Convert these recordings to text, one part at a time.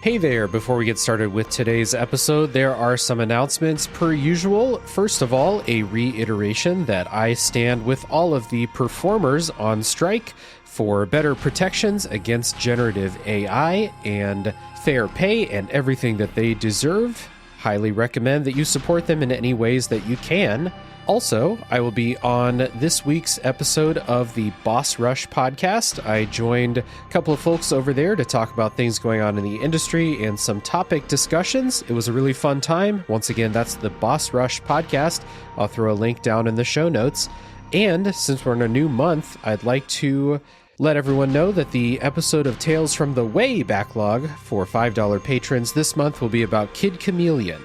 Hey there, before we get started with today's episode, there are some announcements per usual. First of all, a reiteration that I stand with all of the performers on strike for better protections against generative AI and fair pay and everything that they deserve. Highly recommend that you support them in any ways that you can. Also, I will be on this week's episode of the Boss Rush podcast. I joined a couple of folks over there to talk about things going on in the industry and some topic discussions. It was a really fun time. Once again, that's the Boss Rush podcast. I'll throw a link down in the show notes. And since we're in a new month, I'd like to let everyone know that the episode of Tales from the Way backlog for $5 patrons this month will be about Kid Chameleon.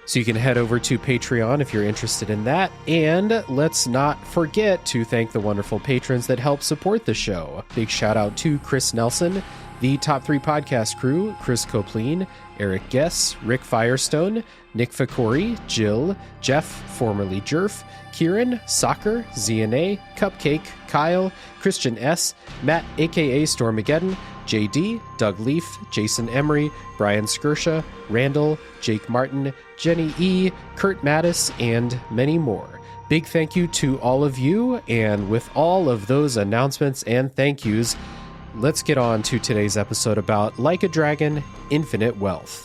So you can head over to Patreon if you're interested in that. And let's not forget to thank the wonderful patrons that help support the show. Big shout out to Chris Nelson, the Top 3 Podcast crew, Chris Copleen, Eric Guess, Rick Firestone, Nick Fakori, Jill, Jeff, formerly Jerf, Kieran, Soccer, ZNA, Cupcake, Kyle, Christian S., Matt aka Stormageddon, JD, Doug Leaf, Jason Emery, Brian Skirsha, Randall, Jake Martin, Jenny E., Kurt Mattis, and many more. Big thank you to all of you, and with all of those announcements and thank yous, let's get on to today's episode about Like a Dragon, Infinite Wealth.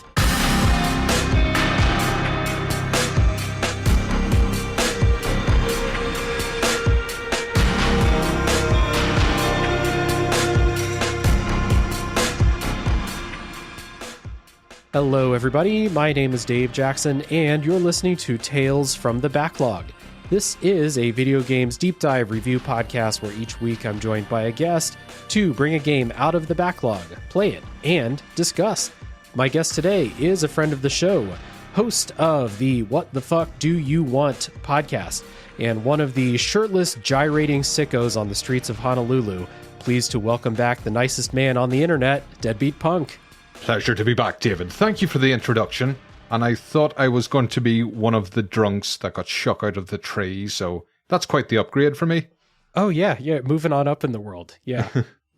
Hello everybody, my name is Dave Jackson, and you're listening to Tales from the Backlog. This is a video games deep dive review podcast where each week I'm joined by a guest to bring a game out of the backlog, play it, and discuss. My guest today is a friend of the show, host of the What the Fuck Do You Want podcast, and one of the shirtless gyrating sickos on the streets of Honolulu. Pleased to welcome back the nicest man on the internet, Deadbeatpunk. Pleasure to be back, David. Thank you for the introduction. And I thought I was going to be one of the drunks that got shook out of the tree, so that's quite the upgrade for me. Oh, yeah, moving on up in the world. Yeah.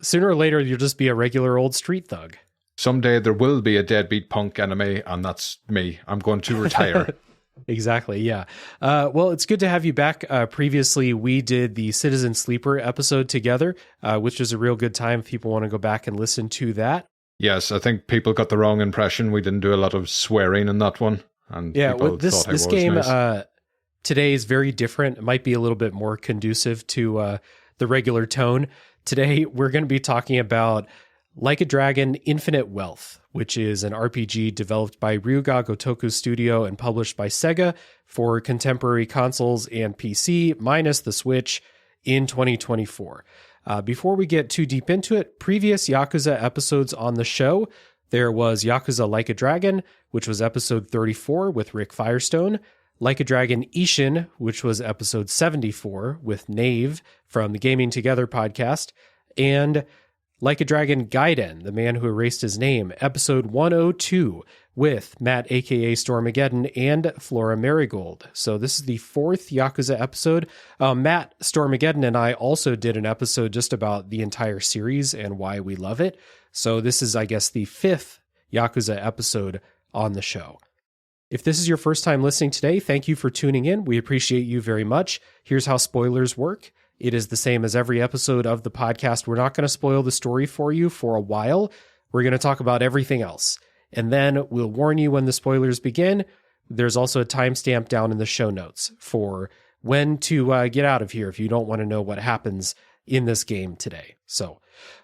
Sooner or later, you'll just be a regular old street thug. Someday there will be a Deadbeatpunk anime, and that's me. I'm going to retire. Exactly, yeah. Well, it's good to have you back. Previously, we did the Citizen Sleeper episode together, which was a real good time if people want to go back and listen to that. Yes, I think people got the wrong impression. We didn't do a lot of swearing in that one. And yeah, people well, this thought game nice. Today is very different. It might be a little bit more conducive to the regular tone. Today, we're going to be talking about Like a Dragon, Infinite Wealth, which is an RPG developed by Ryuga Gotoku Studio and published by Sega for contemporary consoles and PC, minus the Switch, in 2024. Before we get too deep into it, previous Yakuza episodes on the show, there was Yakuza Like a Dragon, which was episode 34 with Rick Firestone, Like a Dragon Ishin, which was episode 74 with Nave from the Gaming Together podcast, and Like a Dragon Gaiden, the man who erased his name, episode 102 with Matt aka Stormageddon and Flora Marigold. So this is the fourth Yakuza episode. Matt Stormageddon and I also did an episode just about the entire series and why we love it. So this is, I guess, the fifth Yakuza episode on the show. If this is your first time listening today, thank you for tuning in. We appreciate you very much. Here's how spoilers work. It is the same as every episode of the podcast. We're not going to spoil the story for you for a while. We're going to talk about everything else. And then we'll warn you when the spoilers begin. There's also a timestamp down in the show notes for when to get out of here if you don't want to know what happens in this game today. So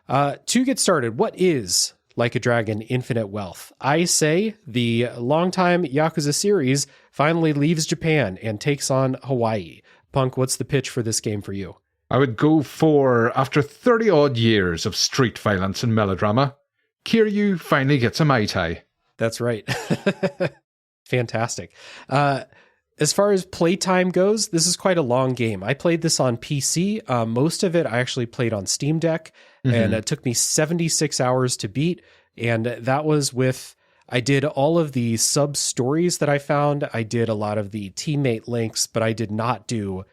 to get started, what is Like a Dragon, Infinite Wealth? I say the longtime Yakuza series finally leaves Japan and takes on Hawaii. Punk, what's the pitch for this game for you? I would go for, after 30-odd years of street violence and melodrama, Kiryu finally gets a Mai Tai. That's right. Fantastic. As far as playtime goes, this is quite a long game. I played this on PC. Most of it I actually played on Steam Deck, and it took me 76 hours to beat. And that was with, I did all of the sub-stories that I found. I did a lot of the teammate links, but I did not do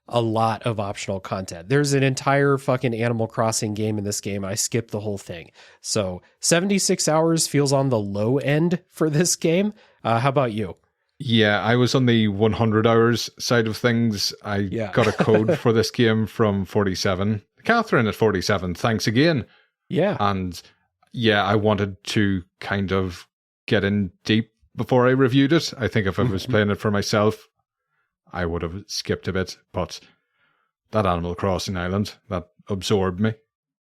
a lot of optional content. There's an entire fucking Animal Crossing game in this game, and I skipped the whole thing. So 76 hours feels on the low end for this game. How about you? Yeah, I was on the 100 hours side of things. I got a code for this game from 47. Catherine at 47, thanks again. Yeah. And yeah, I wanted to kind of get in deep before I reviewed it. I think if I was playing it for myself, I would have skipped a bit, but that Animal Crossing island, that absorbed me.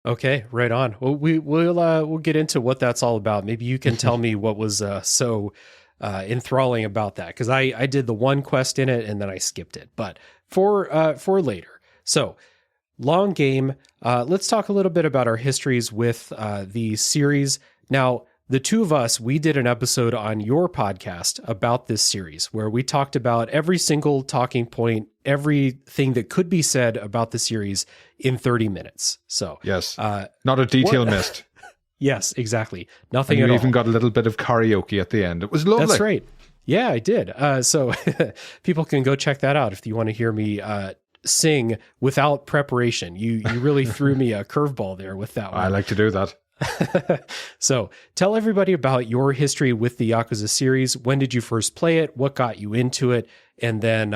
Okay, right on. Well, we'll get into what that's all about. Maybe you can tell me what was so enthralling about that, because I did the one quest in it and then I skipped it, but for later. So, long game. Let's talk a little bit about our histories with the series. Now, the two of us, we did an episode on your podcast about this series where we talked about every single talking point, everything that could be said about the series in 30 minutes. So yes, not a detail missed. Yes, exactly. Nothing and at all. You even got a little bit of karaoke at the end. It was lovely. That's right. Yeah, I did. So people can go check that out if you want to hear me sing without preparation. You really threw me a curveball there with that one. I like to do that. So tell everybody about your history with the Yakuza series. When did you first play it? What got you into it? And then,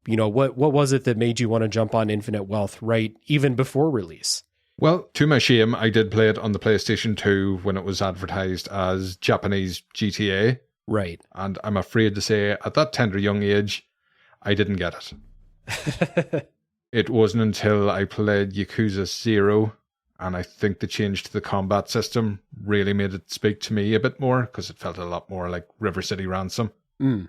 what was it that made you want to jump on Infinite Wealth right even before release? Well, to my shame, I did play it on the PlayStation 2 when it was advertised as Japanese GTA. Right. And I'm afraid to say, at that tender young age, I didn't get it. It wasn't until I played Yakuza 0, and I think the change to the combat system really made it speak to me a bit more, because it felt a lot more like River City Ransom. Mm.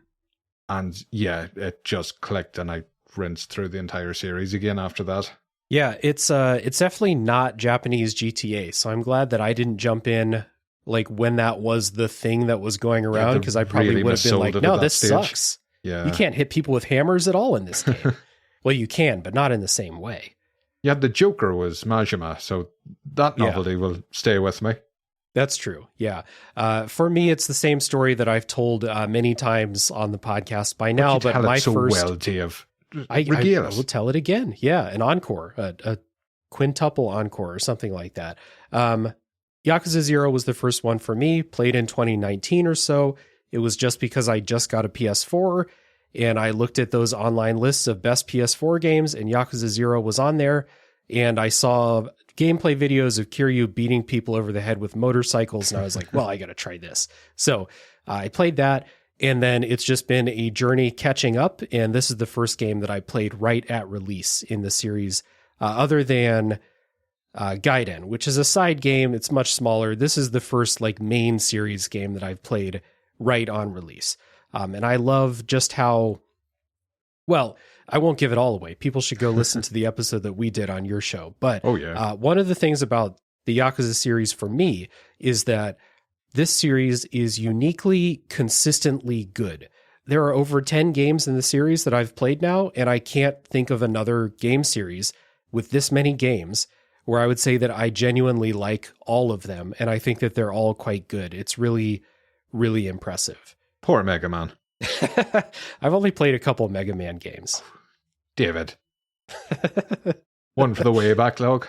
And yeah, it just clicked, and I rinsed through the entire series again after that. Yeah, it's definitely not Japanese GTA, so I'm glad that I didn't jump in like when that was the thing that was going around, because I probably really would have been like, no, this stage. sucks. Yeah. You can't hit people with hammers at all in this game. Well, you can, but not in the same way. Yeah, the Joker was Majima, so that novelty will stay with me. That's true. Yeah. For me, it's the same story that I've told many times on the podcast by now. But my so first, well, Dave. I will tell it again. Yeah, an encore, a quintuple encore, or something like that. Yakuza 0 was the first one for me. Played in 2019 or so. It was just because I just got a PS4. And I looked at those online lists of best PS4 games, and Yakuza 0 was on there. And I saw gameplay videos of Kiryu beating people over the head with motorcycles. And I was like, well, I got to try this. So I played that. And then it's just been a journey catching up. And this is the first game that I played right at release in the series, other than Gaiden, which is a side game. It's much smaller. This is the first like main series game that I've played right on release. And I love just how, well, I won't give it all away. People should go listen to the episode that we did on your show. But one of the things about the Yakuza series for me is that this series is uniquely, consistently good. There are over 10 games in the series that I've played now, and I can't think of another game series with this many games where I would say that I genuinely like all of them, and I think that they're all quite good. It's really, really impressive. Poor Mega Man. I've only played a couple Mega Man games. David. One for the way backlog.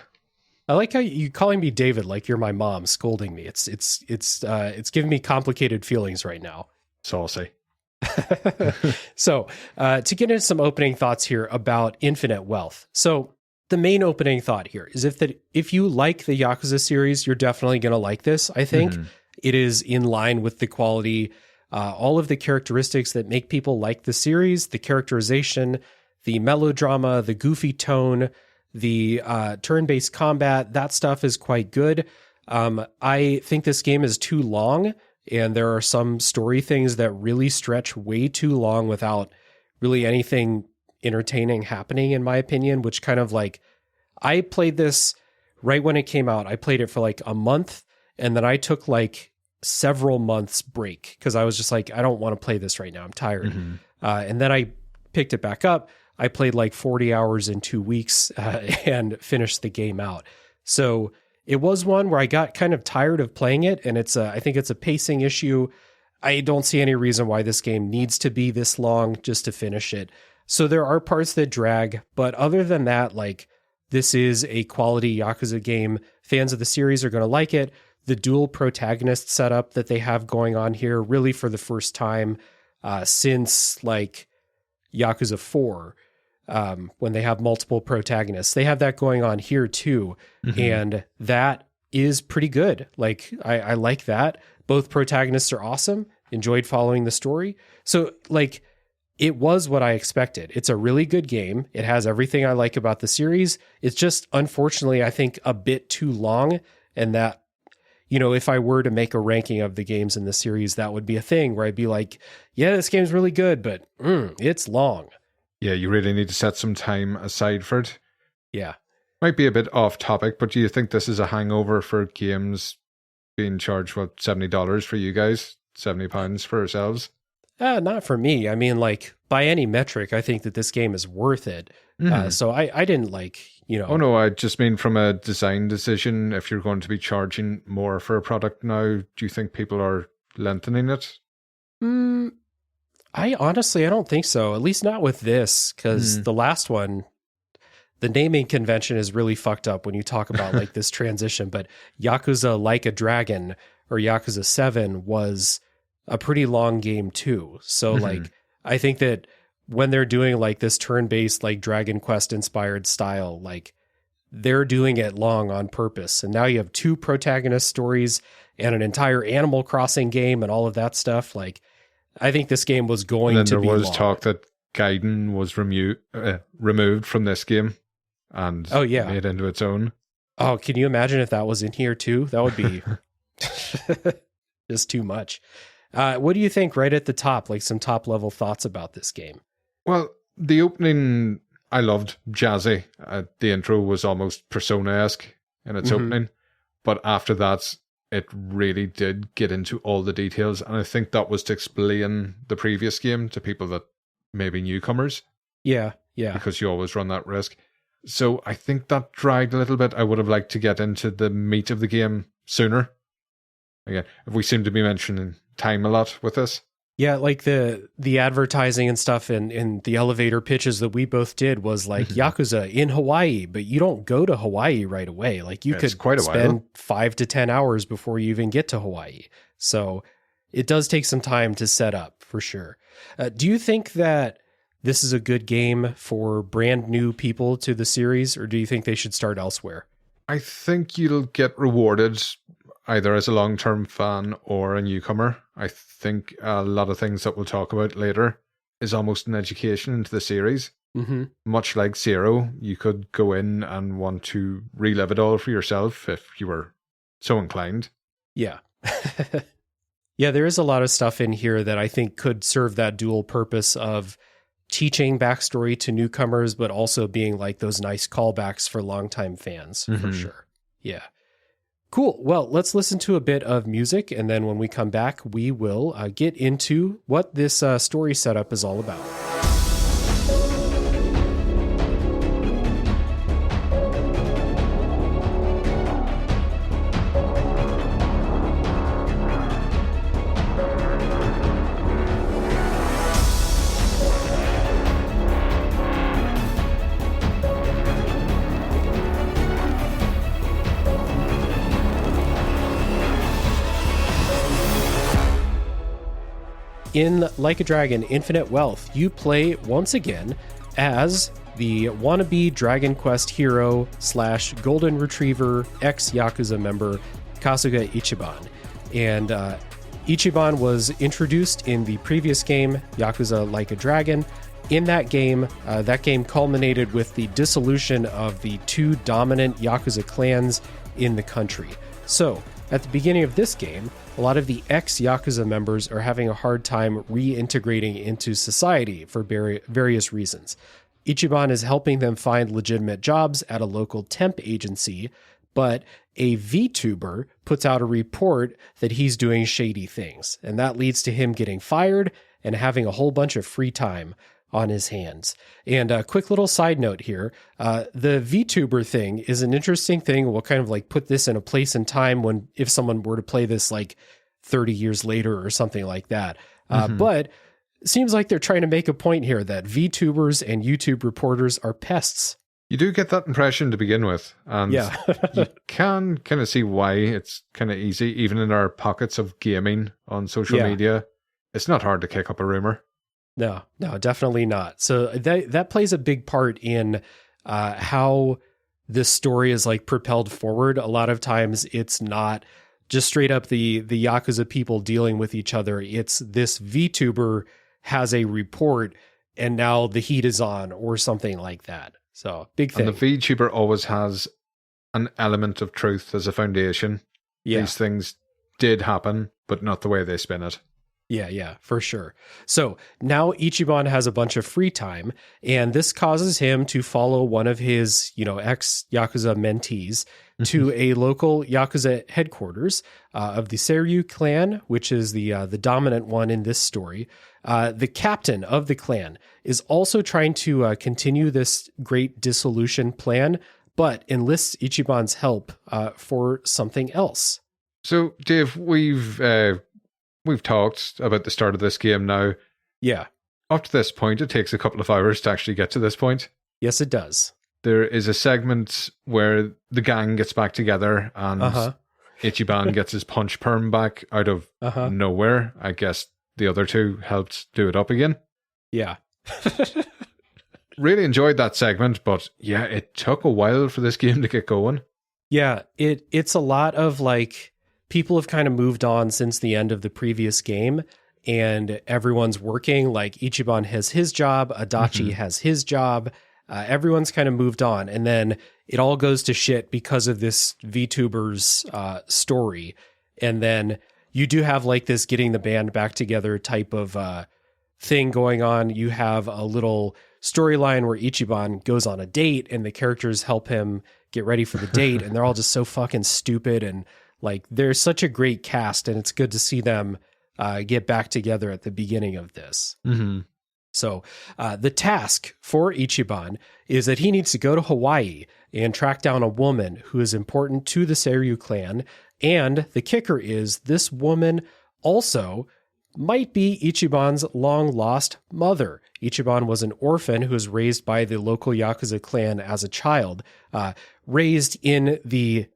I like how you calling me David like you're my mom, scolding me. It's giving me complicated feelings right now. Saucy. So, to get into some opening thoughts here about Infinite Wealth. So, the main opening thought here is if you like the Yakuza series, you're definitely going to like this, I think. Mm-hmm. It is in line with the quality, all of the characteristics that make people like the series, the characterization, the melodrama, the goofy tone, the turn-based combat, that stuff is quite good. I think this game is too long, and there are some story things that really stretch way too long without really anything entertaining happening, in my opinion, which kind of like, I played this right when it came out. I played it for like a month, and then I took like several months break because I was just like, I don't want to play this right now. I'm tired. Mm-hmm. And then I picked it back up. I played like 40 hours in 2 weeks and finished the game out. So it was one where I got kind of tired of playing it. And I think it's a pacing issue. I don't see any reason why this game needs to be this long just to finish it. So there are parts that drag, but other than that, like, this is a quality Yakuza game. Fans of the series are going to like it. The dual protagonist setup that they have going on here, really for the first time since like Yakuza 4, when they have multiple protagonists. They have that going on here too. And that is pretty good. Like, I like that. Both protagonists are awesome. Enjoyed following the story. So like, it was what I expected. It's a really good game. It has everything I like about the series. It's just, unfortunately, I think a bit too long. And that, you know, if I were to make a ranking of the games in the series, that would be a thing where I'd be like, yeah, this game's really good, but it's long. Yeah, you really need to set some time aside for it. Yeah. Might be a bit off topic, but do you think this is a hangover for games being charged, what, $70 for you guys? £70 for ourselves? Not for me. I mean, like, by any metric, I think that this game is worth it. So I didn't like, you know. Oh, no, I just mean from a design decision, if you're going to be charging more for a product now, do you think people are lengthening it? I don't think so. At least not with this, because the last one, the naming convention is really fucked up when you talk about like this transition. But Yakuza Like a Dragon or Yakuza 7 was a pretty long game too. So like, I think that when they're doing like this turn-based, like Dragon Quest inspired style, like they're doing it long on purpose. And now you have 2 protagonist stories and an entire Animal Crossing game and all of that stuff. Like, I think this game was going to be long. There was talk that Gaiden was removed from this game and made into its own. Oh, can you imagine if that was in here too? That would be just too much. What do you think right at the top, like some top level thoughts about this game? Well, the opening, I loved. Jazzy. The intro was almost Persona-esque in its opening. But after that, it really did get into all the details. And I think that was to explain the previous game to people that may be newcomers. Yeah, yeah. Because you always run that risk. So I think that dragged a little bit. I would have liked to get into the meat of the game sooner. Again, if we seem to be mentioning time a lot with this. Yeah, like the advertising and stuff in the elevator pitches that we both did was like Yakuza in Hawaii, but you don't go to Hawaii right away. Like you could spend 5 to 10 hours before you even get to Hawaii. So it does take some time to set up for sure. Do you think that this is a good game for brand new people to the series, or do you think they should start elsewhere? I think you'll get rewarded either as a long-term fan or a newcomer. I think a lot of things that we'll talk about later is almost an education into the series. Much like Zero, you could go in and want to relive it all for yourself if you were so inclined. Yeah. Yeah, there is a lot of stuff in here that I think could serve that dual purpose of teaching backstory to newcomers, but also being like those nice callbacks for longtime fans, for sure. Yeah. Cool. Well, let's listen to a bit of music, and then when we come back, we will get into what this story setup is all about. In Like a Dragon Infinite Wealth, you play once again as the wannabe Dragon Quest hero / Golden Retriever ex-Yakuza member Kasuga Ichiban. And Ichiban was introduced in the previous game, Yakuza Like a Dragon. In that game culminated with the dissolution of the 2 dominant Yakuza clans in the country. So, at the beginning of this game, a lot of the ex-Yakuza members are having a hard time reintegrating into society for various reasons. Ichiban is helping them find legitimate jobs at a local temp agency, but a VTuber puts out a report that he's doing shady things, and that leads to him getting fired and having a whole bunch of free time on his hands. And a quick little side note here, the VTuber thing is an interesting thing. We'll kind of like put this in a place and time when, if someone were to play this like 30 years later or something like that. But seems like they're trying to make a point here that VTubers and YouTube reporters are pests. You do get that impression to begin with. And Yeah. you can kind of see why it's kind of easy, even in our pockets of gaming on social media. It's not hard to kick up a rumor. No, definitely not. So that plays a big part in how this story is like propelled forward. A lot of times it's not just straight up the Yakuza people dealing with each other. It's this VTuber has a report and now the heat is on or something like that. So big thing. And the VTuber always has an element of truth as a foundation. Yeah. These things did happen, but not the way they spin it. Yeah, for sure. So now Ichiban has a bunch of free time, and this causes him to follow one of his, ex-Yakuza mentees to a local Yakuza headquarters of the Seiryu clan, which is the dominant one in this story. The captain of the clan is also trying to continue this great dissolution plan, but enlists Ichiban's help for something else. So, Dave, We've talked about the start of this game now. Yeah. Up to this point, it takes a couple of hours to actually get to this point. Yes, it does. There is a segment where the gang gets back together and Ichiban gets his punch perm back out of nowhere. I guess the other two helped do it up again. Yeah. Really enjoyed that segment, but yeah, it took a while for this game to get going. Yeah, it's a lot of like... People have kind of moved on since the end of the previous game, and everyone's working. Like Ichiban has his job, Adachi has his job. Everyone's kind of moved on, and then it all goes to shit because of this VTuber's story. And then you do have like this getting the band back together type of thing going on. You have a little storyline where Ichiban goes on a date, and the characters help him get ready for the date, and they're all just so fucking stupid and. Like, there's such a great cast, and it's good to see them get back together at the beginning of this. Mm-hmm. So the task for Ichiban is that he needs to go to Hawaii and track down a woman who is important to the Seiryu clan. And the kicker is this woman also might be Ichiban's long-lost mother. Ichiban was an orphan who was raised by the local Yakuza clan as a child, raised in the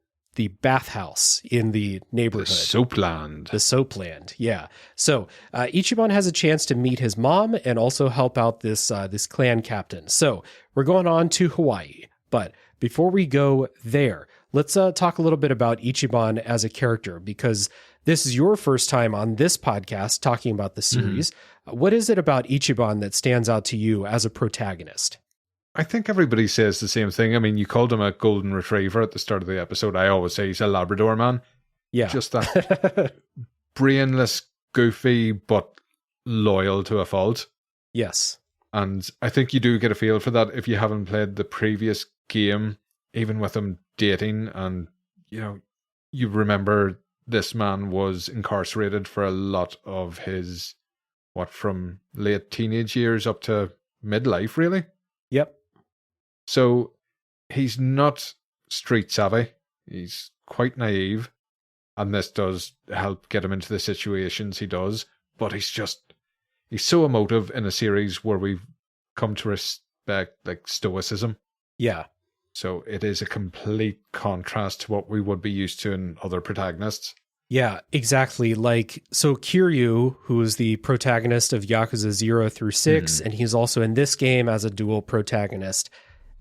bathhouse in the neighborhood. The soapland, yeah. So Ichiban has a chance to meet his mom and also help out this clan captain. So we're going on to Hawaii. But before we go there, let's talk a little bit about Ichiban as a character, because this is your first time on this podcast talking about the series. What is it about Ichiban that stands out to you as a protagonist? I think everybody says the same thing. I mean, you called him a golden retriever at the start of the episode. I always say he's a Labrador man. Yeah. Just that brainless, goofy, but loyal to a fault. Yes. And I think you do get a feel for that if you haven't played the previous game, even with him dating. And, you remember this man was incarcerated for a lot of his, from late teenage years up to midlife, really? Yep. So he's not street savvy. He's quite naive. And this does help get him into the situations he does. But he's so emotive in a series where we've come to respect like stoicism. Yeah. So it is a complete contrast to what we would be used to in other protagonists. Yeah, exactly. Like, so Kiryu, who is the protagonist of Yakuza 0 through 6, and he's also in this game as a dual protagonist.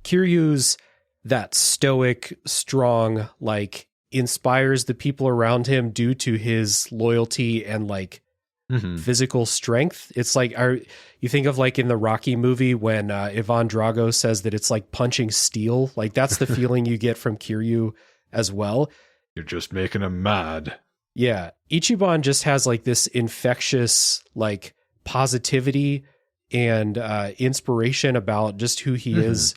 Kiryu's that stoic, strong, like, inspires the people around him due to his loyalty and, like, physical strength. It's like, you think of, like, in the Rocky movie when Ivan Drago says that it's like punching steel. Like, that's the feeling you get from Kiryu as well. You're just making him mad. Yeah, Ichiban just has like this infectious like positivity and inspiration about just who he is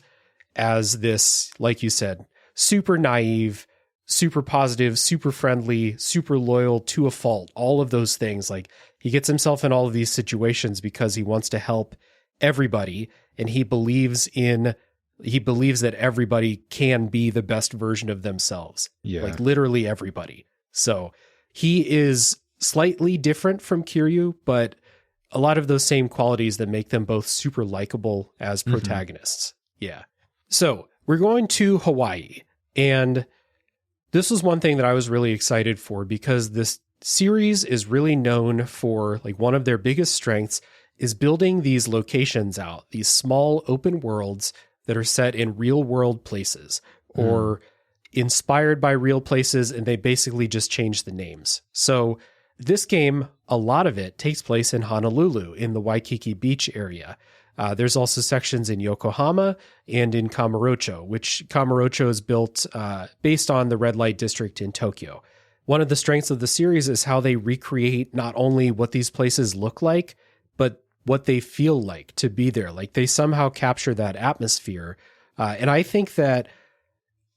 as this, like you said, super naive, super positive, super friendly, super loyal to a fault. All of those things. Like he gets himself in all of these situations because he wants to help everybody, and he believes that everybody can be the best version of themselves. Yeah. Like literally everybody. So he is slightly different from Kiryu, but a lot of those same qualities that make them both super likable as protagonists. Yeah. So we're going to Hawaii, and this was one thing that I was really excited for because this series is really known for, like, one of their biggest strengths is building these locations out, these small open worlds that are set in real world places or inspired by real places, and they basically just change the names. So this game, a lot of it takes place in Honolulu in the Waikiki Beach area. There's also sections in Yokohama and in Kamurocho, which Kamurocho is built based on the red light district in Tokyo. One of the strengths of the series is how they recreate not only what these places look like, but what they feel like to be there. Like, they somehow capture that atmosphere. And I think that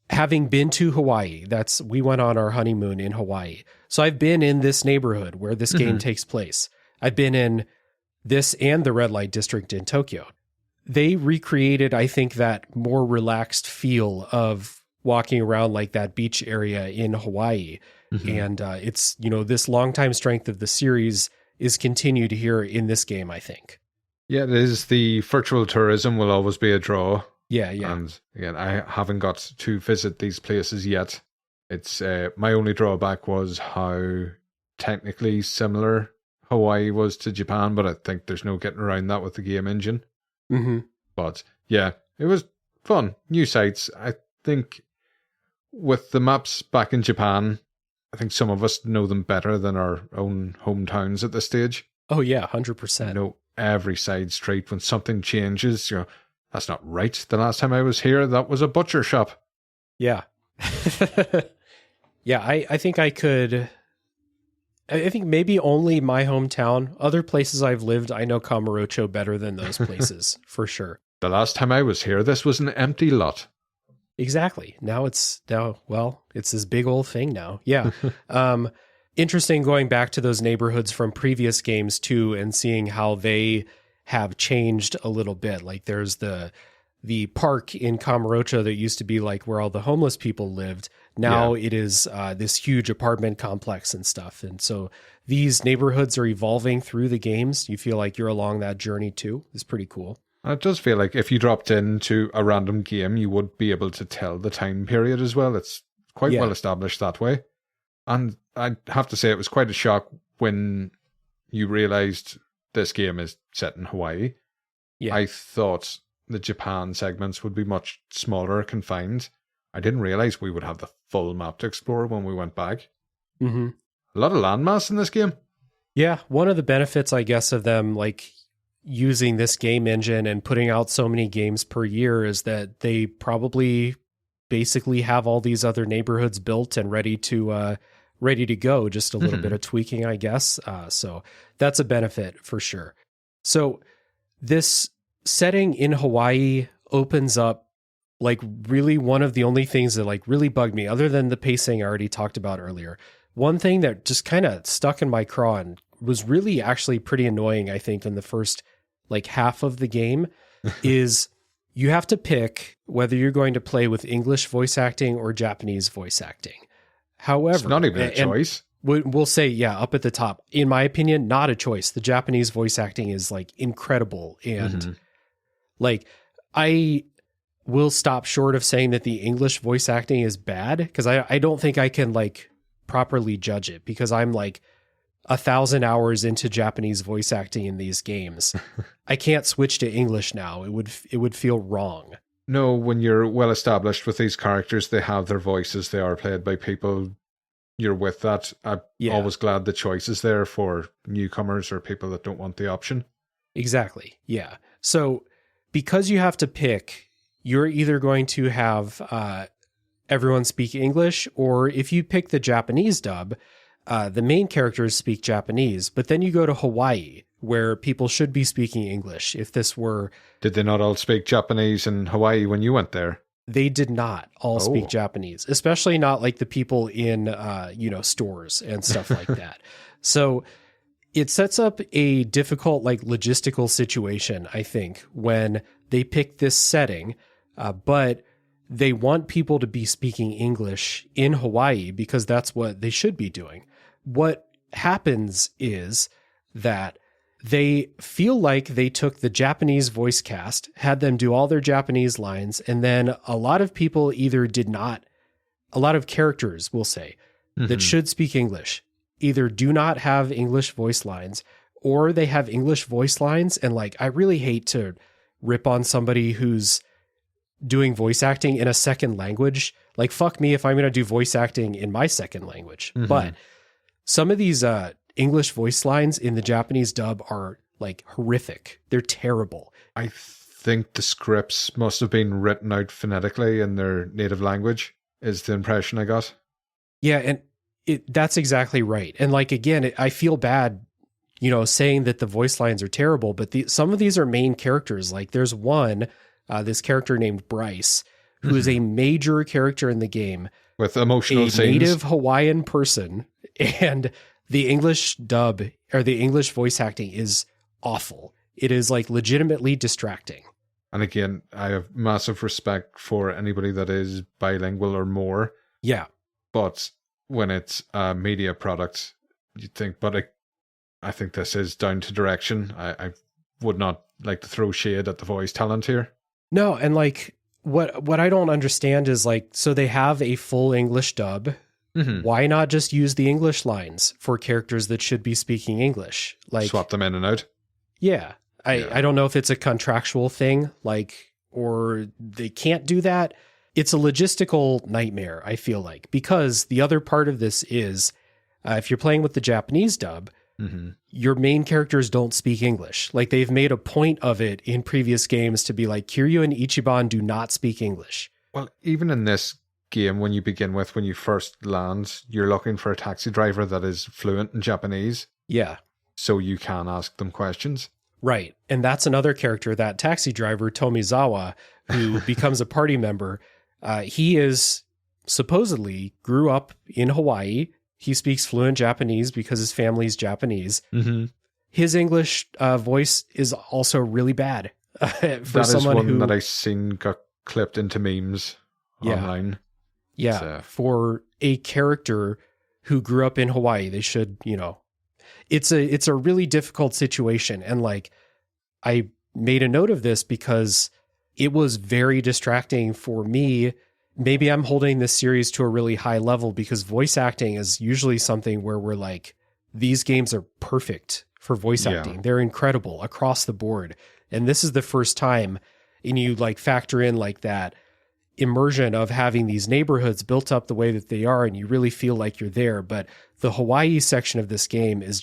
having been to Hawaii, we went on our honeymoon in Hawaii. So I've been in this neighborhood where this game takes place. I've been in this and the red light district in Tokyo. They recreated, I think, that more relaxed feel of walking around like that beach area in Hawaii. And it's, this longtime strength of the series is continued here in this game, I think. Yeah, it is. The virtual tourism will always be a draw. Yeah. And again, I haven't got to visit these places yet. It's my only drawback was how technically similar Hawaii was to Japan, but I think there's no getting around that with the game engine. But yeah, it was fun. New sites. I think with the maps back in Japan, I think some of us know them better than our own hometowns at this stage. Oh yeah, 100%. Know every side street. When something changes, that's not right. The last time I was here, that was a butcher shop. Yeah. Yeah, I think I could... I think maybe only my hometown. Other places I've lived, I know Kamurocho better than those places, for sure. The last time I was here, this was an empty lot. Exactly. Now it's this big old thing now. Yeah. Interesting going back to those neighborhoods from previous games too, and seeing how they have changed a little bit. Like, there's the park in Kamurocho that used to be like where all the homeless people lived. Now it is this huge apartment complex and stuff. And so these neighborhoods are evolving through the games. You feel like you're along that journey too. It's pretty cool. It does feel like if you dropped into a random game, you would be able to tell the time period as well. It's quite well established that way. And I have to say, it was quite a shock when you realized this game is set in Hawaii. Yeah. I thought the Japan segments would be much smaller, confined. I didn't realize we would have the full map to explore when we went back. A lot of landmass in this game. Yeah, one of the benefits, I guess, of them like using this game engine and putting out so many games per year is that they probably basically have all these other neighborhoods built and ready to go. Just a little bit of tweaking, I guess. So that's a benefit for sure. So this setting in Hawaii opens up like really one of the only things that like really bugged me, other than the pacing I already talked about earlier. One thing that just kind of stuck in my craw and was really actually pretty annoying, I think, in the first like half of the game is you have to pick whether you're going to play with English voice acting or Japanese voice acting. However, it's not even a choice. We'll say, up at the top, in my opinion, not a choice. The Japanese voice acting is like incredible. And like, I will stop short of saying that the English voice acting is bad, because I don't think I can like properly judge it, because I'm like 1,000 hours into Japanese voice acting in these games. I can't switch to English now. It would feel wrong. No, when you're well established with these characters, they have their voices. They are played by people you're with that. I'm always glad the choice is there for newcomers or people that don't want the option. Exactly. Yeah. So because you have to pick, you're either going to have everyone speak English, or if you pick the Japanese dub, the main characters speak Japanese, but then you go to Hawaii, where people should be speaking English. If this were... Did they not all speak Japanese in Hawaii when you went there? They did not all speak Japanese, especially not like the people in, stores and stuff like that. So it sets up a difficult, like, logistical situation, I think, when they pick this setting, but they want people to be speaking English in Hawaii because that's what they should be doing. What happens is that they feel like they took the Japanese voice cast, had them do all their Japanese lines, and then a lot of people either did not, a lot of characters, we'll say, that should speak English, either do not have English voice lines, or they have English voice lines. And like, I really hate to rip on somebody who's doing voice acting in a second language. Like, fuck me if I'm going to do voice acting in my second language. But some of these English voice lines in the Japanese dub are like horrific. They're terrible. I think the scripts must have been written out phonetically in their native language, is the impression I got. Yeah, and that's exactly right. And like, again, I feel bad, saying that the voice lines are terrible, but some of these are main characters. Like there's one, this character named Bryce, who is a major character in the game. With emotional scenes. A native Hawaiian person, and the English dub or the English voice acting is awful. It is like legitimately distracting. And again, I have massive respect for anybody that is bilingual or more. Yeah. But when it's a media product, you'd think, but I think this is down to direction. I would not like to throw shade at the voice talent here. No, and like what I don't understand is like, so they have a full English dub. Why not just use the English lines for characters that should be speaking English? Like swap them in and out. Yeah. I don't know if it's a contractual thing, like, or they can't do that. It's a logistical nightmare, I feel like, because the other part of this is if you're playing with the Japanese dub, your main characters don't speak English. Like they've made a point of it in previous games to be like, Kiryu and Ichiban do not speak English. Well, even in this game, when you first land, you're looking for a taxi driver that is fluent in Japanese. Yeah. So you can ask them questions. Right. And that's another character, that taxi driver, Tomizawa, who becomes a party member. He is supposedly grew up in Hawaii. He speaks fluent Japanese because his family's Japanese. His English voice is also really bad. For someone that I've seen got clipped into memes online. Yeah. For a character who grew up in Hawaii, they should, it's a really difficult situation. And like, I made a note of this because it was very distracting for me. Maybe I'm holding this series to a really high level because voice acting is usually something where we're like, these games are perfect for voice acting. They're incredible across the board. And this is the first time, and you like factor in like that immersion of having these neighborhoods built up the way that they are, and you really feel like you're there. But the Hawaii section of this game is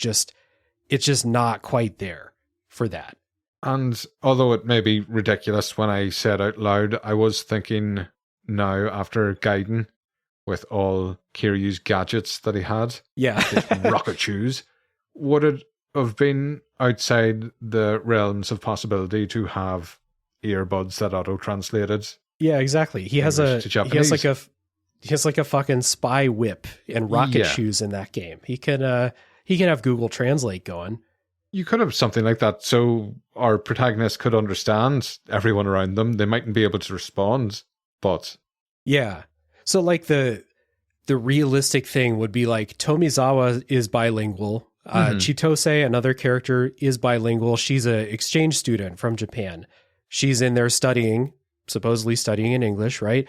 it's just not quite there for that. And although it may be ridiculous when I said out loud, I was thinking now after Gaiden with all Kiryu's gadgets that he had, his rocket shoes, would it have been outside the realms of possibility to have earbuds that auto-translated? Yeah, exactly. He has like a fucking spy whip and rocket shoes in that game. He can have Google Translate going. You could have something like that so our protagonist could understand everyone around them. They mightn't be able to respond, but yeah. So like the realistic thing would be like Tomizawa is bilingual. Chitose, another character, is bilingual. She's an exchange student from Japan. She's in there supposedly studying in English, right?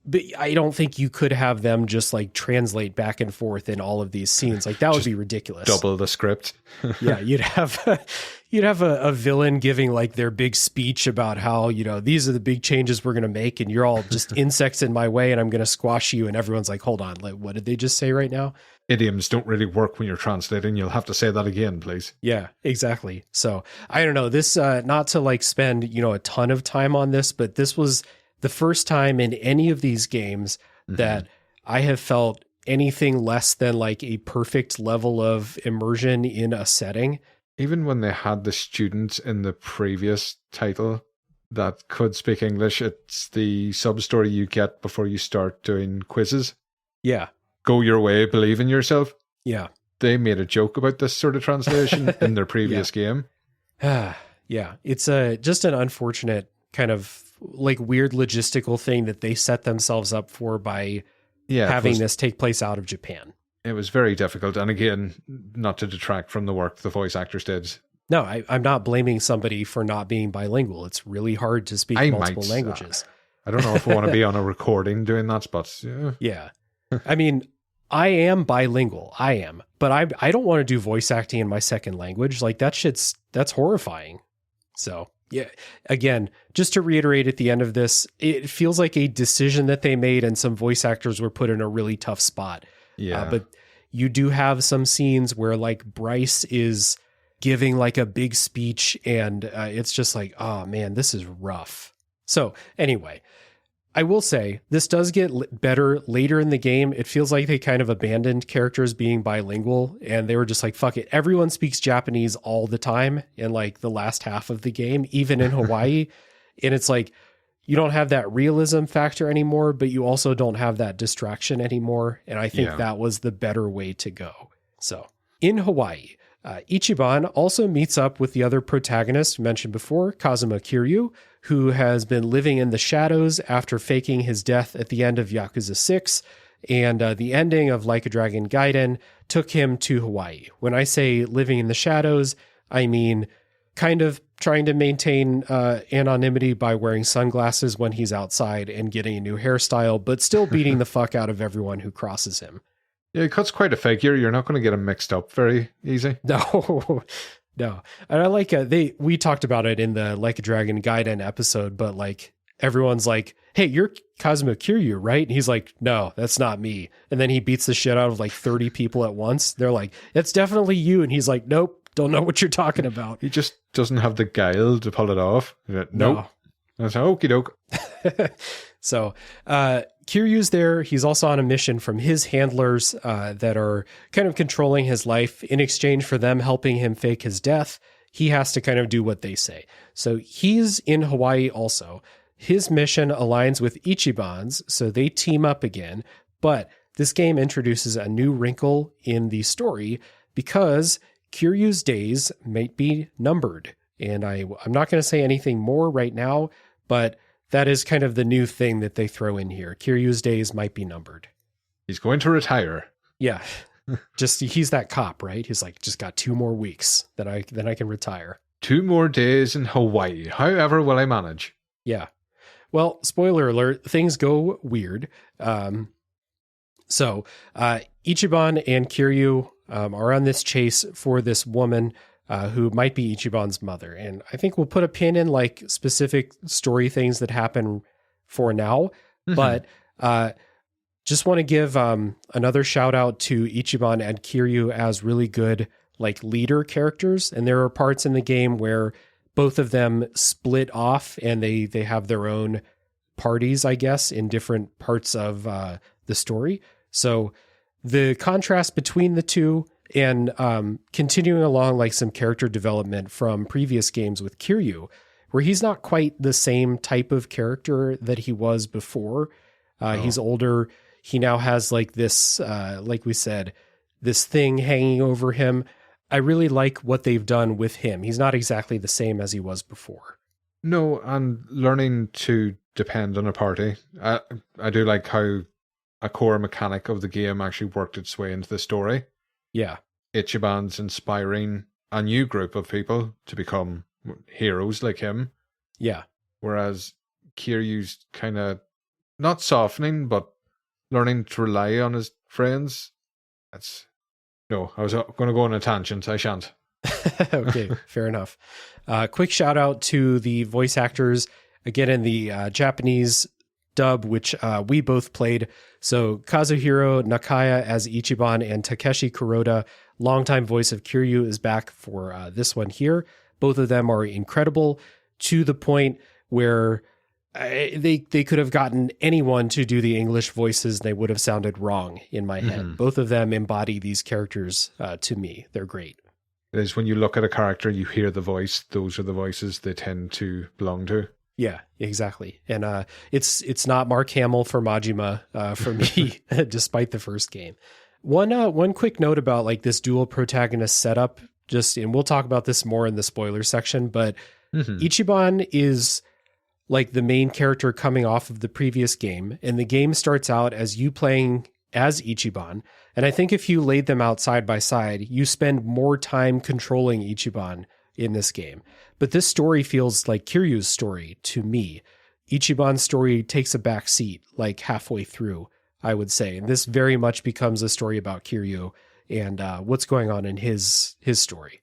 But I don't think you could have them just like translate back and forth in all of these scenes. Like that would be ridiculous. Double the script. Yeah, you'd have a villain giving like their big speech about how, these are the big changes we're going to make and you're all just insects in my way and I'm going to squash you. And everyone's like, hold on, like, what did they just say right now? Idioms don't really work when you're translating. You'll have to say that again, please. Yeah, exactly. So I don't know this, not to like spend, a ton of time on this, but this was the first time in any of these games that I have felt anything less than like a perfect level of immersion in a setting. Even when they had the students in the previous title that could speak English, it's the sub-story you get before you start doing quizzes. Yeah. Go your way, believe in yourself. Yeah. They made a joke about this sort of translation in their previous game. Yeah. It's just an unfortunate kind of like weird logistical thing that they set themselves up for by having this take place out of Japan. It was very difficult. And again, not to detract from the work the voice actors did, No, I'm not blaming somebody for not being bilingual. It's really hard to speak multiple languages. I don't know if I want to be on a recording doing that, but yeah. I mean, I am bilingual. I am, but I don't want to do voice acting in my second language. Like that's horrifying. So yeah, again, just to reiterate at the end of this, it feels like a decision that they made and some voice actors were put in a really tough spot. Yeah. But you do have some scenes where like Bryce is giving like a big speech and it's just like, oh man, this is rough. So anyway, I will say this does get better later in the game. It feels like they kind of abandoned characters being bilingual and they were just like, fuck it. Everyone speaks Japanese all the time in like the last half of the game, even in Hawaii. And it's like, you don't have that realism factor anymore, but you also don't have that distraction anymore. And I think that was the better way to go. So in Hawaii, Ichiban also meets up with the other protagonist mentioned before, Kazuma Kiryu, who has been living in the shadows after faking his death at the end of Yakuza 6. And the ending of Like a Dragon Gaiden took him to Hawaii. When I say living in the shadows, I mean kind of trying to maintain anonymity by wearing sunglasses when he's outside and getting a new hairstyle, but still beating the fuck out of everyone who crosses him. Yeah, he cuts quite a figure. You're not going to get him mixed up very easy. No. And I like, we talked about it in the Like a Dragon Gaiden episode, but like everyone's like, hey, you're Kazuma Kiryu, right? And he's like, no, that's not me. And then he beats the shit out of like 30 people at once. They're like, it's definitely you. And he's like, nope, don't know what you're talking about. He just doesn't have the guile to pull it off. Nope. No. That's okie doke. So, Kiryu's there. He's also on a mission from his handlers that are kind of controlling his life. In exchange for them helping him fake his death, he has to kind of do what they say. So he's in Hawaii also. His mission aligns with Ichiban's, so they team up again. But this game introduces a new wrinkle in the story because Kiryu's days might be numbered. And I'm not going to say anything more right now, but that is kind of the new thing that they throw in here. Kiryu's days might be numbered. He's going to retire. Yeah. He's that cop, right? He's like, just got 2 more weeks, then I can retire. 2 more days in Hawaii. However will I manage? Yeah. Well, spoiler alert, things go weird. So Ichiban and Kiryu are on this chase for this woman who might be Ichiban's mother. And I think we'll put a pin in like specific story things that happen for now. Mm-hmm. But just want to give another shout out to Ichiban and Kiryu as really good like leader characters. And there are parts in the game where both of them split off and they have their own parties, I guess, in different parts of the story. So the contrast between the two and continuing along like some character development from previous games with Kiryu, where he's not quite the same type of character that he was before. He's older. He now has like this, like we said, this thing hanging over him. I really like what they've done with him. He's not exactly the same as he was before. No, and learning to depend on a party. I do like how a core mechanic of the game actually worked its way into the story. Yeah. Ichiban's inspiring a new group of people to become heroes like him. Yeah. Whereas Kiryu's kind of not softening, but learning to rely on his friends. No, I was going to go on a tangent. I shan't. Okay, fair enough. Quick shout out to the voice actors, again, in the Japanese dub, which we both played. So Kazuhiro Nakaya as Ichiban and Takeshi Kuroda, longtime voice of Kiryu, is back for this one here. Both of them are incredible to the point where they could have gotten anyone to do the English voices. They would have sounded wrong in my head. Both of them embody these characters to me. They're great. It is when you look at a character, you hear the voice. Those are the voices they tend to belong to. Yeah, exactly. And it's not Mark Hamill for Majima for me, despite the first game. One quick note about like this dual protagonist setup, and we'll talk about this more in the spoiler section, but Ichiban is like the main character coming off of the previous game, and the game starts out as you playing as Ichiban. And I think if you laid them out side by side, you spend more time controlling Ichiban in this game. But this story feels like Kiryu's story to me. Ichiban's story takes a back seat, like halfway through, I would say. And this very much becomes a story about Kiryu and what's going on in his story.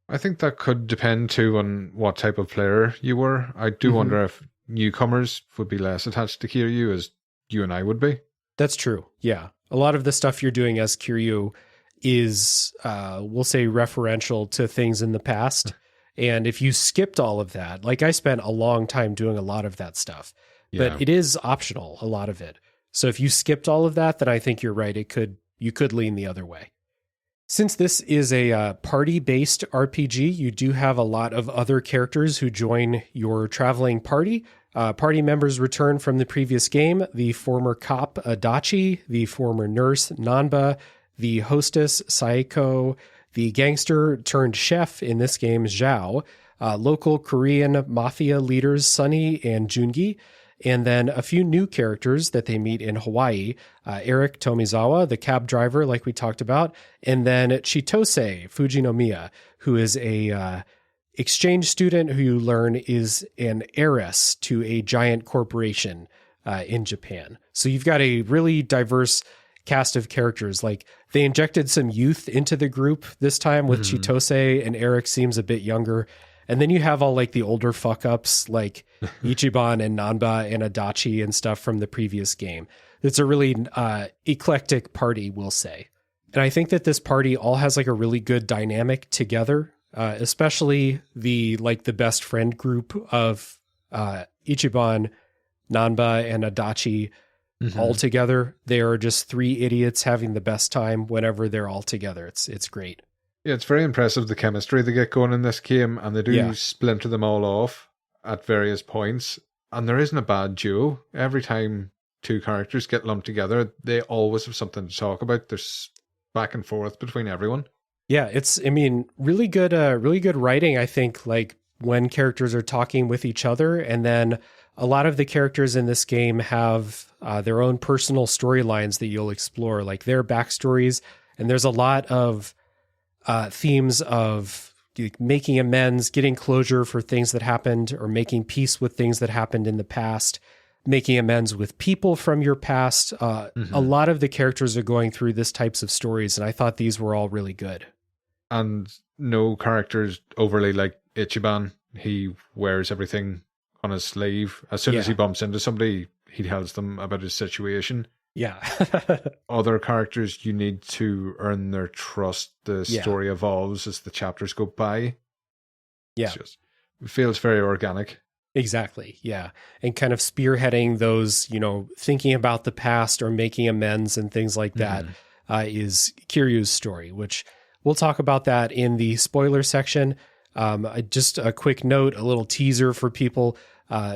I think that could depend too on what type of player you were. I do wonder if newcomers would be less attached to Kiryu as you and I would be. That's true. Yeah. A lot of the stuff you're doing as Kiryu is, we'll say, referential to things in the past. And if you skipped all of that, like I spent a long time doing a lot of that stuff, but it is optional, a lot of it. So if you skipped all of that, then I think you're right. You could lean the other way. Since this is a party-based RPG, you do have a lot of other characters who join your traveling party. Party members return from the previous game: the former cop Adachi, the former nurse Nanba, the hostess Saeko, the gangster turned chef in this game Zhao, local Korean mafia leaders Sunny and Jungi, and then a few new characters that they meet in Hawaii: Eric Tomizawa, the cab driver, like we talked about, and then Chitose Fujinomiya, who is a exchange student who you learn is an heiress to a giant corporation in Japan. So you've got a really diverse cast of characters. Like, they injected some youth into the group this time with Chitose, and Eric seems a bit younger. And then you have all like the older fuck ups like Ichiban and Nanba and Adachi and stuff from the previous game. It's a really eclectic party, we'll say. And I think that this party all has like a really good dynamic together, especially the best friend group of Ichiban, Nanba, and Adachi all together. They are just three idiots having the best time whenever they're all together. It's great. Yeah, it's very impressive, the chemistry they get going in this game, and they do splinter them all off at various points. And there isn't a bad duo. Every time two characters get lumped together, they always have something to talk about. There's back and forth between everyone. Yeah, really good writing, I think, like when characters are talking with each other. And then a lot of the characters in this game have their own personal storylines that you'll explore, like their backstories. And there's a lot of themes of making amends, getting closure for things that happened, or making peace with things that happened in the past, making amends with people from your past. A lot of the characters are going through this types of stories, and I thought these were all really good. And no characters overly like Ichiban. He wears everything on his sleeve. As soon as he bumps into somebody, he tells them about his situation. Yeah. Other characters, you need to earn their trust. The story evolves as the chapters go by. Yeah. It feels very organic. Exactly. Yeah. And kind of spearheading those, thinking about the past or making amends and things like that is Kiryu's story, which we'll talk about that in the spoiler section. Just a quick note, a little teaser for people.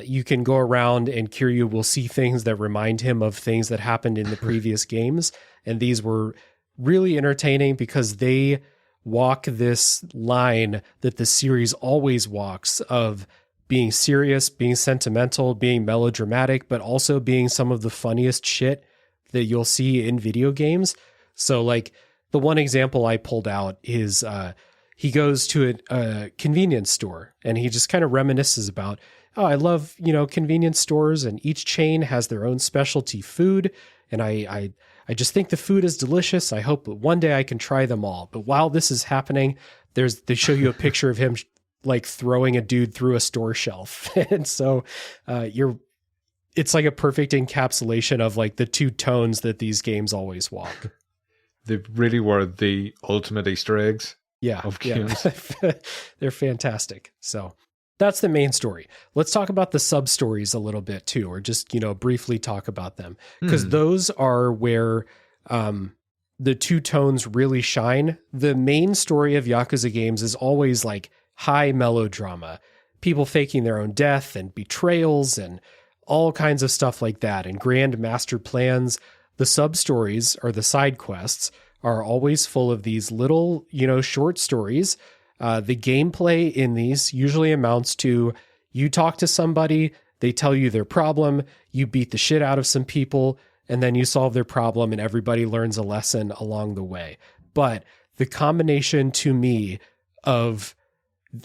You can go around and Kiryu will see things that remind him of things that happened in the previous games. And these were really entertaining because they walk this line that the series always walks of being serious, being sentimental, being melodramatic, but also being some of the funniest shit that you'll see in video games. So like the one example I pulled out is he goes to a convenience store and he just kind of reminisces about, oh, I love, convenience stores, and each chain has their own specialty food. And I just think the food is delicious. I hope that one day I can try them all. But while this is happening, they show you a picture of him like throwing a dude through a store shelf. And so it's like a perfect encapsulation of like the two tones that these games always walk. They really were the ultimate Easter eggs of games. They're fantastic. So that's the main story. Let's talk about the sub stories a little bit too, or just, briefly talk about them, because those are where the two tones really shine. The main story of Yakuza games is always like high melodrama, people faking their own death and betrayals and all kinds of stuff like that, and grand master plans. The sub stories, or the side quests, are always full of these little, short stories. The gameplay in these usually amounts to you talk to somebody, they tell you their problem, you beat the shit out of some people, and then you solve their problem and everybody learns a lesson along the way. But the combination to me of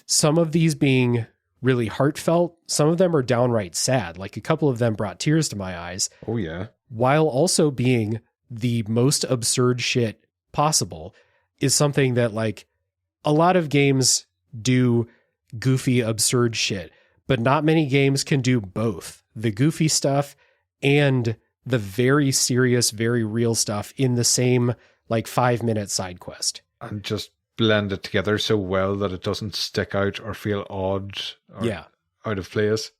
some of these being really heartfelt, some of them are downright sad. Like a couple of them brought tears to my eyes. Oh, yeah. While also being the most absurd shit possible is something that like a lot of games do goofy, absurd shit, but not many games can do both the goofy stuff and the very serious, very real stuff in the same like 5-minute side quest. And just blend it together so well that it doesn't stick out or feel odd or out of place.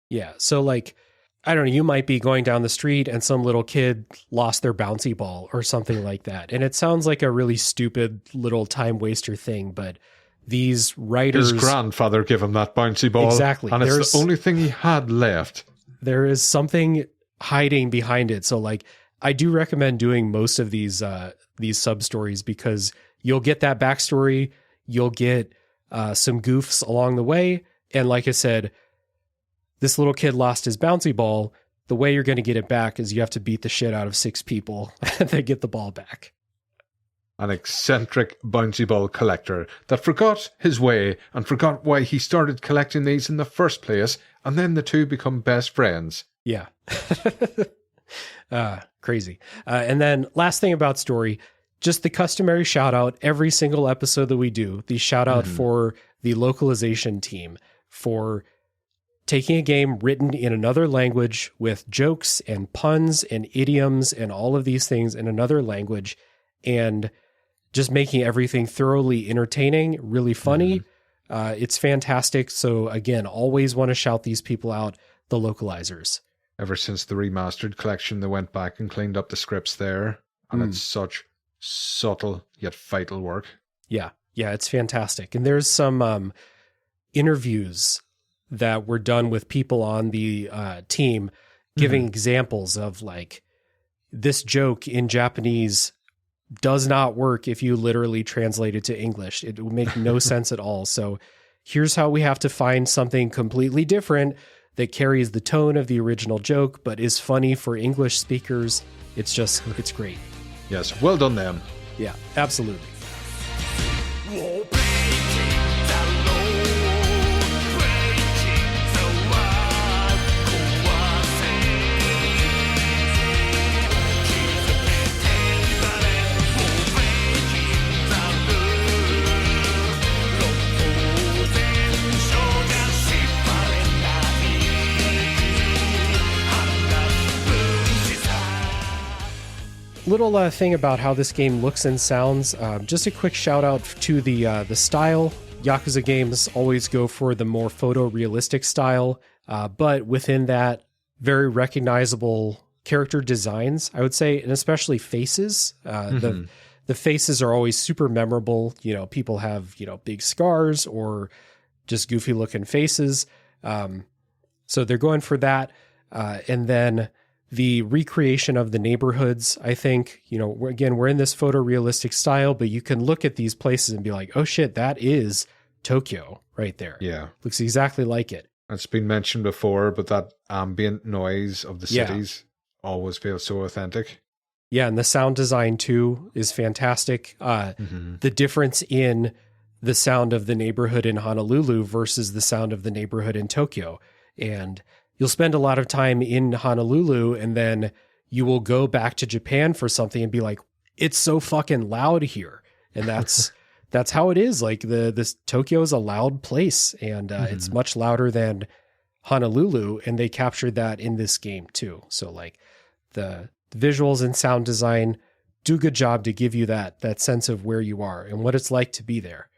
Yeah. So like, I don't know, you might be going down the street and some little kid lost their bouncy ball or something like that. And it sounds like a really stupid little time waster thing, but these writers... His grandfather gave him that bouncy ball. Exactly. And it's the only thing he had left. There is something hiding behind it. So like, I do recommend doing most of these sub-stories because you'll get that backstory, you'll get some goofs along the way. And like I said, this little kid lost his bouncy ball. The way you're going to get it back is you have to beat the shit out of 6 people and then get the ball back. An eccentric bouncy ball collector that forgot his way and forgot why he started collecting these in the first place, and then the two become best friends. Yeah. Crazy. And then last thing about story, just the customary shout out every single episode that we do, the shout out for the localization team for taking a game written in another language with jokes and puns and idioms and all of these things in another language and just making everything thoroughly entertaining, really funny. It's fantastic. So again, always want to shout these people out, the localizers. Ever since the remastered collection, they went back and cleaned up the scripts there. And it's such subtle yet vital work. Yeah. Yeah, it's fantastic. And there's some interviews that were done with people on the team giving examples of like, this joke in Japanese does not work if you literally translate it to English. It would make no sense at all. So here's how we have to find something completely different that carries the tone of the original joke, but is funny for English speakers. It's great. Yes, well done them. Yeah, absolutely. Little thing about how this game looks and sounds. Just a quick shout out to the style. Yakuza games always go for the more photorealistic style, but within that, very recognizable character designs, I would say, and especially faces. The faces are always super memorable. You know, people have, big scars or just goofy looking faces. So they're going for that. And then the recreation of the neighborhoods, I think, we're in this photorealistic style, but you can look at these places and be like, oh shit, that is Tokyo right there. Yeah. Looks exactly like it. It's been mentioned before, but that ambient noise of the cities always feels so authentic. Yeah, and the sound design too is fantastic. The difference in the sound of the neighborhood in Honolulu versus the sound of the neighborhood in Tokyo. And you'll spend a lot of time in Honolulu and then you will go back to Japan for something and be like, it's so fucking loud here. And that's how it is. Like this Tokyo is a loud place and it's much louder than Honolulu. And they captured that in this game too. So like the visuals and sound design do a good job to give you that sense of where you are and what it's like to be there.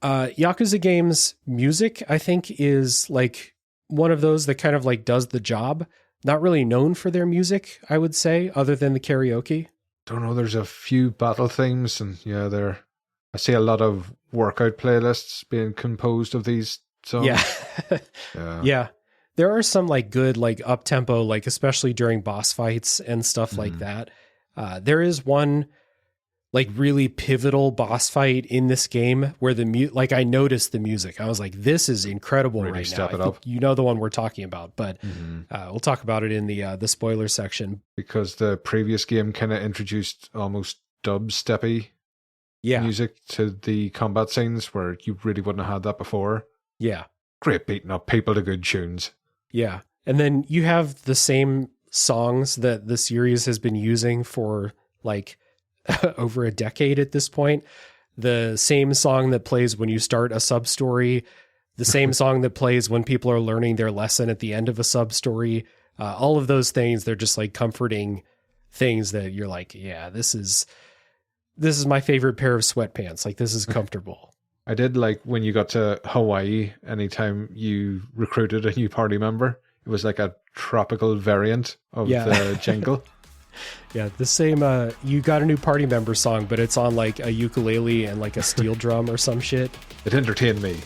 Yakuza games music, I think, is like one of those that kind of like does the job. Not really known for their music, I would say, other than the karaoke. Don't know. There's a few battle themes, and I see a lot of workout playlists being composed of these songs. Yeah. There are some like good, like up tempo, like especially during boss fights and stuff like that. There is one like really pivotal boss fight in this game where I noticed the music. I was like, this is incredible really right step now. It up. You know the one we're talking about, but we'll talk about it in the spoiler section. Because the previous game kind of introduced almost dubsteppy music to the combat scenes where you really wouldn't have had that before. Yeah. Great beating up people to good tunes. Yeah. And then you have the same songs that the series has been using for like over a decade at this point. The same song that plays when you start a sub-story, the same song that plays when people are learning their lesson at the end of a sub-story. All of those things, they're just like comforting things that you're like, yeah, this is my favorite pair of sweatpants. Like, this is comfortable. I did like when you got to Hawaii, anytime you recruited a new party member, it was like a tropical variant of the jingle. Yeah, the same, you got a new party member song, but it's on like a ukulele and like a steel drum or some shit. It entertained me.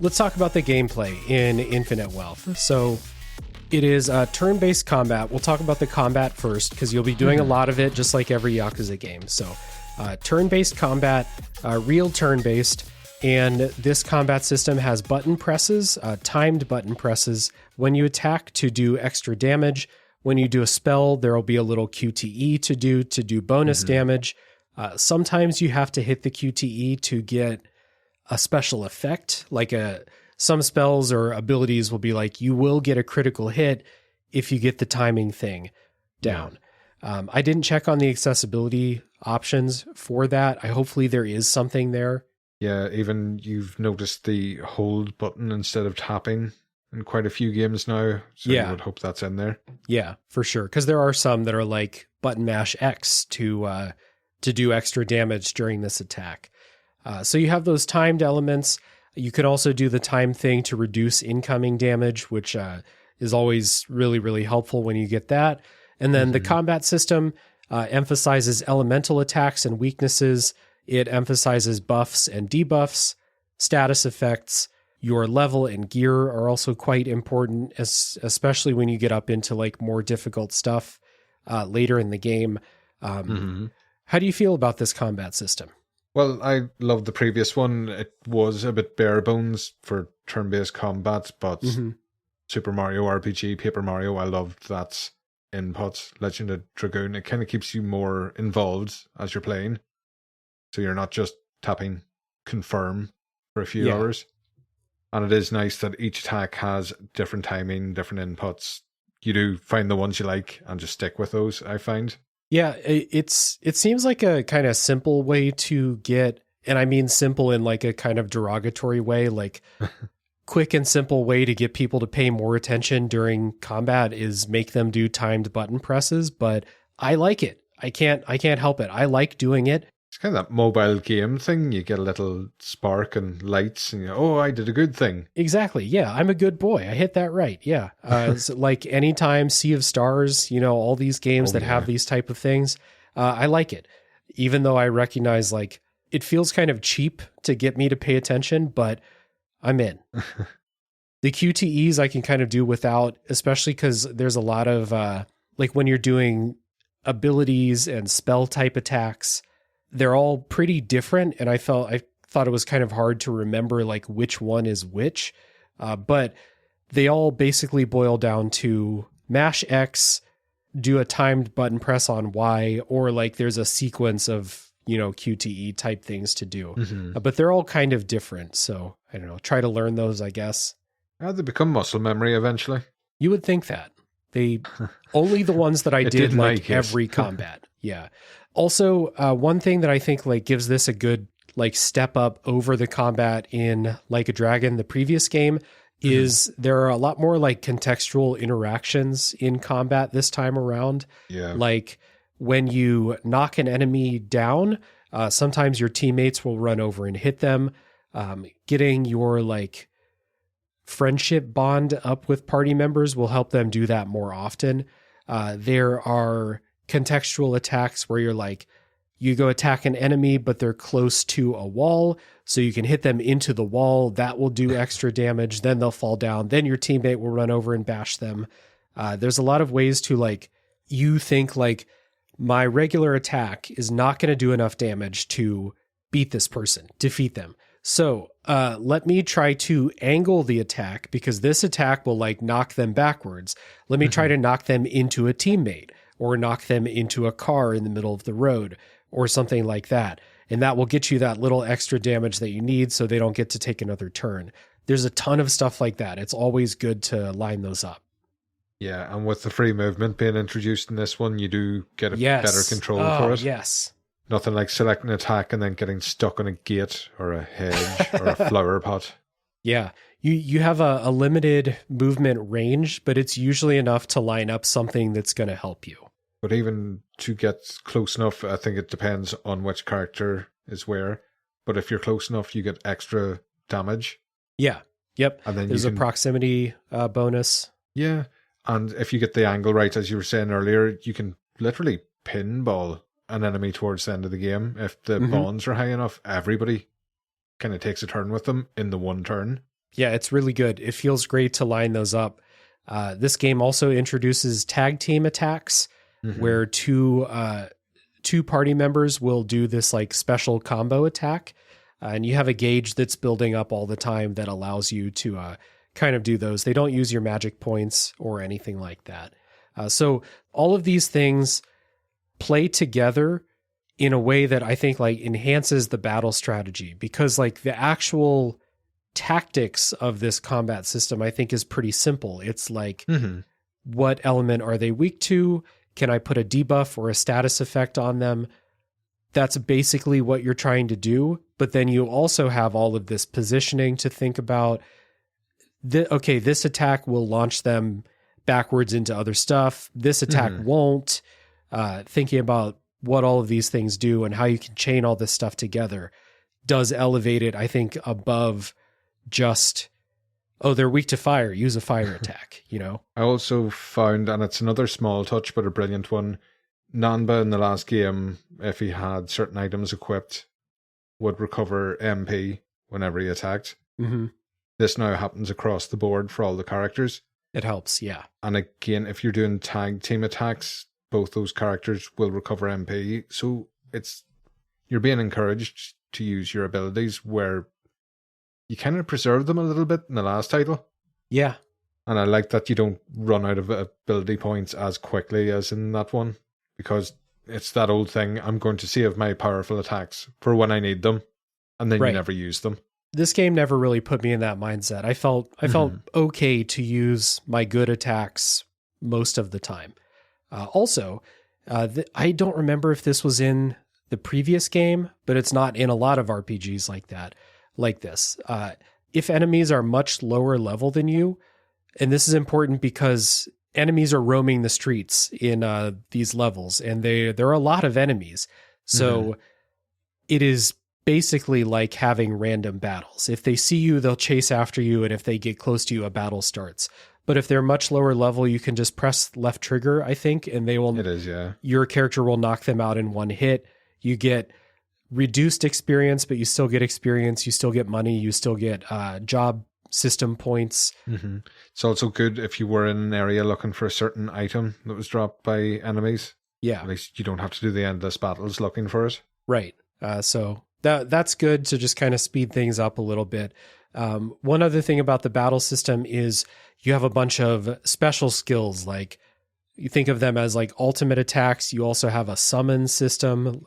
Let's talk about the gameplay in Infinite Wealth. So it is turn-based combat. We'll talk about the combat first because you'll be doing a lot of it just like every Yakuza game. So turn-based combat, real turn-based, and this combat system has button presses, timed button presses. When you attack to do extra damage, when you do a spell, there will be a little QTE to do bonus damage. Sometimes you have to hit the QTE to get a special effect, like some spells or abilities will be like, you will get a critical hit if you get the timing thing down. I didn't check on the accessibility options for that. Hopefully there is something there. Yeah, even you've noticed the hold button instead of tapping in quite a few games now. So you would hope that's in there. Yeah, for sure. Because there are some that are like button mash X to do extra damage during this attack. So you have those timed elements. You can also do the time thing to reduce incoming damage, which is always really, really helpful when you get that. And then the combat system emphasizes elemental attacks and weaknesses. It emphasizes buffs and debuffs, status effects. Your level and gear are also quite important, especially when you get up into like more difficult stuff later in the game. How do you feel about this combat system? Well, I loved the previous one. It was a bit bare bones for turn-based combat, but Super Mario RPG, Paper Mario, I loved that input. Legend of Dragoon, it kind of keeps you more involved as you're playing. So you're not just tapping confirm for a few hours. And it is nice that each attack has different timing, different inputs. You do find the ones you like and just stick with those, I find. Yeah, it seems like a kind of simple way to get, and I mean simple in like a kind of derogatory way, like quick and simple way to get people to pay more attention during combat is make them do timed button presses, but I like it. I can't help it. I like doing it. It's kind of that mobile game thing. You get a little spark and lights and I did a good thing. Exactly. Yeah. I'm a good boy. I hit that right. Yeah. So like anytime Sea of Stars, all these games that have these type of things, I like it. Even though I recognize like it feels kind of cheap to get me to pay attention, but I'm in. The QTEs I can kind of do without, especially because there's a lot of like when you're doing abilities and spell type attacks, they're all pretty different, and I thought it was kind of hard to remember like which one is which, but they all basically boil down to mash X, do a timed button press on Y, or like there's a sequence of QTE type things to do, but they're all kind of different. So I don't know, try to learn those, I guess. They become muscle memory eventually. You would think that they only the ones that I did like every combat. Yeah. Also, one thing that I think like gives this a good like step up over the combat in Like a Dragon, the previous game, is there are a lot more like contextual interactions in combat this time around. Yeah. Like when you knock an enemy down, sometimes your teammates will run over and hit them. Getting your like friendship bond up with party members will help them do that more often. There are contextual attacks where you're like, You go attack an enemy, but they're close to a wall, so you can hit them into the wall. That will do extra damage. Then they'll fall down. Then your teammate will run over and bash them. There's a lot of ways to, like, you think, like, my regular attack is not going to do enough damage to beat this person, defeat them. So let me try to angle the attack, because this attack will, like, knock them backwards. Let me try to knock them into a teammate, or knock them into a car in the middle of the road, or something like that. And that will get you that little extra damage that you need so they don't get to take another turn. There's a ton of stuff like that. It's always good to line those up. Yeah, and with the free movement being introduced in this one, you do get a better control for it. Yes. Nothing like selecting an attack and then getting stuck on a gate or a hedge or a flower pot. Yeah. You have a limited movement range, but it's usually enough to line up something that's going to help you. But even to get close enough, I think it depends on which character is where. But if you're close enough, you get extra damage. Yeah. Yep. And then there's a proximity bonus. Yeah. And if you get the angle right, as you were saying earlier, you can literally pinball an enemy towards the end of the game. If the bonds are high enough, everybody kind of takes a turn with them in the one turn. Yeah, it's really good. It feels great to line those up. This game also introduces tag team attacks, where two party members will do this, like, special combo attack. And you have a gauge that's building up all the time that allows you to kind of do those. They don't use your magic points or anything like that. So all of these things play together in a way that I think, like, enhances the battle strategy, because, like, the actual tactics of this combat system, I think, is pretty simple. It's like, what element are they weak to? Can I put a debuff or a status effect on them? That's basically what you're trying to do. But then you also have all of this positioning to think about. Okay, this attack will launch them backwards into other stuff. This attack won't. Thinking about what all of these things do and how you can chain all this stuff together does elevate it, I think, above just, oh, they're weak to fire, use a fire attack, you know? I also found, and it's another small touch, but a brilliant one, Nanba in the last game, if he had certain items equipped, would recover MP whenever he attacked. This now happens across the board for all the characters. It helps, yeah. And again, if you're doing tag team attacks, both those characters will recover MP. So you're being encouraged to use your abilities where you kind of preserve them a little bit in the last title. Yeah. And I like that you don't run out of ability points as quickly as in that one, because it's that old thing, I'm going to save my powerful attacks for when I need them, and then you never use them. This game never really put me in that mindset. I felt okay to use my good attacks most of the time. Also, I don't remember if this was in the previous game, but it's not in a lot of RPGs like this. If enemies are much lower level than you, and this is important because enemies are roaming the streets in these levels, and there are a lot of enemies. So it is basically like having random battles. If they see you, they'll chase after you, and if they get close to you, a battle starts. But if they're much lower level, you can just press left trigger, I think, and they will. It is, yeah. Your character will knock them out in one hit. You get reduced experience, but you still get experience. You still get money. You still get job system points. It's also good if you were in an area looking for a certain item that was dropped by enemies. Yeah. At least you don't have to do the endless battles looking for it. Right. So that's good to just kind of speed things up a little bit. One other thing about the battle system is you have a bunch of special skills. Like, you think of them as like ultimate attacks. You also have a summon system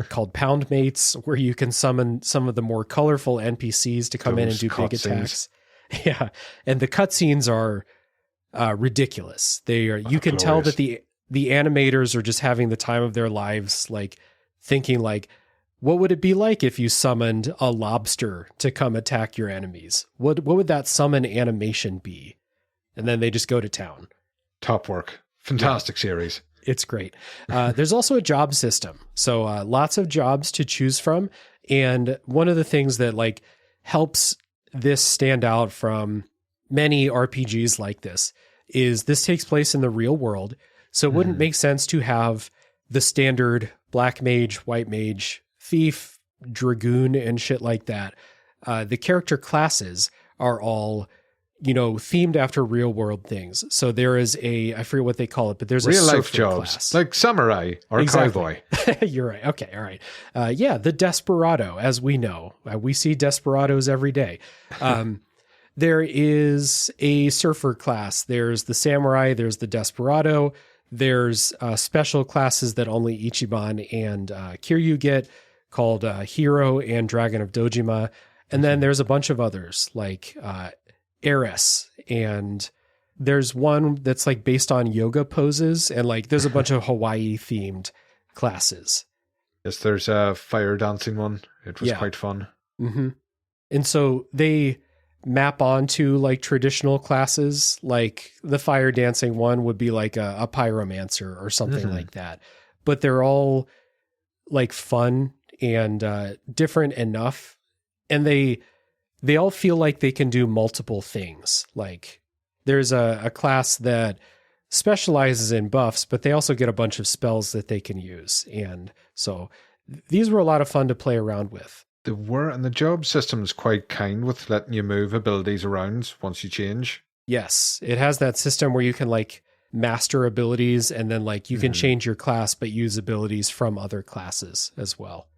called Pound Mates, where you can summon some of the more colorful NPCs to come in and do big attacks. Yeah. And the cutscenes are ridiculous. They are, you can tell that the animators are just having the time of their lives, like thinking like, what would it be like if you summoned a lobster to come attack your enemies? What would that summon animation be? And then they just go to town. Top work. Fantastic series. It's great. There's also a job system. So lots of jobs to choose from. And one of the things that like helps this stand out from many RPGs like this is this takes place in the real world. So it wouldn't make sense to have the standard black mage, white mage, thief, dragoon, and shit like that. The character classes are all, themed after real world things. So there is I forget what they call it, but there's real a life surfer jobs, class. like samurai or cowboy. You're right. Okay. All right. The desperado, as we know, we see desperados every day. There is a surfer class. There's the samurai. There's the desperado. There's special classes that only Ichiban and Kiryu get, called Hero and Dragon of Dojima. And then there's a bunch of others like Heiress, and there's one that's like based on yoga poses, and like there's a bunch of Hawaii themed classes. Yes, there's a fire dancing one. It was quite fun. Mm-hmm. And so they map onto like traditional classes, like the fire dancing one would be like a pyromancer or something like that. But they're all like fun and different enough. And they all feel like they can do multiple things. Like there's a class that specializes in buffs, but they also get a bunch of spells that they can use. And so these were a lot of fun to play around with. They were, and the job system is quite kind with letting you move abilities around once you change. Yes, it has that system where you can like master abilities, and then like you can change your class but use abilities from other classes as well.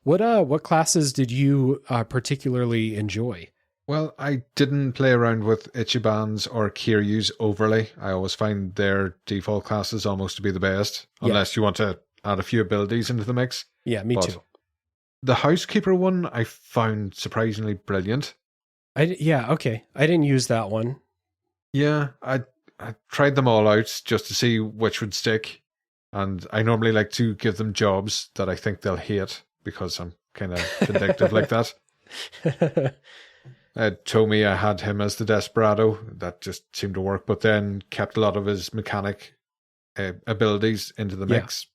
What classes did you particularly enjoy? Well, I didn't play around with Ichiban's or Kiryu's overly. I always find their default classes almost to be the best, unless you want to add a few abilities into the mix. Yeah, me too. The housekeeper one I found surprisingly brilliant. Okay. I didn't use that one. Yeah, I tried them all out just to see which would stick. And I normally like to give them jobs that I think they'll hate, because I'm kind of vindictive like that. Tomi, I had him as the desperado. That just seemed to work, but then kept a lot of his mechanic abilities into the mix.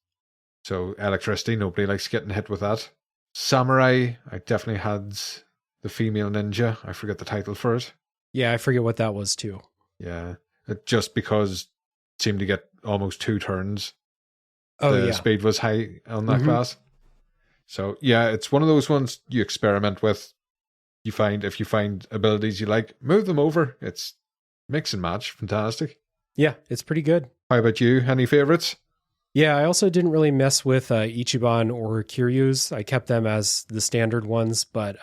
So electricity, nobody likes getting hit with that. Samurai, I definitely had the female ninja. I forget the title for it. Yeah, I forget what that was too. Yeah, just because it seemed to get almost 2 turns. The speed was high on that class. So yeah, it's one of those ones you experiment with. If you find abilities you like, move them over. It's mix and match. Fantastic. Yeah, it's pretty good. How about you? Any favorites? Yeah, I also didn't really mess with Ichiban or Kiryu's. I kept them as the standard ones, but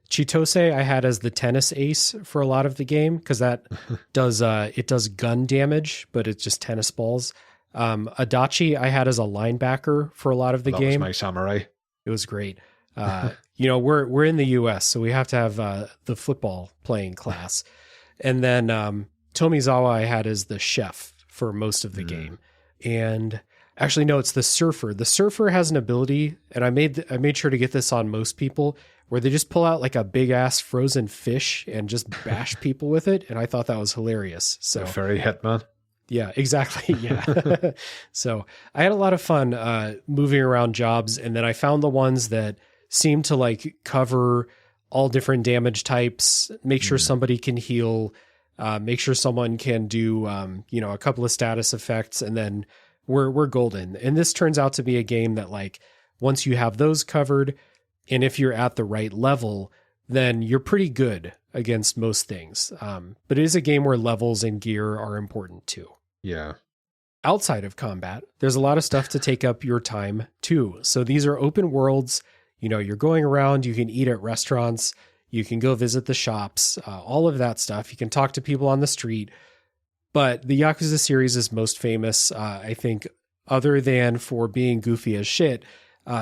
Chitose I had as the tennis ace for a lot of the game, because that does gun damage, but it's just tennis balls. Adachi I had as a linebacker for a lot of the game. That was my samurai. It was great. We're in the US, so we have to have the football playing class. And then Tomizawa I had as the chef for most of the game. And actually, no, it's the surfer. The surfer has an ability, and I made sure to get this on most people, where they just pull out like a big ass frozen fish and just bash people with it. And I thought that was hilarious. So very hitman. Yeah, exactly. Yeah. So I had a lot of fun moving around jobs, and then I found the ones that seemed to like cover all different damage types, make sure somebody can heal, make sure someone can do, a couple of status effects, and then we're golden. And this turns out to be a game that like, once you have those covered, and if you're at the right level, then you're pretty good against most things. But it is a game where levels and gear are important too. Yeah. Outside of combat, there's a lot of stuff to take up your time too. So these are open worlds. You're going around, you can eat at restaurants, you can go visit the shops, all of that stuff. You can talk to people on the street. But the Yakuza series is most famous, I think, other than for being goofy as shit,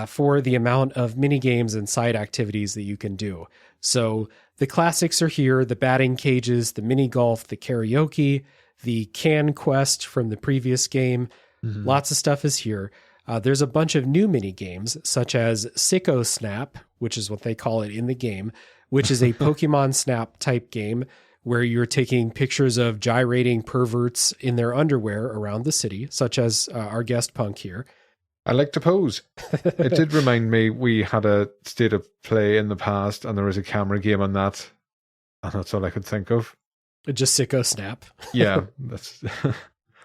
for the amount of mini games and side activities that you can do. So the classics are here: the batting cages, the mini golf, the karaoke, the can quest from the previous game. Lots of stuff is here. There's a bunch of new mini games, such as Sicko Snap, which is what they call it in the game, which is a Pokemon Snap type game where you're taking pictures of gyrating perverts in their underwear around the city, such as our guest Punk here. I like to pose. It did remind me, we had a State of Play in the past, and there was a camera game on that, and that's all I could think of. Just Sicko Snap. Yeah, that's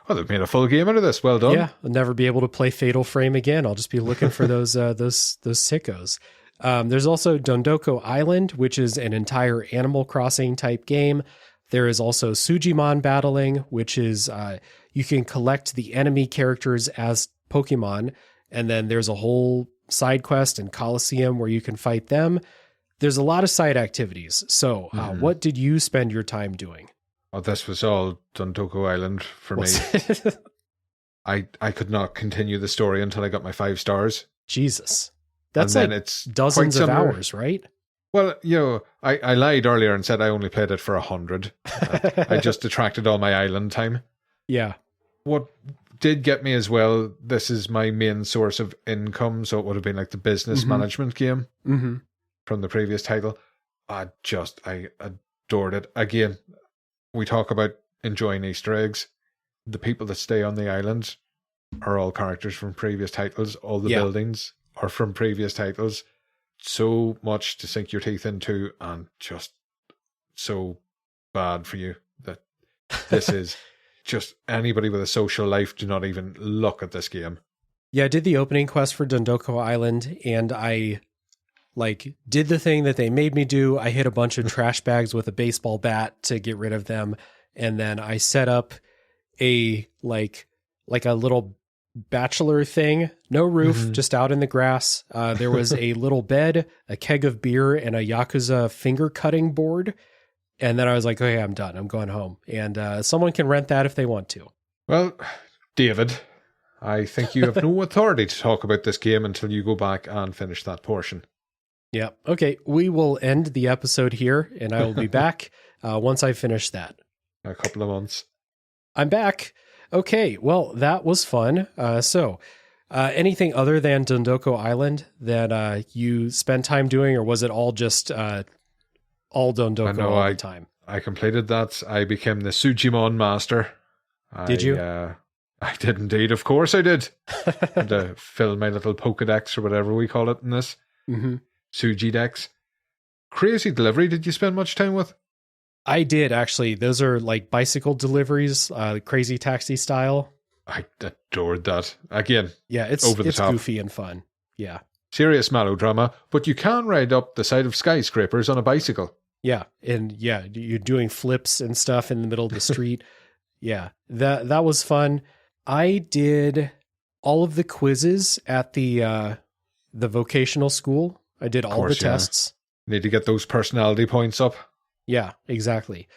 Oh, they've made a full game out of this. Well done. Yeah, I'll never be able to play Fatal Frame again. I'll just be looking for those sickos. There's also Dondoko Island, which is an entire Animal Crossing type game. There is also Sujimon Battling, which is you can collect the enemy characters as Pokemon, and then there's a whole side quest and Coliseum where you can fight them. There's a lot of side activities. So what did you spend your time doing? Oh, this was all Dondoko Island for me. I could not continue the story until I got my 5 stars. Jesus. That's and like then it's dozens of hours, right? Well, I lied earlier and said I only played it for 100. I just detracted all my island time. Yeah. What did get me as well, this is my main source of income, so it would have been like the business management game from the previous title. I adored it. Again, we talk about enjoying Easter eggs. The people that stay on the island are all characters from previous titles. All the buildings are from previous titles. So much to sink your teeth into, and just so bad for you that this is just anybody with a social life, do not even look at this game. Yeah, I did the opening quest for Dondoko Island, and I did the thing that they made me do. I hit a bunch of trash bags with a baseball bat to get rid of them, and then I set up a like a little bachelor thing, no roof, just out in the grass. There was a little bed, a keg of beer, and a Yakuza finger cutting board. And then I was like, okay, I'm done. I'm going home. And someone can rent that if they want to. Well, David, I think you have no authority to talk about this game until you go back and finish that portion. Yeah. Okay. We will end the episode here, and I will be back once I finish that. A couple of months. I'm back. Okay. Well, that was fun. So anything other than Dondoko Island that you spent time doing, or was it all just all Dondoko all the time? I completed that. I became the Sujimon master. Did you? I did indeed. Of course I did. Had to fill my little Pokedex or whatever we call it in this. Sujidex. Crazy delivery. Did you spend much time with? I did, actually. Those are like bicycle deliveries, crazy taxi style. I adored that. Again, yeah, it's top. Goofy and fun. Yeah. Serious melodrama, but you can ride up the side of skyscrapers on a bicycle. Yeah, and yeah, you're doing flips and stuff in the middle of the street. Yeah, that was fun. I did all of the quizzes at the vocational school. I did all the tests. Need to get those personality points up. Yeah, exactly.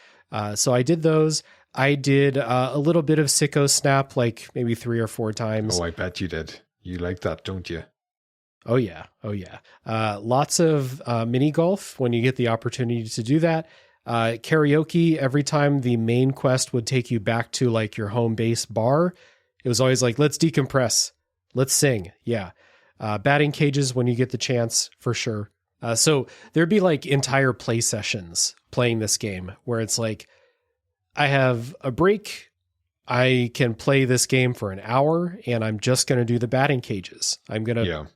So I did those. I did a little bit of Sicko Snap, like maybe 3 or 4 times. Oh, I bet you did. You like that, don't you? Oh, yeah. Oh, yeah. Lots of mini golf when you get the opportunity to do that. Karaoke, every time the main quest would take you back to like your home base bar, it was always like, let's decompress. Let's sing. Yeah. Batting cages when you get the chance, for sure. So there'd be like entire play sessions playing this game where it's like, I have a break. I can play this game for an hour and I'm just going to do the batting cages. I'm going to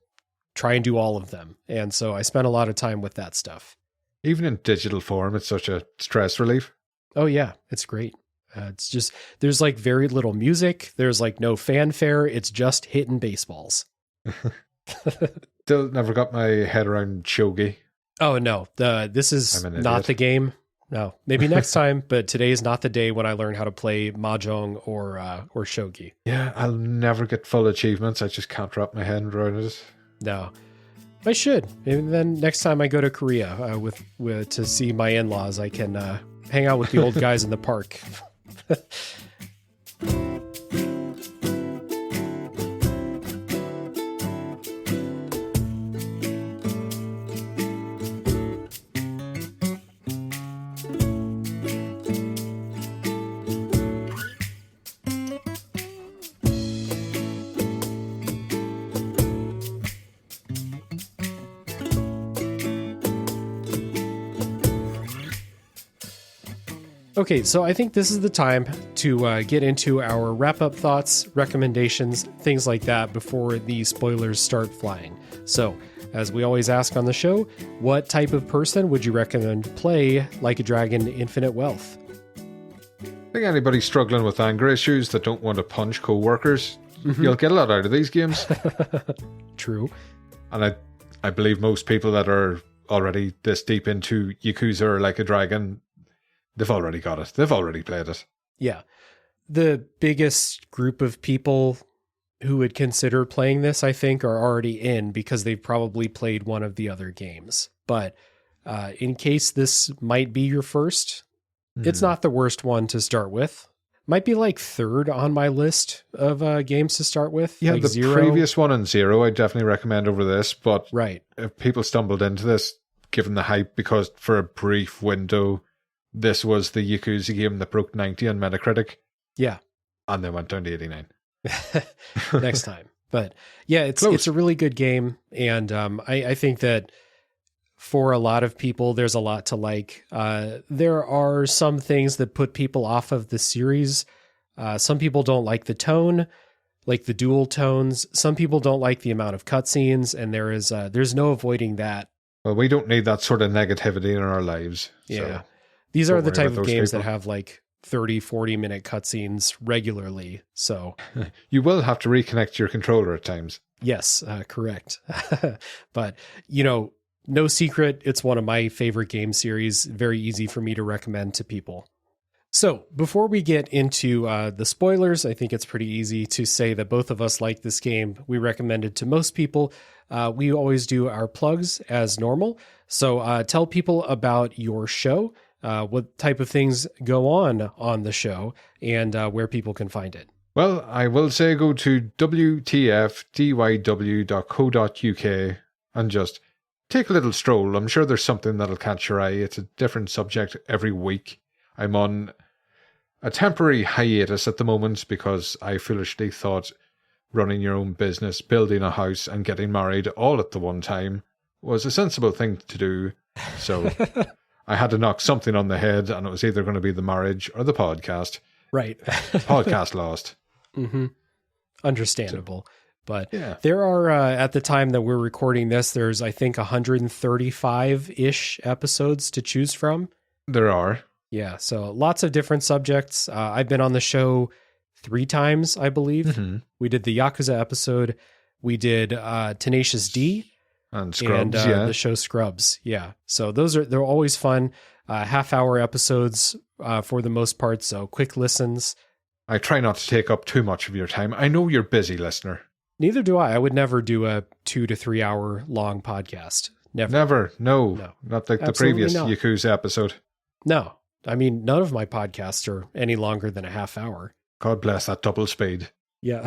try and do all of them. And so I spent a lot of time with that stuff. Even in digital form, it's such a stress relief. Oh yeah, it's great. It's just, there's like very little music. There's like no fanfare. It's just hitting baseballs. Still never got my head around shogi. Oh no, this is not the game. No, maybe next time, but today is not the day when I learn how to play mahjong or shogi. Yeah, I'll never get full achievements. I just can't wrap my head around it. No, I should. And then next time I go to Korea with to see my in-laws, I can hang out with the old guys in the park. Okay, so I think this is the time to get into our wrap-up thoughts, recommendations, things like that before the spoilers start flying. So, as we always ask on the show, what type of person would you recommend play Like a Dragon Infinite Wealth? I think anybody struggling with anger issues that don't want to punch co-workers, you'll get a lot out of these games. True. And I believe most people that are already this deep into Yakuza or Like a Dragon, they've already got it. They've already played it. Yeah. The biggest group of people who would consider playing this, I think, are already in because they've probably played one of the other games. But in case this might be your first, it's not the worst one to start with. Might be like third on my list of games to start with. Yeah, like the Zero. previous one and Zero I definitely recommend over this. But right. if people stumbled into this, given the hype, because for a brief window, this was the Yakuza game that broke 90 on Metacritic. Yeah. And then went down to 89. Next time. But yeah, it's a really good game. And I think that for a lot of people, there's a lot to like. There are some things that put people off of the series. Some people don't like the tone, like the dual tones. Some people don't like the amount of cutscenes, and there's no avoiding that. Well, we don't need that sort of negativity in our lives. Yeah. So these are the type of games that have like 30, 40-minute cutscenes regularly. So you will have to reconnect your controller at times. Yes, correct. But, no secret, it's one of my favorite game series. Very easy for me to recommend to people. So before we get into the spoilers, I think it's pretty easy to say that both of us like this game. We recommend it to most people. We always do our plugs as normal. So tell people about your show, what type of things go on the show, and where people can find it. Well, I will say go to WTFDYW.co.uk and just take a little stroll. I'm sure there's something that'll catch your eye. It's a different subject every week. I'm on a temporary hiatus at the moment because I foolishly thought running your own business, building a house, and getting married all at the one time was a sensible thing to do. So I had to knock something on the head, and it was either going to be the marriage or the podcast. Right. Podcast lost. Mm-hmm. Understandable. But yeah. There are, at the time that we're recording this, there's, I think, 135-ish episodes to choose from. There are. Yeah, so lots of different subjects. I've been on the show 3 times, I believe. Mm-hmm. We did the Yakuza episode. We did Tenacious D. And Scrubs, and the show Scrubs. Yeah, so they're always fun. Half-hour episodes for the most part, so quick listens. I try not to take up too much of your time. I know you're busy, listener. Neither do I. I would never do a 2 to 3 hour long podcast. Never. No. Not like the previous Yakuza episode. No. I mean, none of my podcasts are any longer than a half hour. God bless that double speed. Yeah,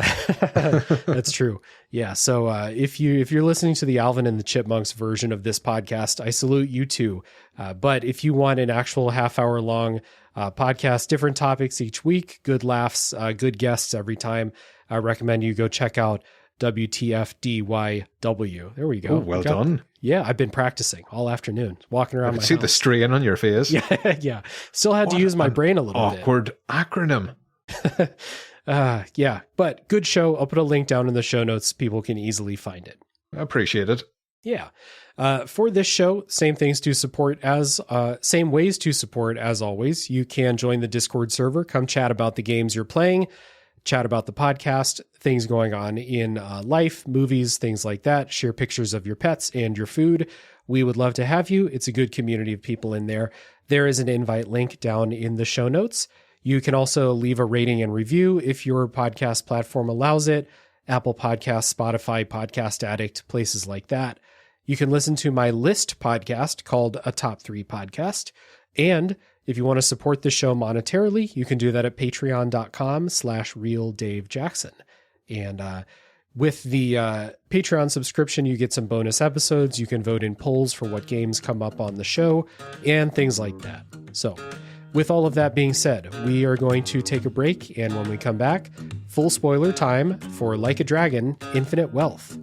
that's true. Yeah. So if you're listening to the Alvin and the Chipmunks version of this podcast, I salute you too. But if you want an actual half-hour long podcast, different topics each week, good laughs, good guests every time, I recommend you go check out WTFDYW. There we go. Oh, well done. Yeah, I've been practicing all afternoon, walking around my house. See the strain on your face. Yeah. Still had to use my brain a little bit. Awkward acronym. Yeah, but good show. I'll put a link down in the show notes. People can easily find it. I appreciate it. Yeah. For this show, same ways to support as always. You can join the Discord server, come chat about the games you're playing, chat about the podcast, things going on in life, movies, things like that. Share pictures of your pets and your food. We would love to have you. It's a good community of people in there. There is an invite link down in the show notes. You can also leave a rating and review if your podcast platform allows it. Apple Podcasts, Spotify, Podcast Addict, places like that. You can listen to my list podcast called A Top 3 Podcast. And if you want to support the show monetarily, you can do that at patreon.com/RealDaveJackson. And with the Patreon subscription, you get some bonus episodes. You can vote in polls for what games come up on the show and things like that. So with all of that being said, we are going to take a break. And when we come back, full spoiler time for Like a Dragon, Infinite Wealth.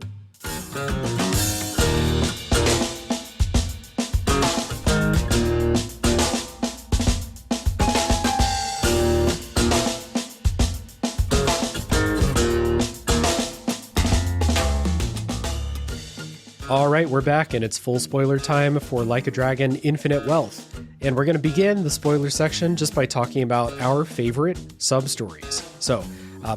All right, we're back, and it's full spoiler time for Like a Dragon, Infinite Wealth. And we're going to begin the spoiler section just by talking about our favorite sub-stories. So,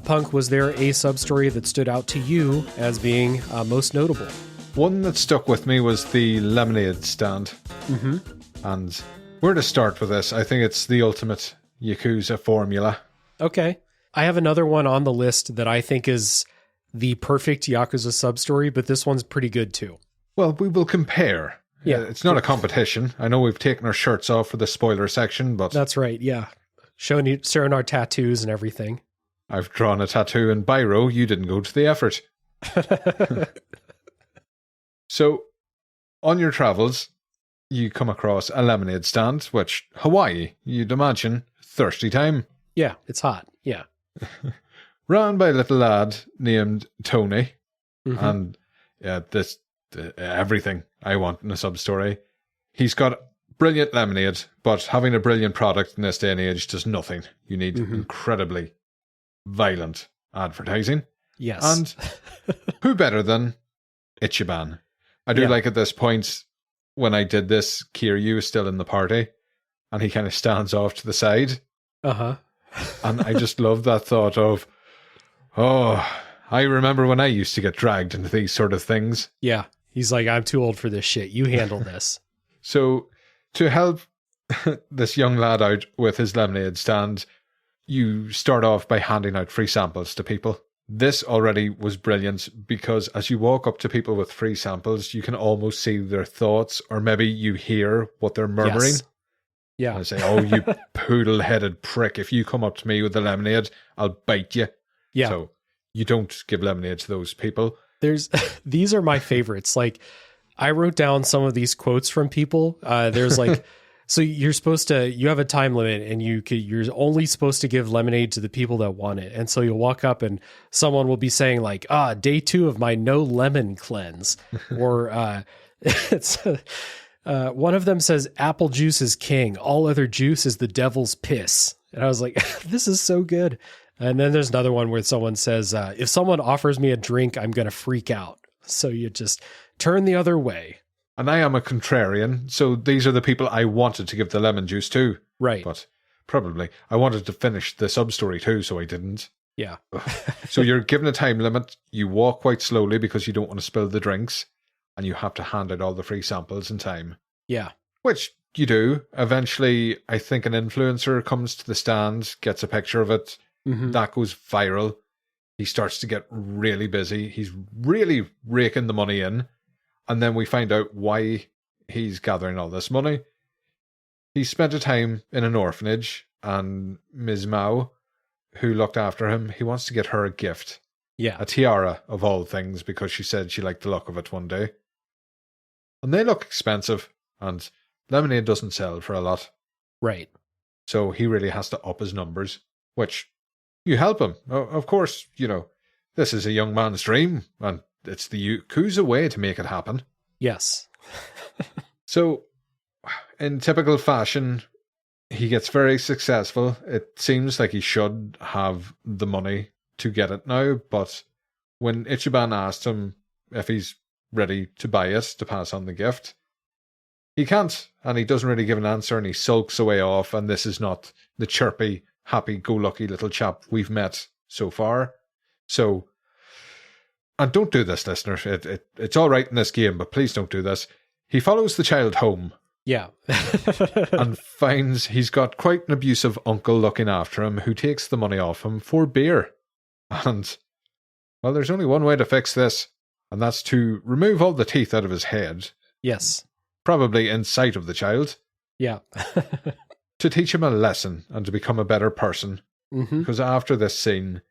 Punk, was there a sub-story that stood out to you as being most notable? One that stuck with me was the lemonade stand. Mm-hmm. And where to start with this? I think it's the ultimate Yakuza formula. Okay. I have another one on the list that I think is the perfect Yakuza sub-story, but this one's pretty good too. Well, we will compare. Yeah. It's not a competition. I know we've taken our shirts off for the spoiler section, but... That's right, yeah. Showing our tattoos and everything. I've drawn a tattoo in biro. You didn't go to the effort. So, on your travels, you come across a lemonade stand, which, Hawaii, you'd imagine, thirsty time. Yeah, it's hot, yeah. Run by a little lad named Tony. Mm-hmm. And everything I want in a sub-story. He's got brilliant lemonade, but having a brilliant product in this day and age does nothing. You need incredibly violent advertising. Yes. And who better than Ichiban? I do like at this point, when I did this, Kiryu is still in the party, and he kind of stands off to the side. Uh-huh. And I just love that thought of, oh, I remember when I used to get dragged into these sort of things. Yeah. He's like, I'm too old for this shit. You handle this. So to help this young lad out with his lemonade stand, you start off by handing out free samples to people. This already was brilliant because as you walk up to people with free samples, you can almost see their thoughts, or maybe you hear what they're murmuring. Yes. Yeah. And I say, oh, you poodle-headed prick. If you come up to me with the lemonade, I'll bite you. Yeah. So you don't give lemonade to those people. These are my favorites. Like, I wrote down some of these quotes from people. There's like, so you have a time limit, and you're only supposed to give lemonade to the people that want it. And so you'll walk up and someone will be saying like, day 2 of my no lemon cleanse. Or it's one of them says, apple juice is king. All other juice is the devil's piss. And I was like, this is so good. And then there's another one where someone says, if someone offers me a drink, I'm going to freak out. So you just turn the other way. And I am a contrarian, so these are the people I wanted to give the lemon juice to. Right. But probably I wanted to finish the sub-story too, so I didn't. Yeah. So you're given a time limit. You walk quite slowly because you don't want to spill the drinks. And you have to hand out all the free samples in time. Yeah. Which you do. Eventually, I think an influencer comes to the stand, gets a picture of it. Mm-hmm. That goes viral. He starts to get really busy. He's really raking the money in. And then we find out why he's gathering all this money. He spent a time in an orphanage, and Ms. Mao, who looked after him, he wants to get her a gift. Yeah. A tiara, of all things, because she said she liked the look of it one day. And they look expensive, and lemonade doesn't sell for a lot. Right. So he really has to up his numbers, which you help him. Of course, this is a young man's dream, and it's the Yakuza way to make it happen. Yes. So, in typical fashion, he gets very successful. It seems like he should have the money to get it now, but when Ichiban asked him if he's ready to buy it, to pass on the gift, he can't, and he doesn't really give an answer, and he sulks away off, and this is not the chirpy, happy-go-lucky little chap we've met so far. So, and don't do this, listener. It's all right in this game, but please don't do this. He follows the child home. Yeah. And finds he's got quite an abusive uncle looking after him who takes the money off him for beer. And, well, there's only one way to fix this, and that's to remove all the teeth out of his head. Yes. Probably in sight of the child. Yeah. To teach him a lesson and to become a better person. Mm-hmm. Because after this scene,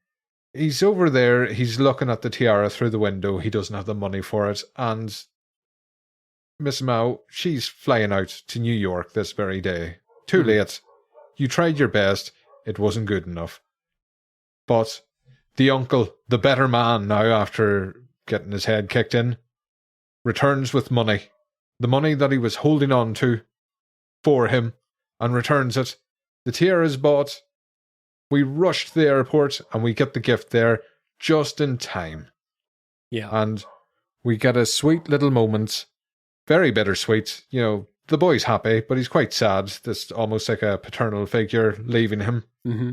he's over there, he's looking at the tiara through the window, he doesn't have the money for it, and Miss Mao, she's flying out to New York this very day. Too late. You tried your best, it wasn't good enough. But the uncle, the better man now after getting his head kicked in, returns with money. The money that he was holding on to for him, and returns it. The tiara is bought. We rush to the airport and we get the gift there just in time. Yeah. And we get a sweet little moment, very bittersweet. the boy's happy, but he's quite sad. This almost like a paternal figure leaving him. Mm-hmm.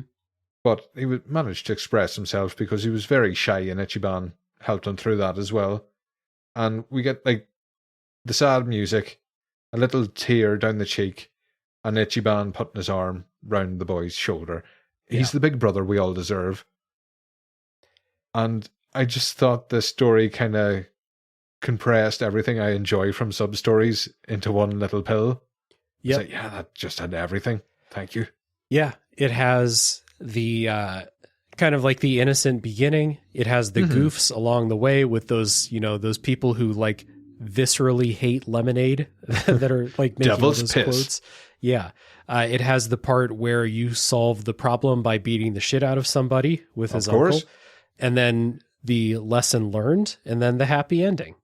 But he would manage to express himself because he was very shy, and Ichiban helped him through that as well. And we get like the sad music, a little tear down the cheek, and Ichiban putting his arm round the boy's shoulder. He's the big brother we all deserve. And I just thought this story kind of compressed everything I enjoy from sub-stories into one little pill. Yeah, like, yeah, that just had everything. Thank you. Yeah, it has the kind of like the innocent beginning. It has the goofs along the way with those, those people who like viscerally hate lemonade that are like making Devil's those piss. quotes. Yeah. It has the part where you solve the problem by beating the shit out of somebody with his uncle. And then the lesson learned, and then the happy ending.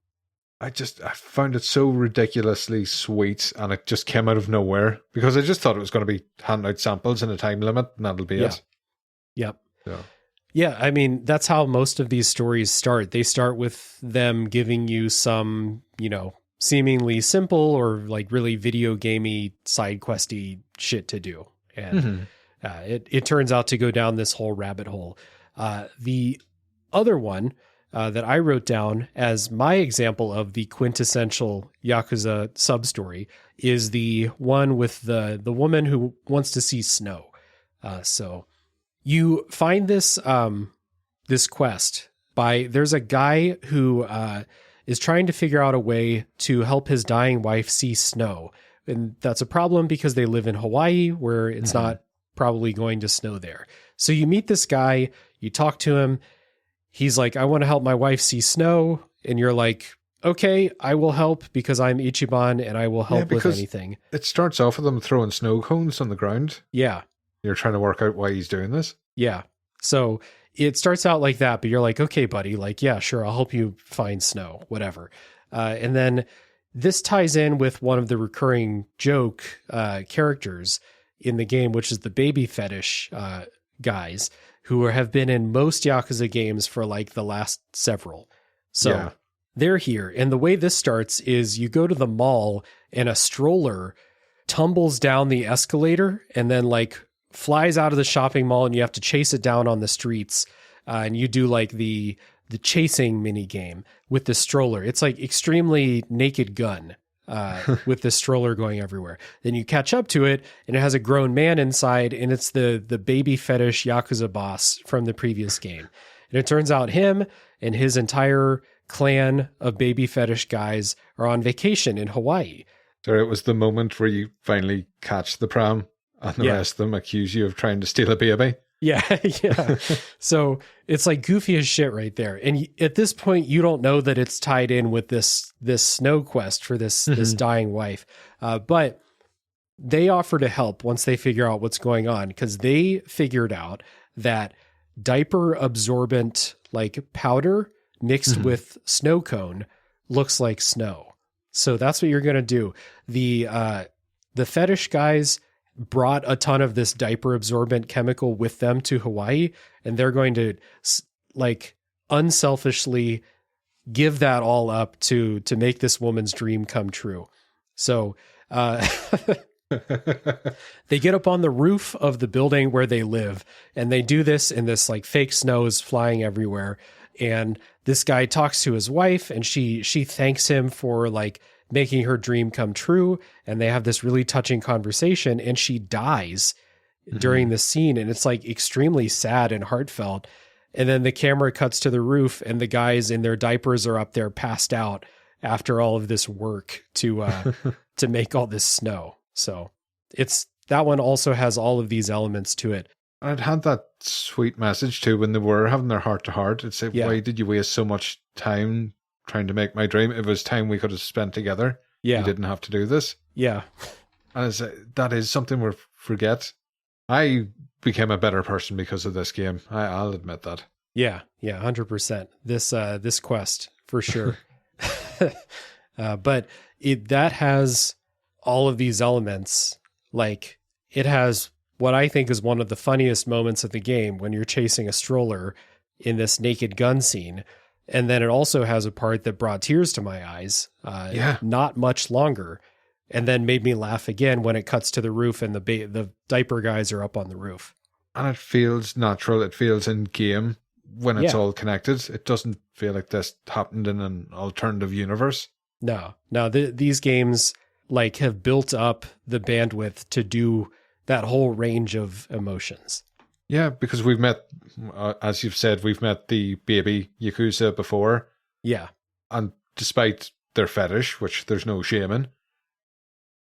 I found it so ridiculously sweet, and it just came out of nowhere because I just thought it was going to be handing out samples in a time limit, and that'll be it. Yep. So. Yeah, I mean, that's how most of these stories start. They start with them giving you some, seemingly simple or like really video gamey side questy shit to do. And it turns out to go down this whole rabbit hole. The other one that I wrote down as my example of the quintessential Yakuza sub-story is the one with the woman who wants to see snow. So you find this this quest there's a guy who is trying to figure out a way to help his dying wife see snow. And that's a problem because they live in Hawaii where it's not probably going to snow there. So you meet this guy, you talk to him. He's like, I want to help my wife see snow. And you're like, okay, I will help because I'm Ichiban and I will help with anything. It starts off with him throwing snow cones on the ground. Yeah. You're trying to work out why he's doing this. Yeah. So it starts out like that, but you're like, okay, buddy, like, yeah, sure. I'll help you find snow, whatever. And then this ties in with one of the recurring joke characters in the game, which is the baby fetish guys who have been in most Yakuza games for like the last several. So they're here. And the way this starts is you go to the mall and a stroller tumbles down the escalator and then like flies out of the shopping mall and you have to chase it down on the streets. And you do like the chasing mini game with the stroller. It's like extremely Naked Gun with the stroller going everywhere. Then you catch up to it and it has a grown man inside and it's the baby fetish Yakuza boss from the previous game. And it turns out him and his entire clan of baby fetish guys are on vacation in Hawaii. So it was the moment where you finally catch the pram and the rest of them accuse you of trying to steal a baby. Yeah. So it's like goofy as shit right there. And at this point, you don't know that it's tied in with this snow quest for this dying wife. But they offer to help once they figure out what's going on because they figured out that diaper absorbent like powder mixed with snow cone looks like snow. So that's what you're going to do. The fetish guys brought a ton of this diaper absorbent chemical with them to Hawaii, and they're going to like unselfishly give that all up to make this woman's dream come true. So they get up on the roof of the building where they live, and they do this in this like fake snow is flying everywhere. And this guy talks to his wife and she thanks him for like making her dream come true. And they have this really touching conversation and she dies during the scene. And it's like extremely sad and heartfelt. And then the camera cuts to the roof and the guys in their diapers are up there passed out after all of this work to make all this snow. So that one also has all of these elements to it. I'd had that sweet message too when they were having their heart to heart. It's like, why did you waste so much time trying to make my dream? It was time we could have spent together. Yeah. You didn't have to do this. Yeah. And that is something we forget. I became a better person because of this game. I'll admit that. Yeah. 100%. This quest for sure. But that has all of these elements. Like it has what I think is one of the funniest moments of the game when you're chasing a stroller in this Naked Gun scene. And then it also has a part that brought tears to my eyes. Not much longer, And then made me laugh again when it cuts to the roof and the diaper guys are up on the roof. And it feels natural. It feels in game when it's all connected. It doesn't feel like this happened in an alternative universe. No, these games like have built up the bandwidth to do that whole range of emotions. Yeah, because we've met, as you've said, we've met the baby Yakuza before. Yeah. And despite their fetish, which there's no shame in,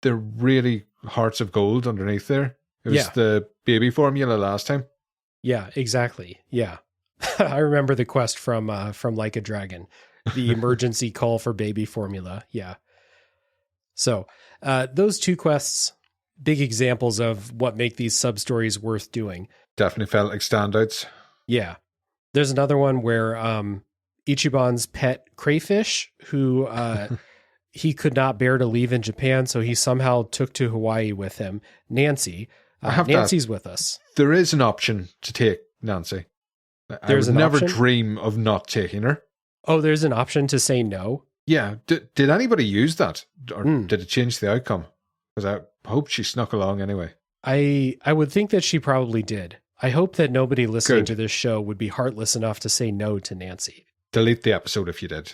they're really hearts of gold underneath there. It was the baby formula last time. Yeah, exactly. Yeah. I remember the quest from Like a Dragon, the emergency call for baby formula. Yeah. So those two quests, big examples of what make these sub-stories worth doing. Definitely felt like standouts. Yeah. There's another one where Ichiban's pet crayfish, who he could not bear to leave in Japan, so he somehow took to Hawaii with him. Nancy's with us. There is an option to take Nancy. There's I would never option? Dream of not taking her. Oh, there's an option to say no? Yeah. Did anybody use that? Or did it change the outcome? Because I hope she snuck along anyway. I would think that she probably did. I hope that nobody listening to this show would be heartless enough to say no to Nancy. Delete the episode if you did.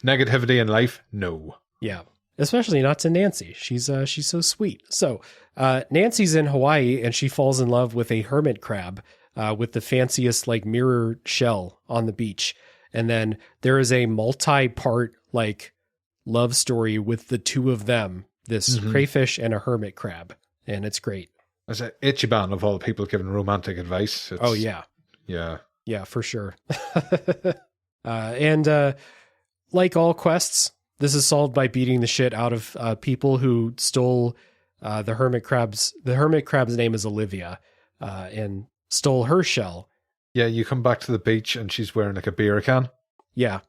Negativity in life? No. Yeah. Especially not to Nancy. She's so sweet. So Nancy's in Hawaii and she falls in love with a hermit crab with the fanciest like mirror shell on the beach. And then there is a multi-part like love story with the two of them, this crayfish and a hermit crab. And it's great. As an Ichiban of all people giving romantic advice. Oh, yeah. Yeah. Yeah, for sure. And like all quests, this is solved by beating the shit out of people who stole the hermit crab's. The hermit crab's name is Olivia, and stole her shell. Yeah, you come back to the beach and she's wearing like a beer can. Yeah.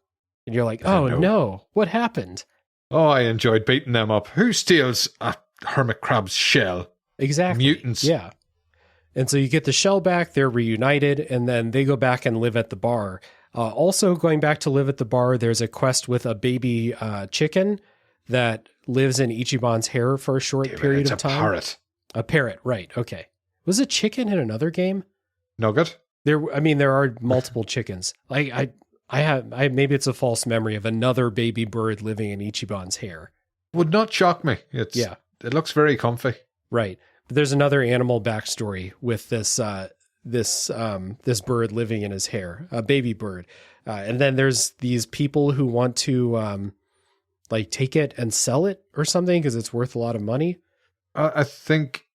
And you're like, oh no, what happened? Oh, I enjoyed beating them up. Who steals a hermit crab's shell? Exactly. Mutants. Yeah. And so you get the shell back, they're reunited, and then they go back and live at the bar. Also going back to live at the bar, there's a quest with a baby chicken that lives in Ichiban's hair for a short period of time. It's a parrot. A parrot, right. Okay. Was a chicken in another game? Nugget? There are multiple chickens. I maybe it's a false memory of another baby bird living in Ichiban's hair. Would not shock me. It looks very comfy. Right. But there's another animal backstory with this this bird living in his hair, a baby bird. And then there's these people who want to like take it and sell it or something because it's worth a lot of money. I think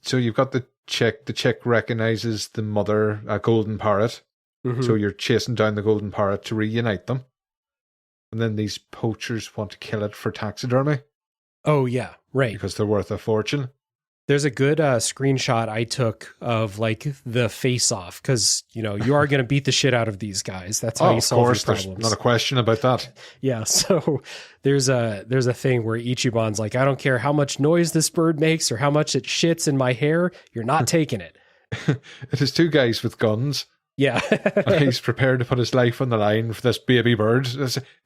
so. You've got the chick. The chick recognizes the mother, a golden parrot. Mm-hmm. So you're chasing down the golden parrot to reunite them. And then these poachers want to kill it for taxidermy. Oh, yeah. Right. Because they're worth a fortune. There's a good screenshot I took of like the face off because, you know, you are going to beat the shit out of these guys. That's how you solve these problems. There's not a question about that. Yeah. So there's a thing where Ichiban's like, I don't care how much noise this bird makes or how much it shits in my hair. You're not taking it. It is two guys with guns. Yeah. And he's prepared to put his life on the line for this baby bird.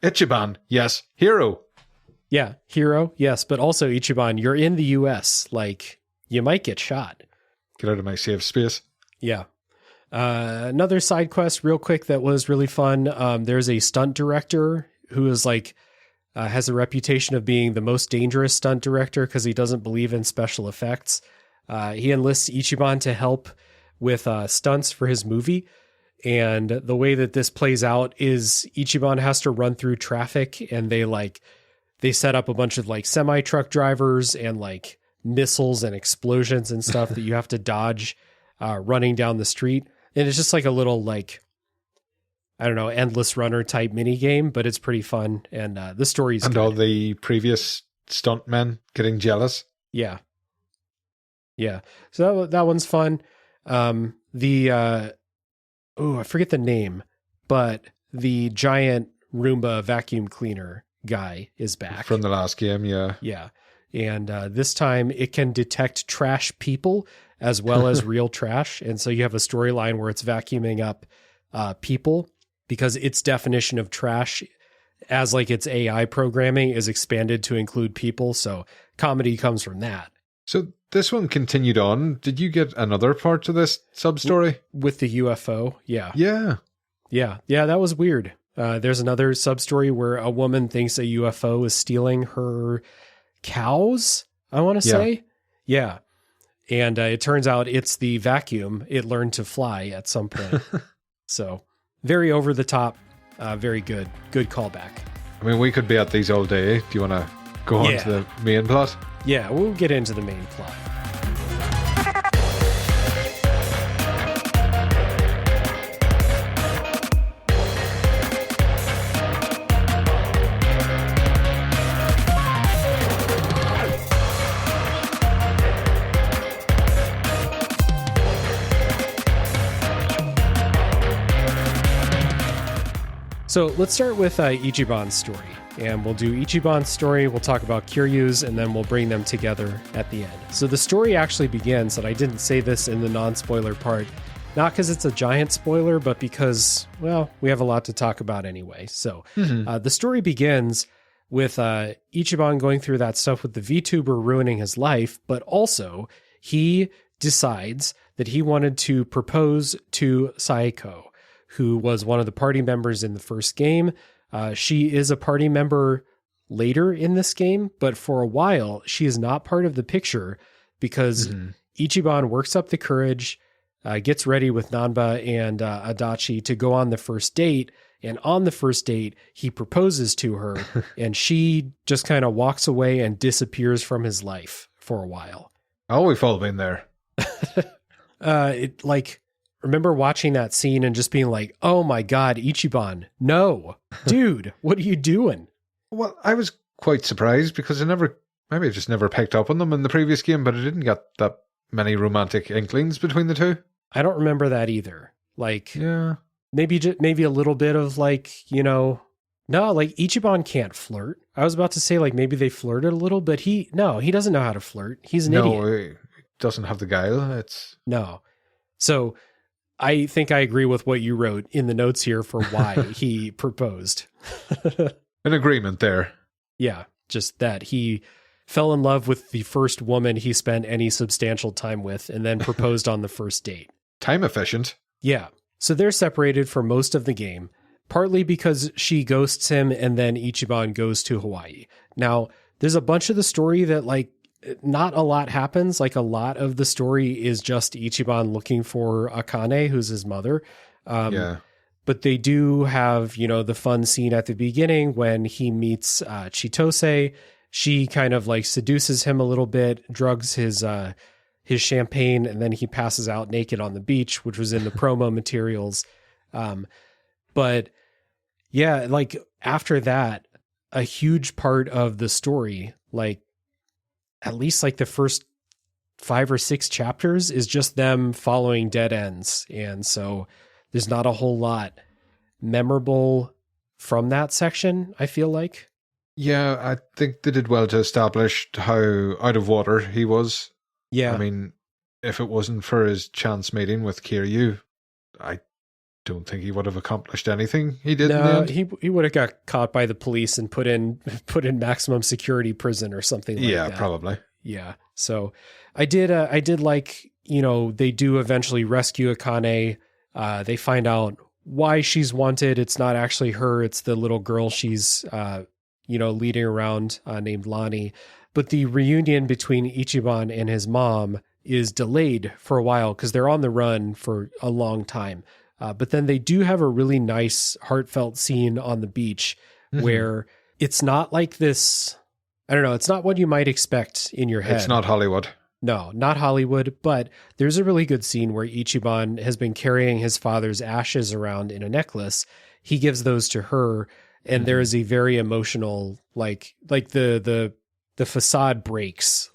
Ichiban, yes. Hero. Yeah. Hero, yes. But also Ichiban, you're in the US. Like, you might get shot. Get out of my safe space. Yeah. Another side quest real quick that was really fun. There's a stunt director who is like, has a reputation of being the most dangerous stunt director because he doesn't believe in special effects. He enlists Ichiban to help with stunts for his movie. And the way that this plays out is Ichiban has to run through traffic and they set up a bunch of like semi-truck drivers and like missiles and explosions and stuff that you have to dodge running down the street. And it's just like a little like, I don't know, endless runner type mini game, but it's pretty fun. And the story's and good. All the previous stuntmen getting jealous. Yeah. Yeah. So that one's fun. I forget the name, but the giant Roomba vacuum cleaner guy is back. From the last game, yeah. Yeah. And this time it can detect trash people as well as real trash. And so you have a storyline where it's vacuuming up people because its definition of trash as like its AI programming is expanded to include people. So comedy comes from that. So this one continued on. Did you get another part to this sub-story? With the UFO? Yeah. Yeah. Yeah. Yeah, that was weird. There's another sub-story where a woman thinks a UFO is stealing her cows, I want to say. Yeah. And it turns out it's the vacuum. It learned to fly at some point. So very over the top. Very good. Good callback. I mean, we could be at these all day. Do you want to go on to the main plot? Yeah, we'll get into the main plot. So let's start with Ichiban's story. And we'll do Ichiban's story, we'll talk about Kiryu's, and then we'll bring them together at the end. So the story actually begins, and I didn't say this in the non-spoiler part, not because it's a giant spoiler, but because, well, we have a lot to talk about anyway. So the story begins with Ichiban going through that stuff with the VTuber ruining his life, but also he decides that he wanted to propose to Saeko, who was one of the party members in the first game. She is a party member later in this game, but for a while, she is not part of the picture because Ichiban works up the courage, gets ready with Nanba and Adachi to go on the first date. And on the first date, he proposes to her and she just kind of walks away and disappears from his life for a while. Oh, we've all been there. Remember watching that scene and just being like, oh my God, Ichiban, no, dude, what are you doing? Well, I was quite surprised because I just never picked up on them in the previous game, but I didn't get that many romantic inklings between the two. I don't remember that either. Yeah. Maybe a little bit of Ichiban can't flirt. I was about to say maybe they flirted a little, but he doesn't know how to flirt. He's an idiot. No, he doesn't have the guile. No. So I think I agree with what you wrote in the notes here for why he proposed. An agreement there. Yeah, just that he fell in love with the first woman he spent any substantial time with and then proposed on the first date. Time efficient. Yeah. So they're separated for most of the game, partly because she ghosts him and then Ichiban goes to Hawaii. Now, there's a bunch of the story that not a lot happens. A lot of the story is just Ichiban looking for Akane, who's his mother. But they do have, the fun scene at the beginning when he meets Chitose. She kind of seduces him a little bit, drugs his champagne, and then he passes out naked on the beach, which was in the promo materials. But yeah, after that, a huge part of the story, at least the first 5 or 6 chapters is just them following dead ends. And so there's not a whole lot memorable from that section, I feel like. Yeah, I think they did well to establish how out of water he was. Yeah. I mean, if it wasn't for his chance meeting with Kiryu, I don't think he would have accomplished anything he did in the end. He would have got caught by the police and put in maximum security prison or something like that. Yeah, probably. Yeah. So I did they do eventually rescue Akane. They find out why she's wanted. It's not actually her. It's the little girl she's, leading around named Lani. But the reunion between Ichiban and his mom is delayed for a while because they're on the run for a long time. But then they do have a really nice, heartfelt scene on the beach where it's not like this. I don't know. It's not what you might expect in your head. It's not Hollywood. No, not Hollywood. But there's a really good scene where Ichiban has been carrying his father's ashes around in a necklace. He gives those to her. And there is a very emotional, the facade breaks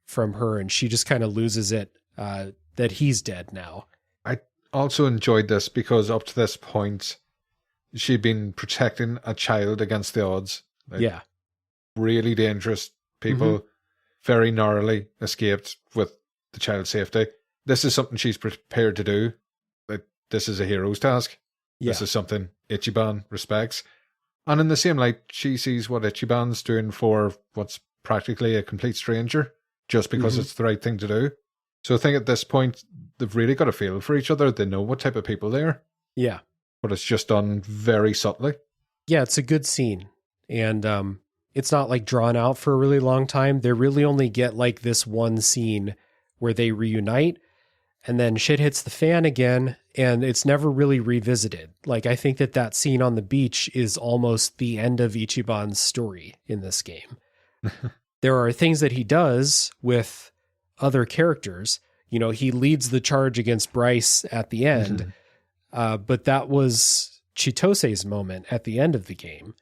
from her. And she just kind of loses it that he's dead now. I also enjoyed this because up to this point, she'd been protecting a child against the odds. Yeah. Really dangerous people, very narrowly escaped with the child's safety. This is something she's prepared to do. This is a hero's task. Yeah. This is something Ichiban respects. And in the same light, she sees what Ichiban's doing for what's practically a complete stranger, just because it's the right thing to do. So I think at this point, they've really got a feel for each other. They know what type of people they are. Yeah. But it's just done very subtly. Yeah, it's a good scene. And it's not like drawn out for a really long time. They really only get like this one scene where they reunite, and then shit hits the fan again, and it's never really revisited. Like, I think that scene on the beach is almost the end of Ichiban's story in this game. There are things that he does with other characters. You know, he leads the charge against Bryce at the end, but that was Chitose's moment at the end of the game.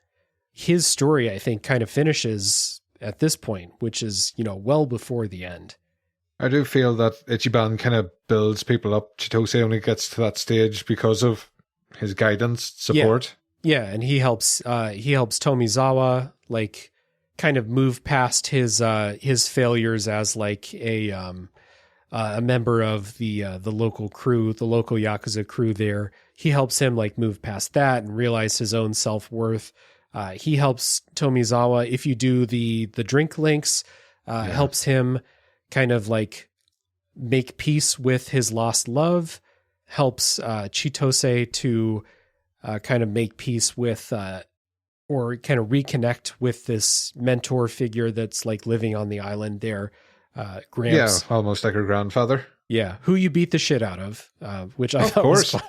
His story, I think, kind of finishes at this point, which is, you know, well before the end. I do feel that Ichiban kind of builds people up. Chitose only gets to that stage because of his guidance, support. Yeah, and he helps Tomizawa, like, kind of move past his failures as like a member of the local crew, the local Yakuza crew there. He helps him like move past that and realize his own self-worth. He helps Tomizawa, if you do the drink links, helps him kind of like make peace with his lost love, helps Chitose to kind of make peace with or kind of reconnect with this mentor figure that's like living on the island there, Gramps. Yeah, almost like her grandfather. Yeah, who you beat the shit out of, which I thought was fun.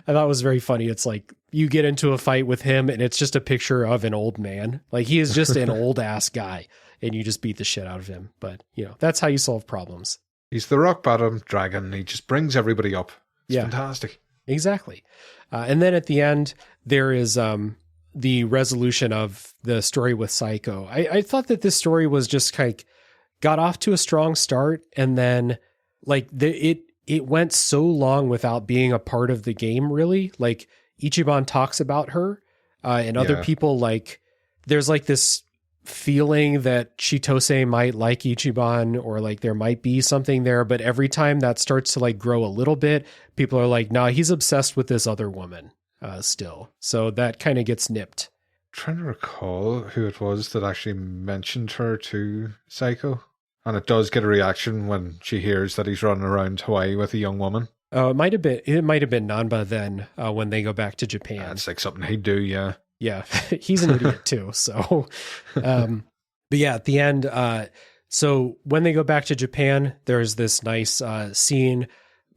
I thought was very funny. It's like you get into a fight with him and it's just a picture of an old man. Like he is just an old ass guy and you just beat the shit out of him. But, you know, that's how you solve problems. He's the rock bottom dragon. He just brings everybody up. It's fantastic. Exactly. And then at the end, there is the resolution of the story with Saiko. I thought that this story was just like got off to a strong start, and then like it went so long without being a part of the game, really. Like Ichiban talks about her and other people, like there's like this feeling that Chitose might like Ichiban, or like there might be something there, but every time that starts to like grow a little bit, people are like, nah, he's obsessed with this other woman still. So that kind of gets nipped. Trying to recall who it was that actually mentioned her to Saiko. And it does get a reaction when she hears that he's running around Hawaii with a young woman. Oh, it might have been Nanba then when they go back to Japan. It's like something he'd do, yeah. Yeah, he's an idiot too. So, but yeah, at the end, so when they go back to Japan, there's this nice scene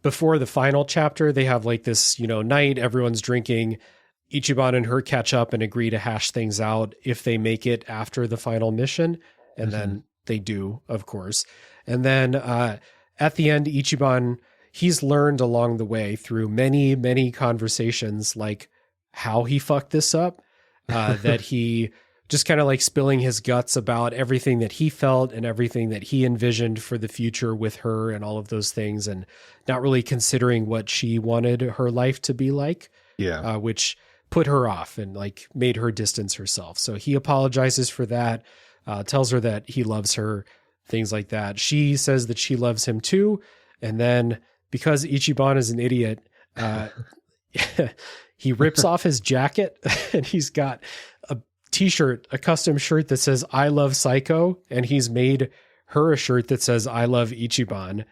before the final chapter. They have like this, you know, night, everyone's drinking. Ichiban and her catch up and agree to hash things out if they make it after the final mission. And then they do, of course. And then at the end, Ichiban, he's learned along the way through many, many conversations, like how he fucked this up. That he just kind of like spilling his guts about everything that he felt and everything that he envisioned for the future with her and all of those things, and not really considering what she wanted her life to be like, which put her off and like made her distance herself. So he apologizes for that, tells her that he loves her, things like that. She says that she loves him too. And then because Ichiban is an idiot, he rips off his jacket and he's got a t-shirt, a custom shirt that says, I love Saiko. And he's made her a shirt that says, I love Ichiban.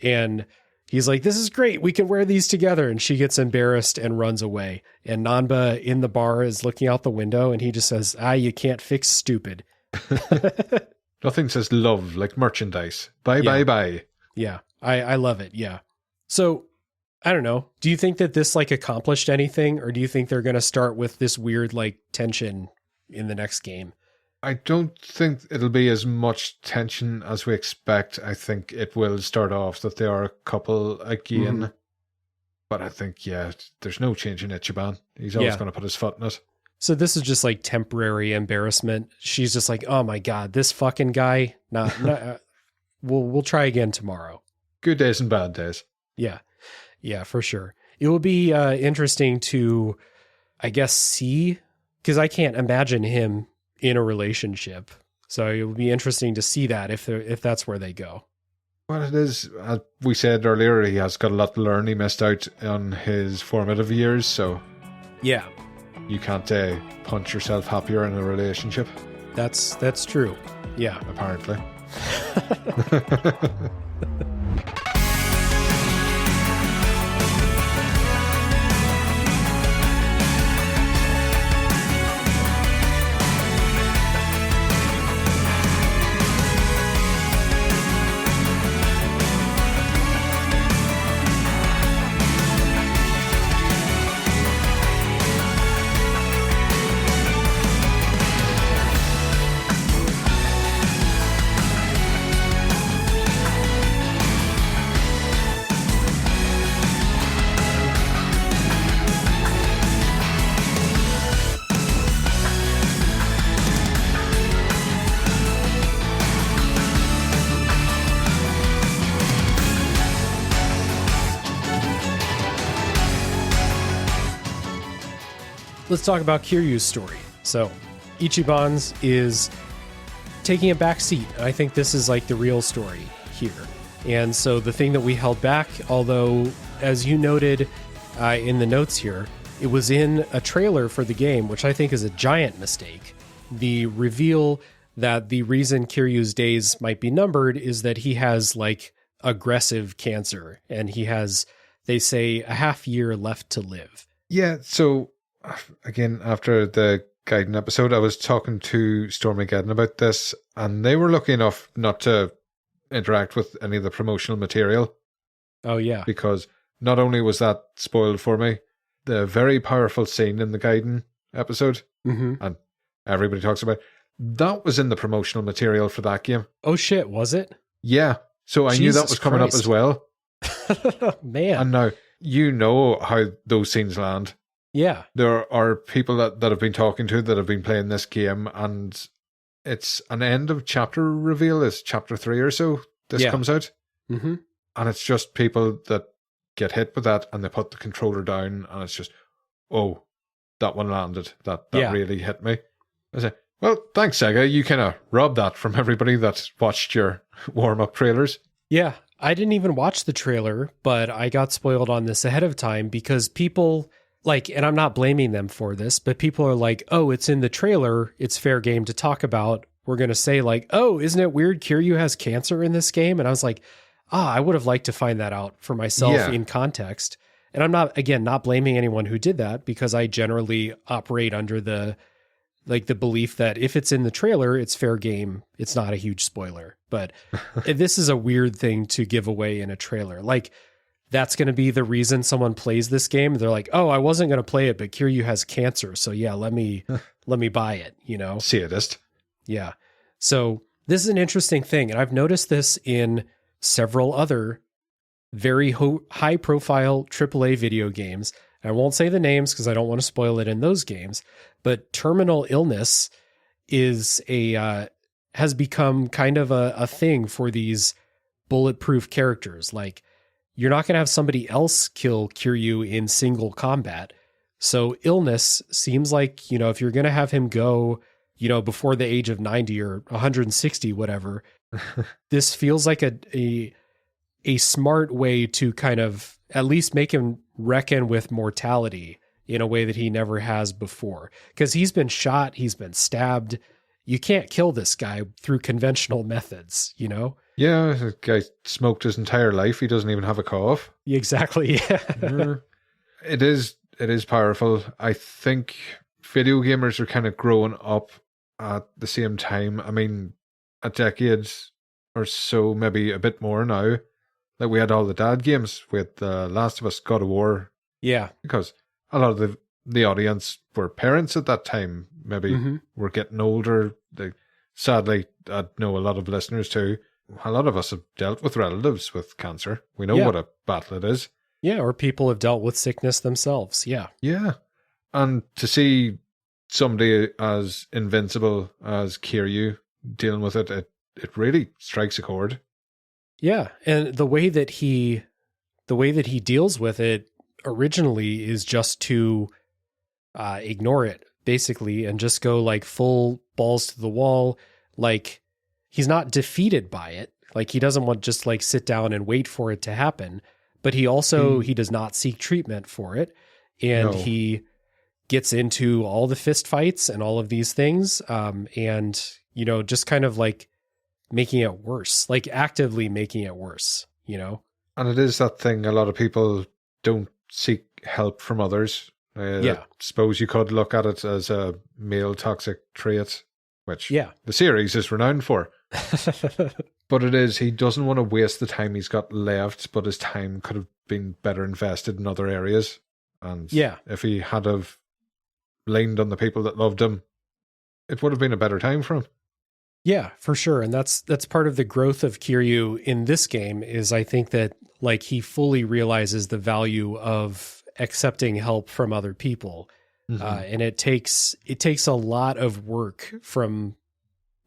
And he's like, this is great. We can wear these together. And she gets embarrassed and runs away. And Nanba in the bar is looking out the window and he just says, you can't fix stupid. Nothing says love like merchandise. Bye. Yeah. I love it. Yeah. So I don't know. Do you think that this like accomplished anything, or do you think they're going to start with this weird like tension in the next game? I don't think it'll be as much tension as we expect. I think it will start off that they are a couple again. But I think, there's no change in Ichiban. He's always going to put his foot in it. So this is just like temporary embarrassment. She's just like, oh my God, this fucking guy. We'll try again tomorrow. Good days and bad days. Yeah, for sure. It will be interesting to, I guess, see, because I can't imagine him in a relationship. So it will be interesting to see that if that's where they go. Well, it is. As we said earlier, he has got a lot to learn. He missed out on his formative years, so. Yeah. you can't punch yourself happier in a relationship. That's true. Yeah. Apparently. Let's talk about Kiryu's story. So, Ichiban's is taking a back seat. I think this is like the real story here. And so the thing that we held back, although, as you noted in the notes here, it was in a trailer for the game, which I think is a giant mistake. The reveal that the reason Kiryu's days might be numbered is that he has like aggressive cancer and he has, they say, a half year left to live. Yeah, so again, after the Gaiden episode, I was talking to Stormageddon about this, and they were lucky enough not to interact with any of the promotional material. Oh, yeah. Because not only was that spoiled for me, the very powerful scene in the Gaiden episode, and everybody talks about, that was in the promotional material for that game. Oh, shit, was it? Yeah. So I knew that was coming up as well. Man. And now, you know how those scenes land. Yeah. There are people that I've been talking to that have been playing this game, and it's an end of chapter reveal. It's chapter 3 or so. This comes out. And it's just people that get hit with that and they put the controller down, and it's just, oh, that one landed. That really hit me. I say, well, thanks, Sega. You kind of robbed that from everybody that watched your warm-up trailers. Yeah. I didn't even watch the trailer, but I got spoiled on this ahead of time because people... Like, and I'm not blaming them for this, but people are like, oh, it's in the trailer. It's fair game to talk about. We're going to say like, oh, isn't it weird Kiryu has cancer in this game? And I was like, I would have liked to find that out for myself in context. And I'm not, again, not blaming anyone who did that because I generally operate under the belief that if it's in the trailer, it's fair game. It's not a huge spoiler. But this is a weird thing to give away in a trailer. Like, that's going to be the reason someone plays this game. They're like, oh, I wasn't going to play it, but Kiryu has cancer. So yeah, let me buy it, you know? Sadist. Yeah. So this is an interesting thing. And I've noticed this in several other very high profile AAA video games. I won't say the names because I don't want to spoil it in those games, but terminal illness is has become kind of a thing for these bulletproof characters. Like, you're not going to have somebody else kill Kiryu in single combat. So illness seems like, you know, if you're going to have him go, you know, before the age of 90 or 160, whatever, this feels like a smart way to kind of at least make him reckon with mortality in a way that he never has before. Because he's been shot, he's been stabbed. You can't kill this guy through conventional methods, you know? Yeah, the guy smoked his entire life. He doesn't even have a cough. Exactly. Yeah. It is powerful. I think video gamers are kind of growing up at the same time. I mean, a decade or so, maybe a bit more now. Like, we had all the dad games. We had The Last of Us, God of War. Yeah. Because a lot of the audience were parents at that time. Maybe were getting older. Sadly, I know a lot of listeners too. A lot of us have dealt with relatives with cancer. We know what a battle it is. Yeah, or people have dealt with sickness themselves. Yeah. Yeah. And to see somebody as invincible as Kiryu dealing with it, it really strikes a chord. Yeah, and the way that he deals with it originally is just to ignore it, basically, and just go like full balls to the wall. Like, he's not defeated by it. Like, he doesn't want just like sit down and wait for it to happen. But he also, he does not seek treatment for it. And he gets into all the fist fights and all of these things. And, you know, just kind of like making it worse, like actively making it worse, you know? And it is that thing, a lot of people don't seek help from others. I suppose you could look at it as a male toxic trait, which the series is renowned for. But it is, he doesn't want to waste the time he's got left, but his time could have been better invested in other areas. And if he had have leaned on the people that loved him, it would have been a better time for him. Yeah, for sure. And that's part of the growth of Kiryu in this game is I think that like he fully realizes the value of accepting help from other people. And it takes a lot of work from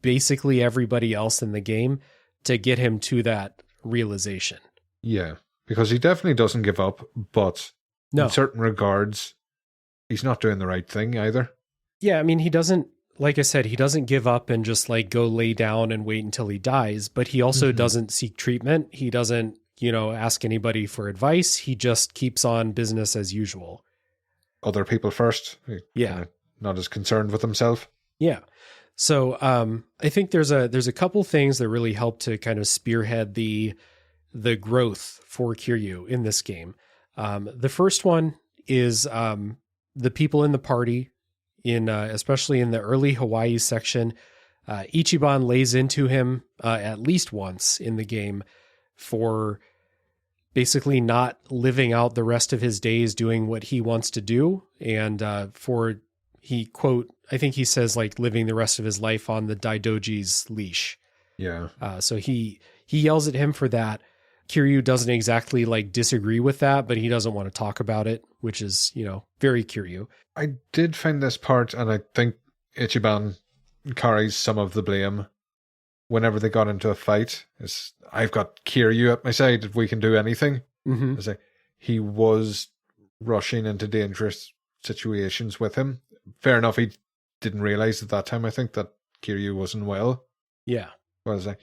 basically everybody else in the game to get him to that realization. Yeah, because he definitely doesn't give up, but in certain regards, he's not doing the right thing either. Yeah, I mean, he doesn't, like I said, he doesn't give up and just like go lay down and wait until he dies, but he also doesn't seek treatment. He doesn't, you know, ask anybody for advice. He just keeps on business as usual. Other people first. Not as concerned with himself. Yeah. So I think there's a couple things that really help to kind of spearhead the growth for Kiryu in this game. The first one is the people in the party, especially in the early Hawaii section. Ichiban lays into him at least once in the game for basically not living out the rest of his days doing what he wants to do, and I think he says like living the rest of his life on the Daidoji's leash. Yeah. So he yells at him for that. Kiryu doesn't exactly like disagree with that, but he doesn't want to talk about it, which is, you know, very Kiryu. I did find this part, and I think Ichiban carries some of the blame. Whenever they got into a fight, I've got Kiryu at my side if we can do anything. It's like, he was rushing into dangerous situations with him. Fair enough, he didn't realize at that time, I think, that Kiryu wasn't well. Yeah. But it's like,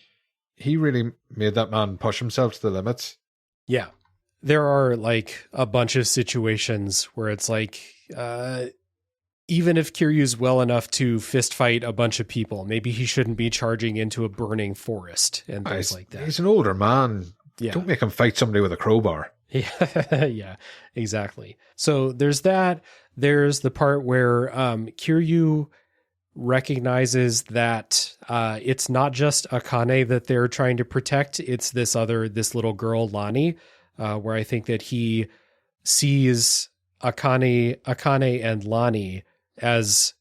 he really made that man push himself to the limits. Yeah. There are like a bunch of situations where it's like, even if Kiryu's well enough to fist fight a bunch of people, maybe he shouldn't be charging into a burning forest and things like that. He's an older man. Yeah. Don't make him fight somebody with a crowbar. Yeah, exactly. So there's that. There's the part where Kiryu recognizes that it's not just Akane that they're trying to protect. It's this little girl, Lani, where I think that he sees Akane and Lani as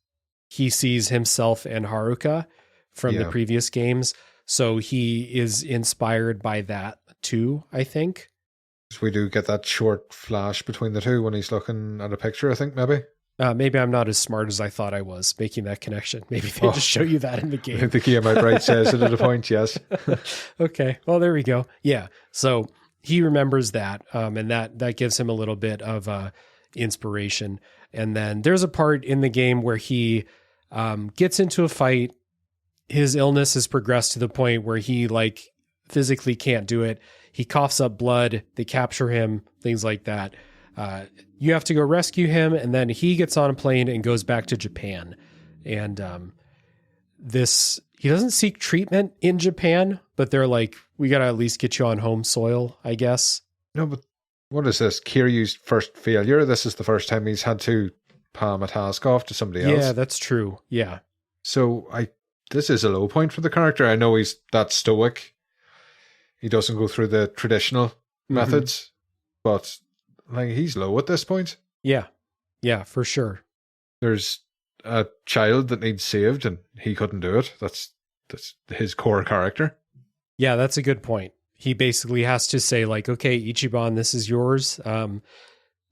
he sees himself and Haruka from the previous games. So he is inspired by that too, I think. So we do get that short flash between the two when he's looking at a picture, I think, maybe. Maybe I'm not as smart as I thought I was making that connection. Maybe they just show you that in the game. I think Ian Bright says it at a point, yes. Okay, well, there we go. Yeah, so he remembers that, and that gives him a little bit of inspiration. And then there's a part in the game where he gets into a fight. His illness has progressed to the point where he like physically can't do it. He coughs up blood. They capture him, things like that. You have to go rescue him, and then he gets on a plane and goes back to Japan. And he doesn't seek treatment in Japan, but they're like, we got to at least get you on home soil, I guess. No, but what is this? Kiryu's first failure? This is the first time he's had to palm a task off to somebody else. Yeah, that's true. Yeah. So this is a low point for the character. I know he's that stoic. He doesn't go through the traditional methods, but like he's low at this point. Yeah. Yeah, for sure. There's a child that needs saved and he couldn't do it. That's his core character. Yeah, that's a good point. He basically has to say like, okay, Ichiban, this is yours.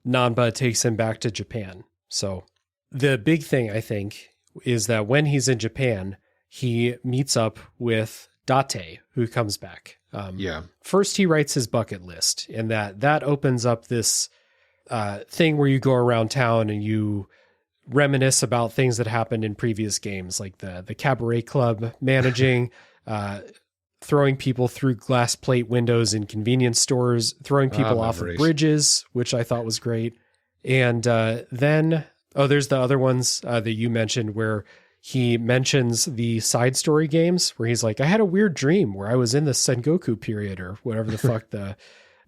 Nanba takes him back to Japan. So the big thing, I think, is that when he's in Japan, he meets up with Date, who comes back. First, he writes his bucket list, and that opens up this thing where you go around town and you reminisce about things that happened in previous games, like the cabaret club managing, throwing people through glass plate windows in convenience stores, throwing people off of bridges, which I thought was great. And then Oh, there's the other ones that you mentioned where he mentions the side story games where he's like, I had a weird dream where I was in the Sengoku period or whatever the fuck the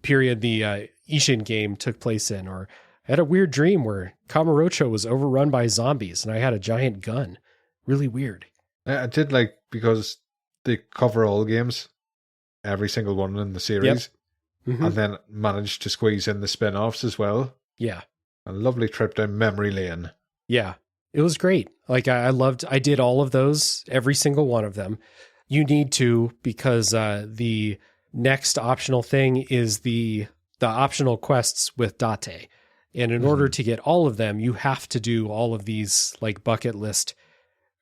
period the Ishin game took place in, or I had a weird dream where Kamurocho was overrun by zombies and I had a giant gun. Really weird. I did like, because they cover all games, every single one in the series, and then managed to squeeze in the spin-offs as well. Yeah. A lovely trip down memory lane. Yeah. It was great. Like I did all of those, every single one of them. You need to, because the next optional thing is the optional quests with Date. And in order to get all of them, you have to do all of these like bucket list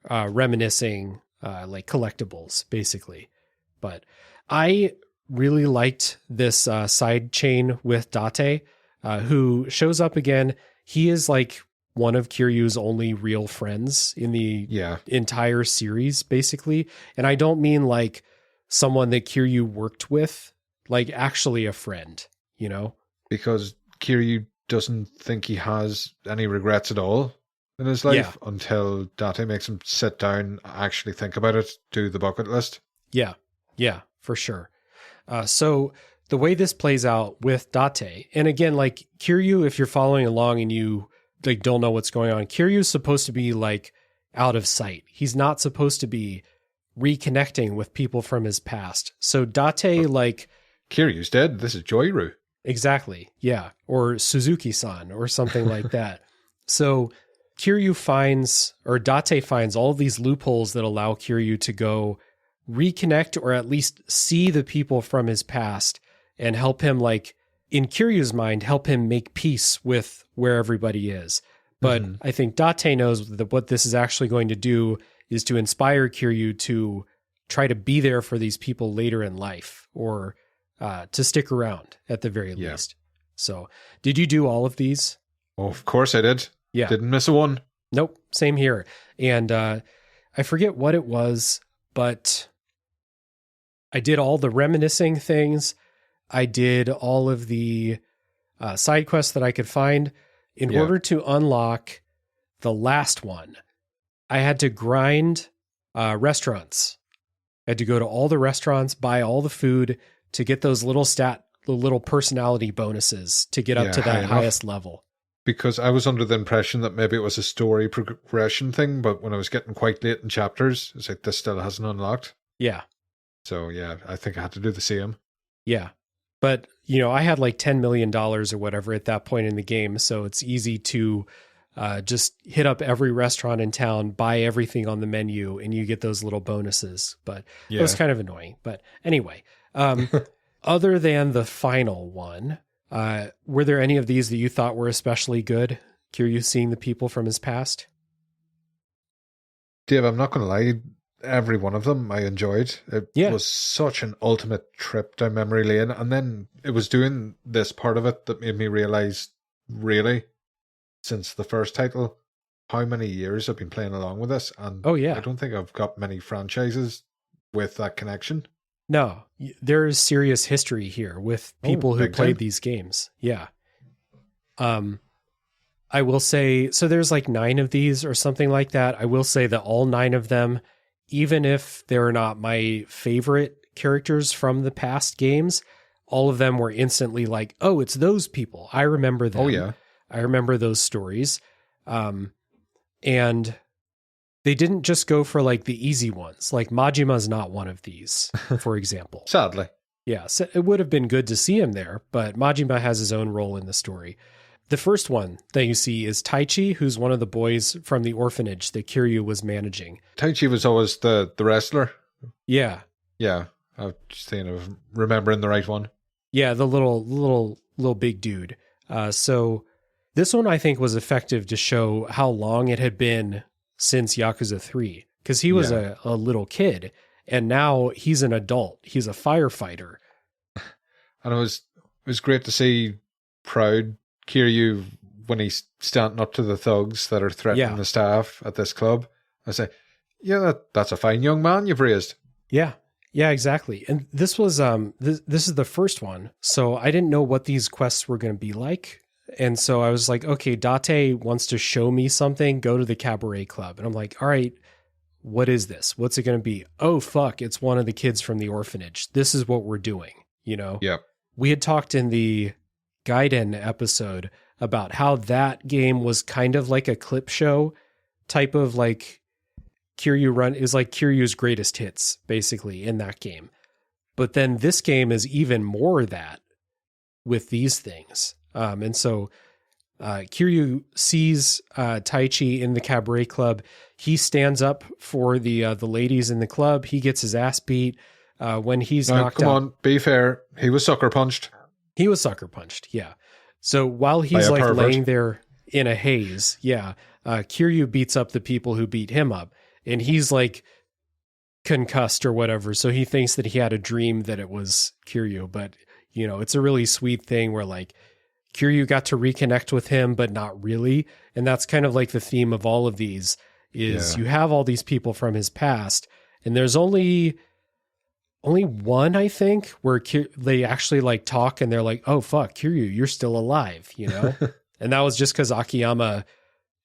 reminiscing like collectibles, basically. But I really liked this side chain with Date, who shows up again. He is like one of Kiryu's only real friends in the entire series, basically. And I don't mean like someone that Kiryu worked with, like actually a friend, you know? Because Kiryu doesn't think he has any regrets at all in his life until Date makes him sit down, actually think about it, do the bucket list. Yeah, for sure. So the way this plays out with Date, and again, like Kiryu, if you're following along and you like don't know what's going on, Kiryu's supposed to be like out of sight. He's not supposed to be reconnecting with people from his past. So Date, like... Kiryu's dead. This is Joiru. Exactly. Yeah. Or Suzuki-san or something like that. So Kiryu finds, or Date finds all of these loopholes that allow Kiryu to go reconnect or at least see the people from his past and help him, like, in Kiryu's mind, help him make peace with where everybody is. But I think Date knows that what this is actually going to do is to inspire Kiryu to try to be there for these people later in life, or to stick around at the very least. So did you do all of these? Oh, of course I did. Yeah. Didn't miss a one. Nope. Same here. And I forget what it was, but I did all the reminiscing things. I did all of the side quests that I could find. In order to unlock the last one, I had to grind restaurants. I had to go to all the restaurants, buy all the food to get those the little personality bonuses to get up to that highest level. Because I was under the impression that maybe it was a story progression thing, but when I was getting quite late in chapters, it's like, this still hasn't unlocked. Yeah. So yeah, I think I had to do the same. Yeah. But, you know, I had like $10 million or whatever at that point in the game, so it's easy to just hit up every restaurant in town, buy everything on the menu, and you get those little bonuses. But it was kind of annoying. But anyway, other than the final one, were there any of these that you thought were especially good? Kiryu seeing the people from his past? Dave, I'm not going to lie. Every one of them I enjoyed. It was such an ultimate trip down memory lane. And then it was doing this part of it that made me realize, really, since the first title, how many years I've been playing along with this. And I don't think I've got many franchises with that connection. No, there is serious history here with people who played these games. Yeah. I will say, so there's like 9 of these or something like that. I will say that all 9 of them, even if they're not my favorite characters from the past games, all of them were instantly like, oh, it's those people. I remember them. Oh, yeah. I remember those stories. And they didn't just go for like the easy ones. Like Majima's not one of these, for example. Sadly. Yeah, so it would have been good to see him there, but Majima has his own role in the story. The first one that you see is Taichi, who's one of the boys from the orphanage that Kiryu was managing. Taichi was always the wrestler. Yeah. Yeah. I was just thinking of remembering the right one. Yeah, the little big dude. So this one I think was effective to show how long it had been since Yakuza 3. Because he was a little kid, and now he's an adult. He's a firefighter. And it was great to see proud Kiryu when he's standing up to the thugs that are threatening the staff at this club. I say, that's a fine young man you've raised. Yeah, exactly. And this was this is the first one, so I didn't know what these quests were going to be like. And so I was like, okay, Date wants to show me something, go to the cabaret club. And I'm like, all right, what is this? What's it going to be? Oh, fuck, it's one of the kids from the orphanage. This is what we're doing, you know? Yep. We had talked in the Gaiden episode about how that game was kind of like a clip show type of like Kiryu run is like Kiryu's greatest hits, basically, in that game. But then this game is even more that with these things. And so Kiryu sees Taichi in the cabaret club. He stands up for the ladies in the club. He gets his ass beat when he's knocked out. Come on, be fair. He was sucker punched. He was sucker punched, yeah. So while he's like laying there in a haze, Kiryu beats up the people who beat him up. And he's like concussed or whatever. So he thinks that he had a dream that it was Kiryu. But, you know, it's a really sweet thing where like Kiryu got to reconnect with him, but not really. And that's kind of like the theme of all of these is you have all these people from his past. And there's only one, I think, where they actually like talk and they're like, oh, fuck, Kiryu, you're still alive, you know? And that was just because Akiyama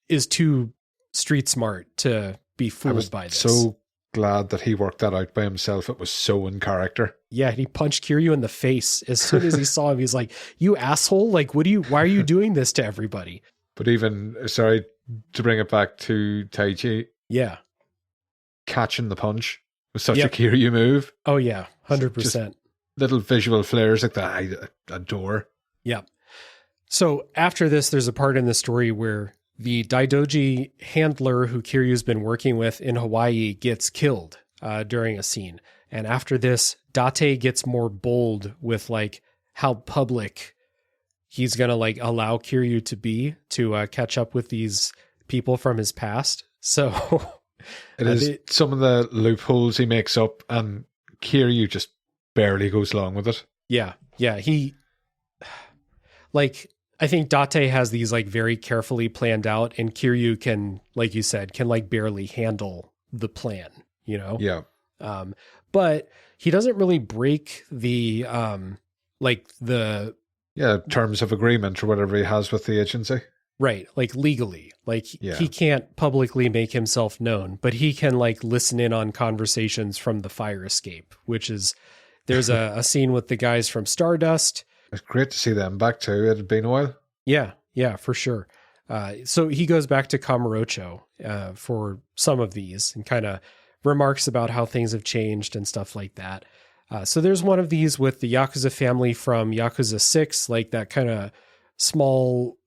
is too street smart to be fooled by this. So glad that he worked that out by himself. It was so in character. Yeah, he punched Kiryu in the face as soon as he saw him. He's like, "You asshole! Like, why are you doing this to everybody?" But even sorry to bring it back to Taichi. Yeah, catching the punch was such a Kiryu move. Oh yeah, 100%. Little visual flares like that I adore. Yeah. So after this, there's a part in the story where the Daidoji handler who Kiryu's been working with in Hawaii gets killed during a scene. And after this, Date gets more bold with like how public he's going to like allow Kiryu to be to catch up with these people from his past. So it is some of the loopholes he makes up and Kiryu just barely goes along with it. Yeah. Yeah. He like, I think Date has these like very carefully planned out and Kiryu can, like you said, can like barely handle the plan, you know? Yeah. But he doesn't really break the, like the... Yeah, terms of agreement or whatever he has with the agency. Right. Like legally, like he can't publicly make himself known, but he can like listen in on conversations from the fire escape, which is, there's a scene with the guys from Stardust. It's great to see them back too. It had been a while. Yeah, yeah, for sure. So he goes back to Kamurocho for some of these and kind of remarks about how things have changed and stuff like that. So there's one of these with the Yakuza family from Yakuza 6, like that kind of small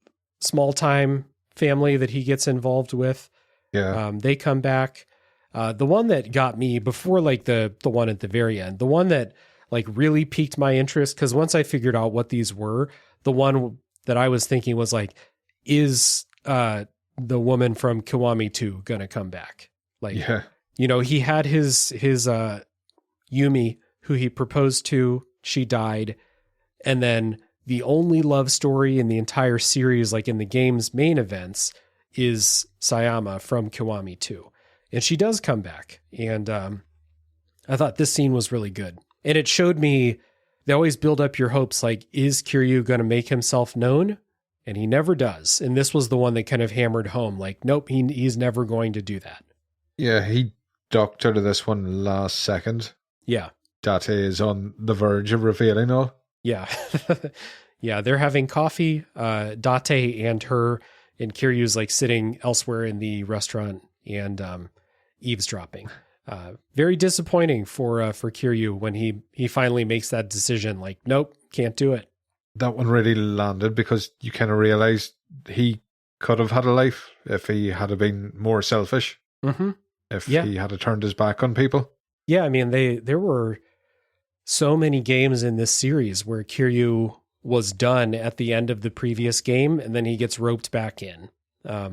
time family that he gets involved with. Yeah. They come back. The one that got me before like the one at the very end, the one that like really piqued my interest, because once I figured out what these were, the one that I was thinking was like, is the woman from Kiwami 2 gonna come back? Like, you know, he had his Yumi, who he proposed to, she died. And then the only love story in the entire series, like in the game's main events, is Sayama from Kiwami 2. And she does come back. And I thought this scene was really good. And it showed me, they always build up your hopes, like, is Kiryu going to make himself known? And he never does. And this was the one that kind of hammered home, like, nope, he's never going to do that. Yeah, he ducked out of this one last second. Yeah. Date is on the verge of revealing all. Yeah. Yeah, they're having coffee. Date and her and Kiryu's like sitting elsewhere in the restaurant and eavesdropping. Very disappointing for Kiryu when he finally makes that decision. Like, nope, can't do it. That one really landed because you kind of realize he could have had a life if he had been more selfish. Mm-hmm. If he had turned his back on people. Yeah, I mean, there were so many games in this series where Kiryu was done at the end of the previous game and then he gets roped back in.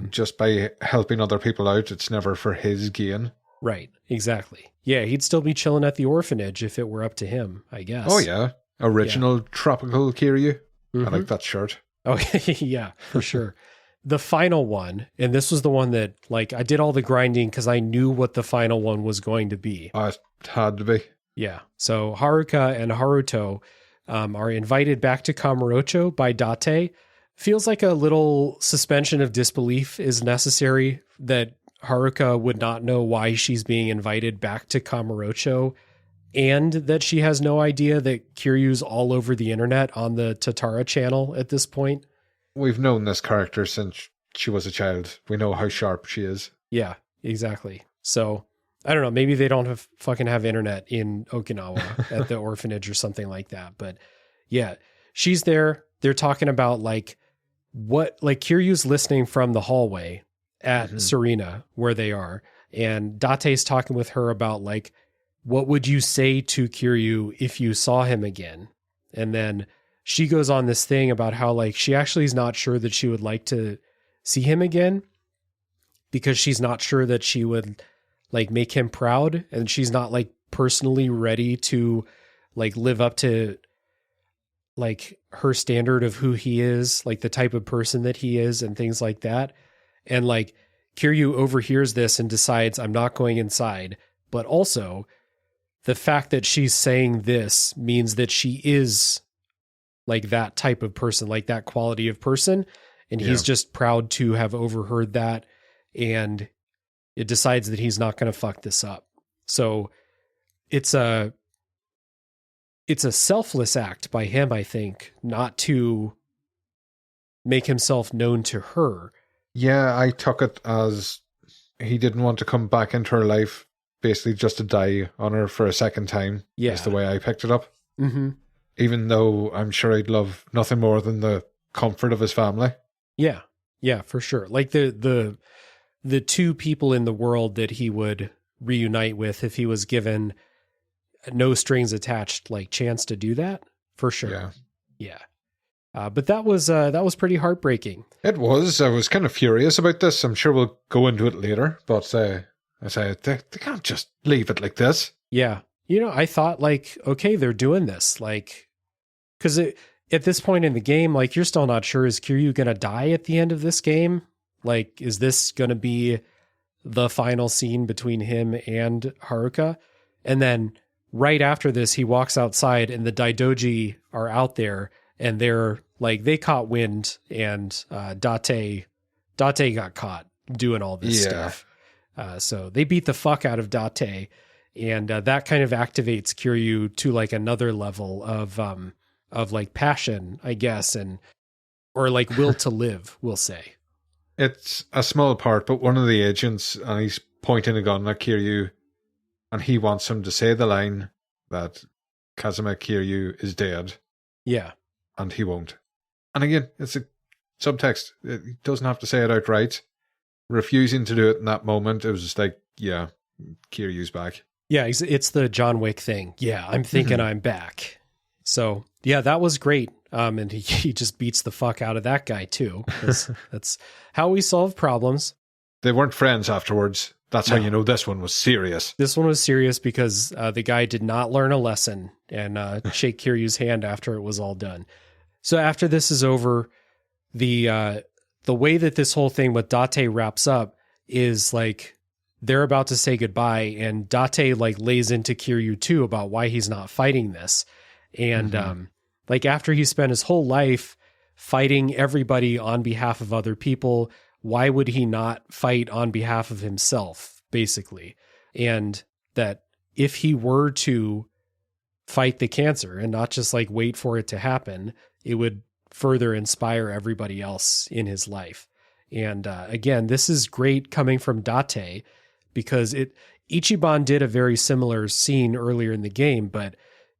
Just by helping other people out, it's never for his gain. Right, exactly. Yeah, he'd still be chilling at the orphanage if it were up to him, I guess. Oh, yeah. Original tropical Kiryu. Mm-hmm. I like that shirt. Oh, yeah, for sure. The final one, and this was the one that, like, I did all the grinding because I knew what the final one was going to be. It had to be. Yeah. So Haruka and Haruto are invited back to Kamurocho by Date. feels like a little suspension of disbelief is necessary, that Haruka would not know why she's being invited back to Kamurocho, and that she has no idea that Kiryu's all over the internet on the Tatara channel at this point. We've known this character since she was a child. We know how sharp she is. Yeah, exactly. So, I don't know, maybe they don't fucking have internet in Okinawa at the orphanage or something like that. But yeah, she's there. They're talking about like Kiryu's listening from the hallway at Serena where they are. And Date's talking with her about like, what would you say to Kiryu if you saw him again? And then she goes on this thing about how like, she actually is not sure that she would like to see him again because she's not sure that she would like make him proud, and she's not like personally ready to like live up to like her standard of who he is, like the type of person that he is and things like that. And like Kiryu overhears this and decides, I'm not going inside. But also the fact that she's saying this means that she is like that type of person, like that quality of person. And he's just proud to have overheard that. And it decides that he's not going to fuck this up. So it's a selfless act by him, I think, not to make himself known to her. Yeah, I took it as he didn't want to come back into her life, basically just to die on her for a second time. Yeah. That's the way I picked it up. Mm-hmm. Even though I'm sure he'd love nothing more than the comfort of his family. Yeah. Yeah, for sure. Like the two people in the world that he would reunite with if he was given no strings attached, like chance to do that, for sure. Yeah. But that was pretty heartbreaking. It was. I was kind of furious about this. I'm sure we'll go into it later, but I said they can't just leave it like this. Yeah. I thought like, okay, they're doing this, like, because at this point in the game, like you're still not sure, is Kiryu going to die at the end of this game? Like, is this going to be the final scene between him and Haruka? And then right after this, he walks outside and the Daidoji are out there and they're like, they caught wind and Date got caught doing all this stuff. So they beat the fuck out of Date, and that kind of activates Kiryu to like another level of like passion, I guess, or like will to live, we'll say. It's a small part, but one of the agents, and he's pointing a gun at Kiryu, and he wants him to say the line that Kazuma Kiryu is dead. Yeah. And he won't. And again, it's a subtext. He doesn't have to say it outright. Refusing to do it in that moment, it was just like, yeah, Kiryu's back. Yeah, it's the John Wick thing. Yeah, I'm thinking I'm back. So, yeah, that was great. And he just beats the fuck out of that guy, too. That's how we solve problems. They weren't friends afterwards. That's how you know this one was serious. This one was serious because the guy did not learn a lesson and shake Kiryu's hand after it was all done. So after this is over, the way that this whole thing with Date wraps up is like they're about to say goodbye, and Date like lays into Kiryu too about why he's not fighting this. And like after he spent his whole life fighting everybody on behalf of other people, why would he not fight on behalf of himself, basically? And that if he were to fight the cancer and not just like wait for it to happen, it would further inspire everybody else in his life. And again, this is great coming from Date because Ichiban did a very similar scene earlier in the game, but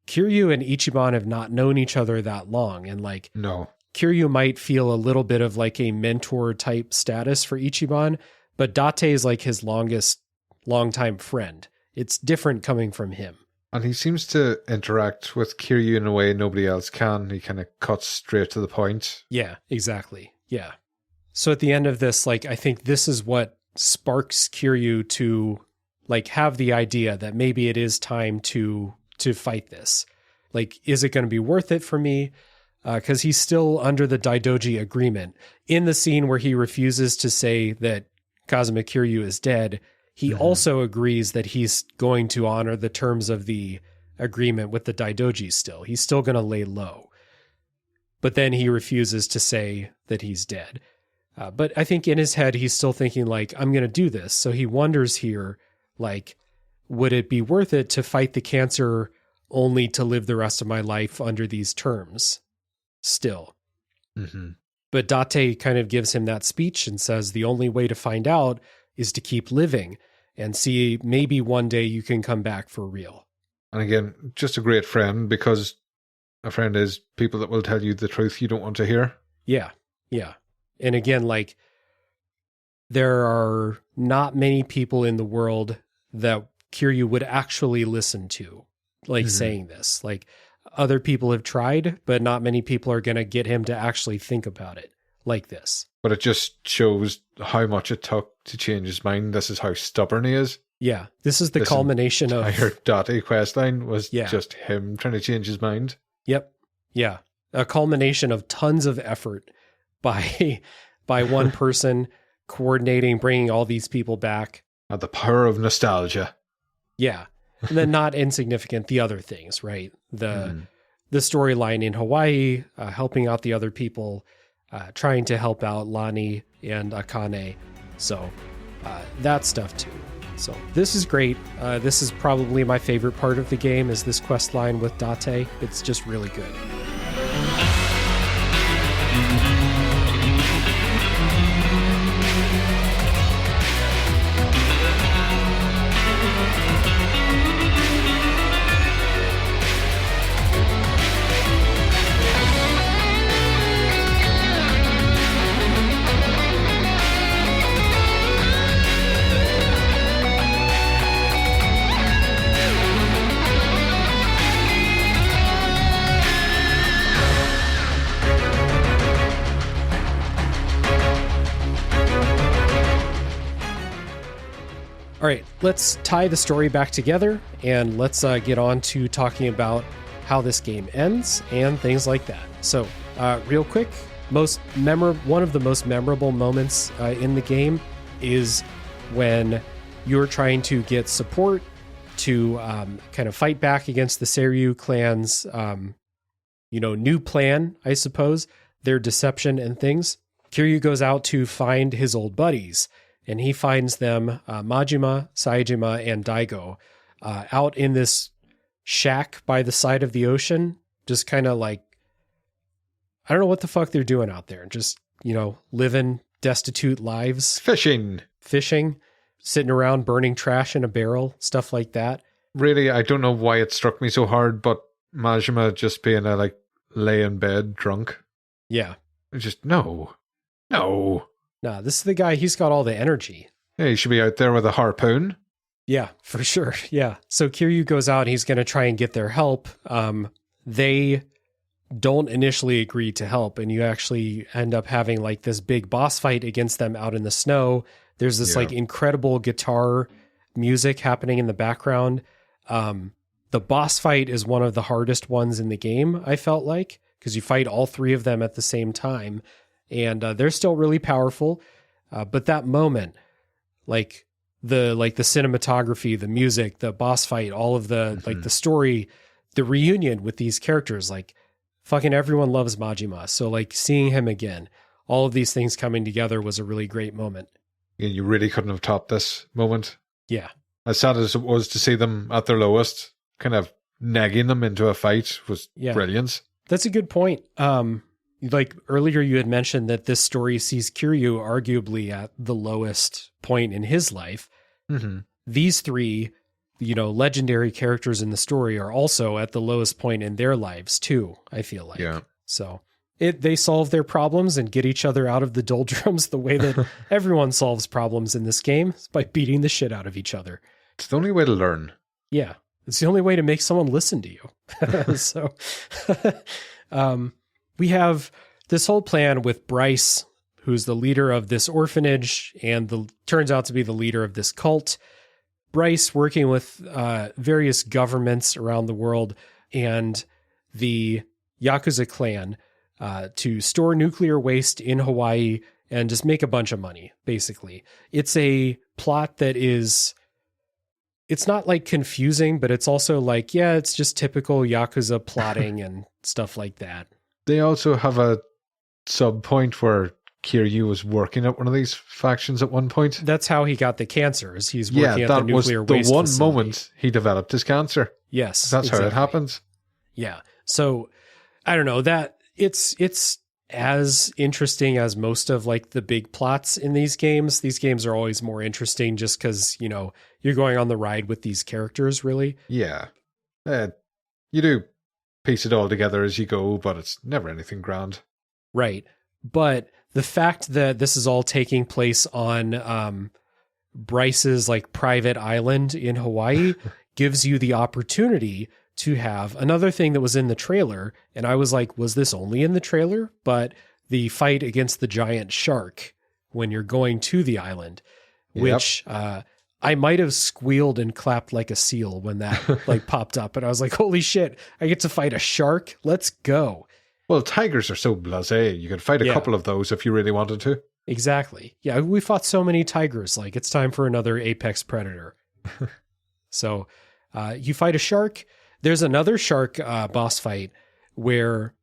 Kiryu and Ichiban have not known each other that long. And like, no. Kiryu might feel a little bit of like a mentor type status for Ichiban, but Date is like his longtime friend. It's different coming from him. And he seems to interact with Kiryu in a way nobody else can. He kind of cuts straight to the point. Yeah, exactly. Yeah. So at the end of this, like, I think this is what sparks Kiryu to like have the idea that maybe it is time to fight this. Like, is it going to be worth it for me? Because he's still under the Daidoji agreement. In the scene where he refuses to say that Kazuma Kiryu is dead, he also agrees that he's going to honor the terms of the agreement with the Daidoji still. He's still going to lay low. but then he refuses to say that he's dead. But I think in his head, he's still thinking like, I'm going to do this. So he wonders here, like, would it be worth it to fight the cancer only to live the rest of my life under these terms still? Mm-hmm. But Date kind of gives him that speech and says the only way to find out is to keep living and see maybe one day you can come back for real. And again, just a great friend, because a friend is people that will tell you the truth you don't want to hear. Yeah, yeah. And again, like, there are not many people in the world that Kiryu would actually listen to, like, saying this. Like, other people have tried, but not many people are going to get him to actually think about it like this. But it just shows how much it took to change his mind. This is how stubborn he is. Yeah, this is the culmination of... Your Date questline was just him trying to change his mind. Yep, yeah. A culmination of tons of effort by one person coordinating, bringing all these people back. The power of nostalgia. Yeah. And then not insignificant, the other things, right? The storyline in Hawaii, helping out the other people, trying to help out Lani and Akane. So that stuff too. So this is great. This is probably my favorite part of the game, is this quest line with Date. It's just really good. All right, let's tie the story back together, and let's get on to talking about how this game ends and things like that. So, real quick, one of the most memorable moments in the game is when you're trying to get support to kind of fight back against the Seiryu clan's, new plan, I suppose, their deception and things. Kiryu goes out to find his old buddies, and he finds them, Majima, Saejima, and Daigo, out in this shack by the side of the ocean, just kind of like, I don't know what the fuck they're doing out there. Just, living destitute lives. Fishing, sitting around burning trash in a barrel, stuff like that. Really, I don't know why it struck me so hard, but Majima just being lay in bed drunk. Yeah. Just, no. Nah, this is the guy, he's got all the energy. Yeah, he should be out there with a harpoon. Yeah, for sure. Yeah. So Kiryu goes out, he's going to try and get their help. They don't initially agree to help, and you actually end up having this big boss fight against them out in the snow. There's this incredible guitar music happening in the background. The boss fight is one of the hardest ones in the game, I felt like, because you fight all three of them at the same time. And they're still really powerful. But that moment, the cinematography, the music, the boss fight, all of the, the story, the reunion with these characters, fucking everyone loves Majima. So seeing him again, all of these things coming together was a really great moment. And you really couldn't have topped this moment. Yeah. As sad as it was to see them at their lowest, kind of nagging them into a fight was brilliant. That's a good point. Earlier you had mentioned that this story sees Kiryu arguably at the lowest point in his life. Mm-hmm. These three, legendary characters in the story are also at the lowest point in their lives too, I feel like. Yeah. So they solve their problems and get each other out of the doldrums the way that everyone solves problems in this game, is by beating the shit out of each other. It's the only way to learn. Yeah. It's the only way to make someone listen to you. So, we have this whole plan with Bryce, who's the leader of this orphanage and turns out to be the leader of this cult. Bryce working with various governments around the world and the Yakuza clan to store nuclear waste in Hawaii and just make a bunch of money, basically. It's a plot that is... It's not confusing, but it's also it's just typical Yakuza plotting and stuff like that. they also have a sub point where Kiryu was working at one of these factions at one point. That's how he got the cancers. He's working at the nuclear waste the one facility. moment he developed his cancer. Yes, that's exactly how it happens. Yeah. So I don't know that it's as interesting as most of like the big plots in these games. These games are always more interesting just because, you know, you're going on the ride with these characters, really. Yeah. You do piece it all together as you go, but it's never anything grand. Right. But the fact that this is all taking place on Bryce's like private island in Hawaii gives you the opportunity to have another thing that was in the trailer. And I was like, was this only in the trailer? But the fight against the giant shark when you're going to the island, which I might have squealed and clapped like a seal when that like popped up. And I was like, holy shit, I get to fight a shark. Let's go. Well, tigers are so blasé. You could fight a couple of those if you really wanted to. Exactly. Yeah, we fought so many tigers. Like, it's time for another apex predator. So you fight a shark. There's another shark boss fight where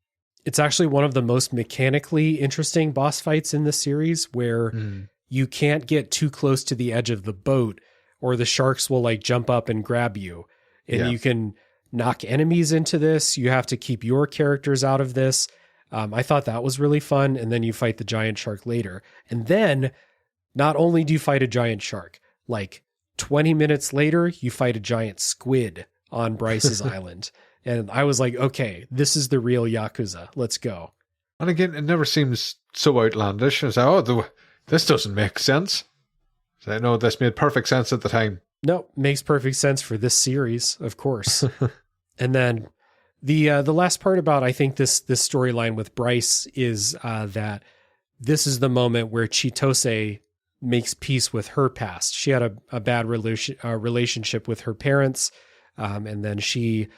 it's actually one of the most mechanically interesting boss fights in the series, where you can't get too close to the edge of the boat or the sharks will like jump up and grab you. And you can knock enemies into this. You have to keep your characters out of this. I thought that was really fun. And then you fight the giant shark later. And then not only do you fight a giant shark, like 20 minutes later, you fight a giant squid on Bryce's island. And I was like, okay, this is the real Yakuza. Let's go. And again, it never seems so outlandish. It's like, this doesn't make sense. So, no, this made perfect sense at the time. No, makes perfect sense for this series, of course. And then the last part about, I think, this storyline with Bryce is that this is the moment where Chitose makes peace with her past. She had a bad relationship with her parents. And then she,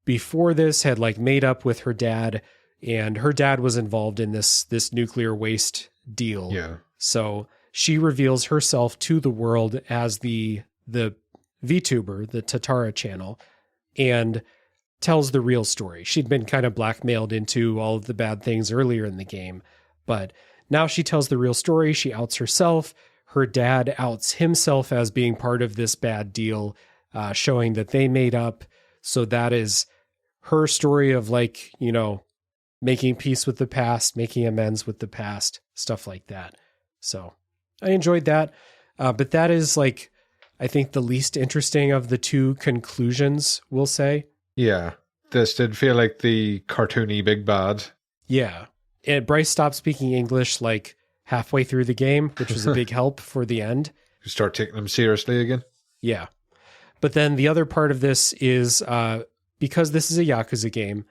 before this, had like made up with her dad, and her dad was involved in this nuclear waste deal. Yeah. So she reveals herself to the world as the VTuber, the Tatara channel, and tells the real story. She'd been kind of blackmailed into all of the bad things earlier in the game, but now she tells the real story. She outs herself. Her dad outs himself as being part of this bad deal, showing that they made up. So that is her story of like, you know, making peace with the past, making amends with the past, stuff like that. So I enjoyed that. But that is like, I think the least interesting of the two conclusions, we'll say. Yeah. This did feel like the cartoony big bad. Yeah. And Bryce stopped speaking English like halfway through the game, which was a big help for the end. You start taking them seriously again. Yeah. But then the other part of this is because this is a Yakuza game,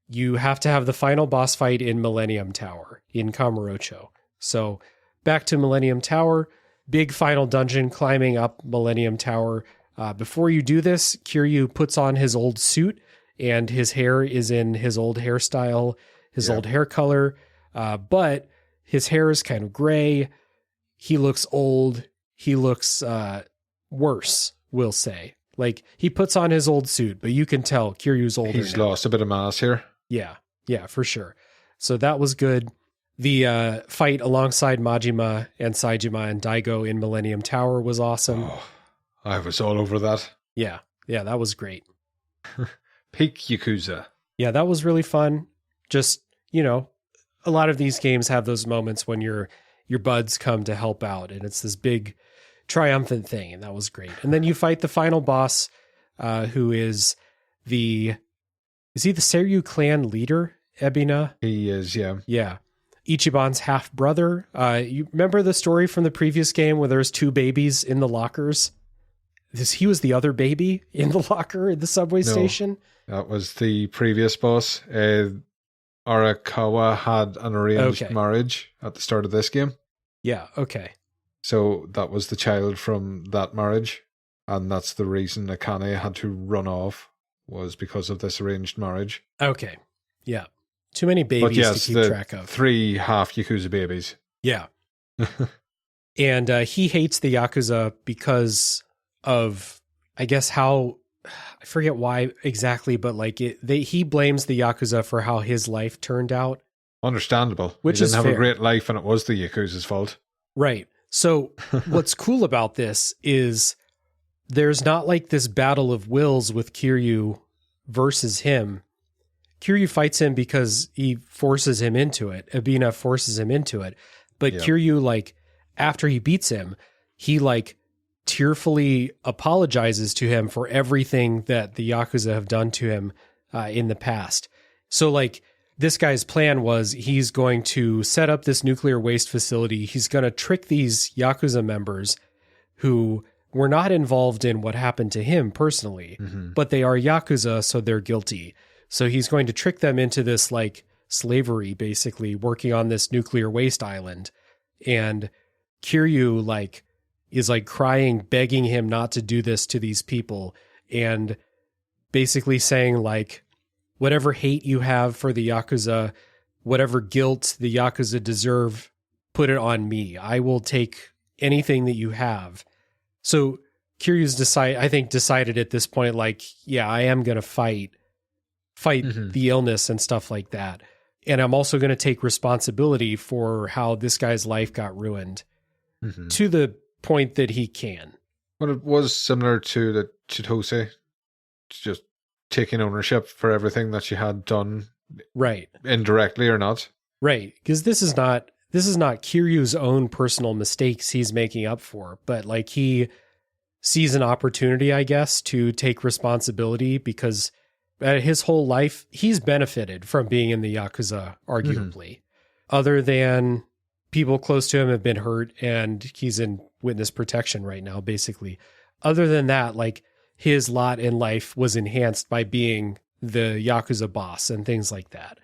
you have to have the final boss fight in Millennium Tower in Kamurocho. So back to Millennium Tower, big final dungeon, climbing up Millennium Tower. Before you do this, Kiryu puts on his old suit and his hair is in his old hairstyle, his old hair color. But his hair is kind of gray. He looks old. He looks worse, we'll say. Like, he puts on his old suit, but you can tell Kiryu's older He's now. lost a bit of mass here. Yeah, for sure. So that was good. The fight alongside Majima and Saejima and Daigo in Millennium Tower was awesome. Oh, I was all over that. Yeah, that was great. Peak Yakuza. Yeah, that was really fun. Just, you know, a lot of these games have those moments when your buds come to help out, and it's this big triumphant thing, and that was great. And then you fight the final boss, who is he the Seiryu clan leader, Ebina? He is, yeah. Yeah. Ichiban's half brother. You remember the story from the previous game where there's two babies in the lockers? He was the other baby in the locker at the subway station? That was the previous boss. Arakawa had an arranged marriage at the start of this game. Yeah, okay. So that was the child from that marriage. And that's the reason Akane had to run off, was because of this arranged marriage. Okay. Yeah. Too many babies to keep track of. 3 half Yakuza babies. Yeah. And he hates the Yakuza because of, I guess, how I forget why exactly, but like he blames the Yakuza for how his life turned out. Understandable. Which he didn't is have fair. a great life and it was the Yakuza's fault. Right. So what's cool about this is there's not like this battle of wills with Kiryu versus him. Kiryu fights him because he forces him into it. Abina forces him into it. But Kiryu, like, after he beats him, he like tearfully apologizes to him for everything that the Yakuza have done to him in the past. So like this guy's plan was he's going to set up this nuclear waste facility. He's going to trick these Yakuza members who were not involved in what happened to him personally, but they are Yakuza, so they're guilty. So he's going to trick them into this like slavery, basically working on this nuclear waste island. And Kiryu like is like crying, begging him not to do this to these people, and basically saying like, whatever hate you have for the Yakuza, whatever guilt the Yakuza deserve, put it on me. I will take anything that you have. So Kiryu's decided at this point, like, yeah, I am going to fight the illness and stuff like that. And I'm also going to take responsibility for how this guy's life got ruined to the point that he can. But it was similar to the Chitose, just taking ownership for everything that she had done, right? Indirectly or not, right? Because this is not Kiryu's own personal mistakes he's making up for, but like he sees an opportunity, I guess, to take responsibility because his whole life he's benefited from being in the Yakuza, arguably. Other than people close to him have been hurt and he's in witness protection right now, basically. Other than that, like his lot in life was enhanced by being the Yakuza boss and things like that.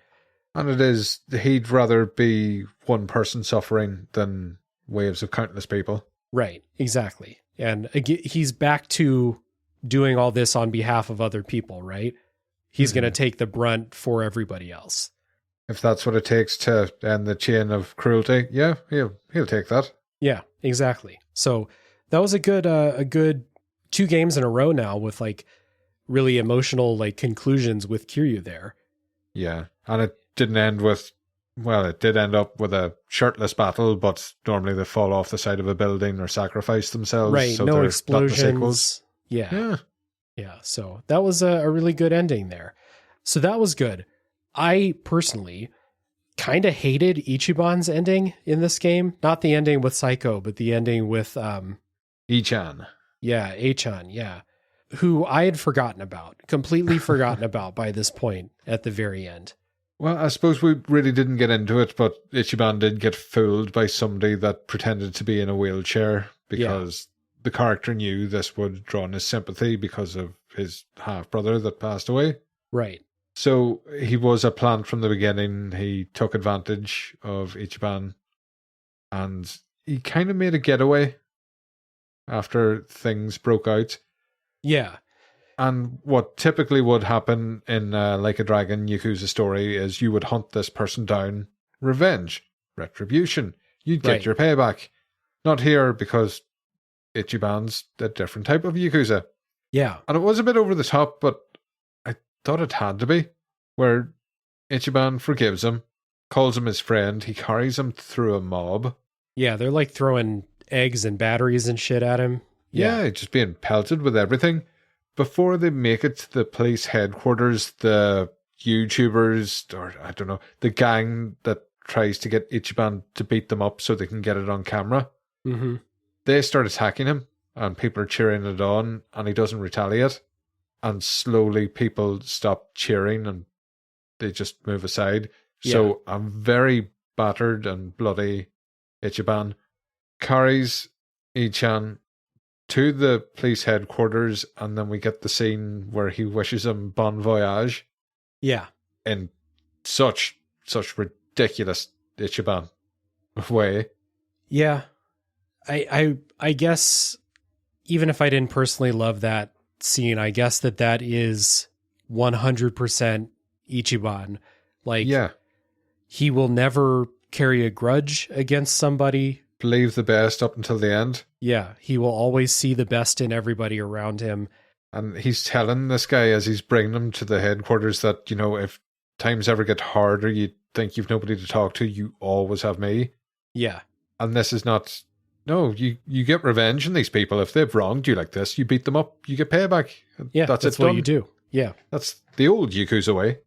And it is, he'd rather be one person suffering than waves of countless people. Right, exactly. And he's back to doing all this on behalf of other people, right? He's going to take the brunt for everybody else. If that's what it takes to end the chain of cruelty, yeah, he'll take that. Yeah, exactly. So that was a good 2 games in a row now with like really emotional like conclusions with Kiryu there. Yeah, and it didn't end with, well, it did end up with a shirtless battle, but normally they fall off the side of a building or sacrifice themselves. Right, so no explosions. Yeah. So that was a really good ending there. So that was good. I personally kind of hated Ichiban's ending in this game. Not the ending with Psycho, but the ending with Ichan. Yeah, Achan, yeah. Who I had completely forgotten about by this point at the very end. Well, I suppose we really didn't get into it, but Ichiban did get fooled by somebody that pretended to be in a wheelchair because the character knew this would draw on his sympathy because of his half-brother that passed away. Right. So he was a plant from the beginning. He took advantage of Ichiban and he kind of made a getaway after things broke out. Yeah. And what typically would happen in Like a Dragon Yakuza story is you would hunt this person down. Revenge. Retribution. You'd get your payback. Not here because Ichiban's a different type of Yakuza. Yeah. And it was a bit over the top, but I thought it had to be. Where Ichiban forgives him, calls him his friend, he carries him through a mob. Yeah, they're like throwing eggs and batteries and shit at him. Yeah, just being pelted with everything. Before they make it to the police headquarters, the YouTubers, or I don't know, the gang that tries to get Ichiban to beat them up so they can get it on camera, they start attacking him and people are cheering it on and he doesn't retaliate. And slowly people stop cheering and they just move aside. So a very battered and bloody Ichiban carries Ichan to the police headquarters, and then we get the scene where he wishes him bon voyage. Yeah. In such ridiculous Ichiban way. Yeah. I guess even if I didn't personally love that scene, I guess that is 100% Ichiban. Like, he will never carry a grudge against somebody. Believe the best up until the end. Yeah, he will always see the best in everybody around him. And he's telling this guy as he's bringing him to the headquarters that, if times ever get hard or you think you've nobody to talk to, you always have me. Yeah. And this is not... No, you get revenge on these people. If they've wronged you like this, you beat them up, you get payback. Yeah, that's what you do. Yeah. That's the old Yakuza way.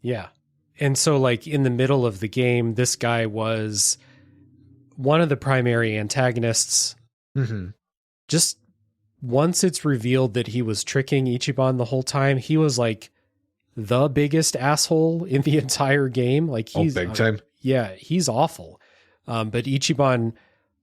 Yeah. And so, like, in the middle of the game, this guy was one of the primary antagonists. Mm-hmm. Just once it's revealed that he was tricking Ichiban the whole time, he was, like, the biggest asshole in the entire game. Like, he's big time. Yeah, he's awful. But Ichiban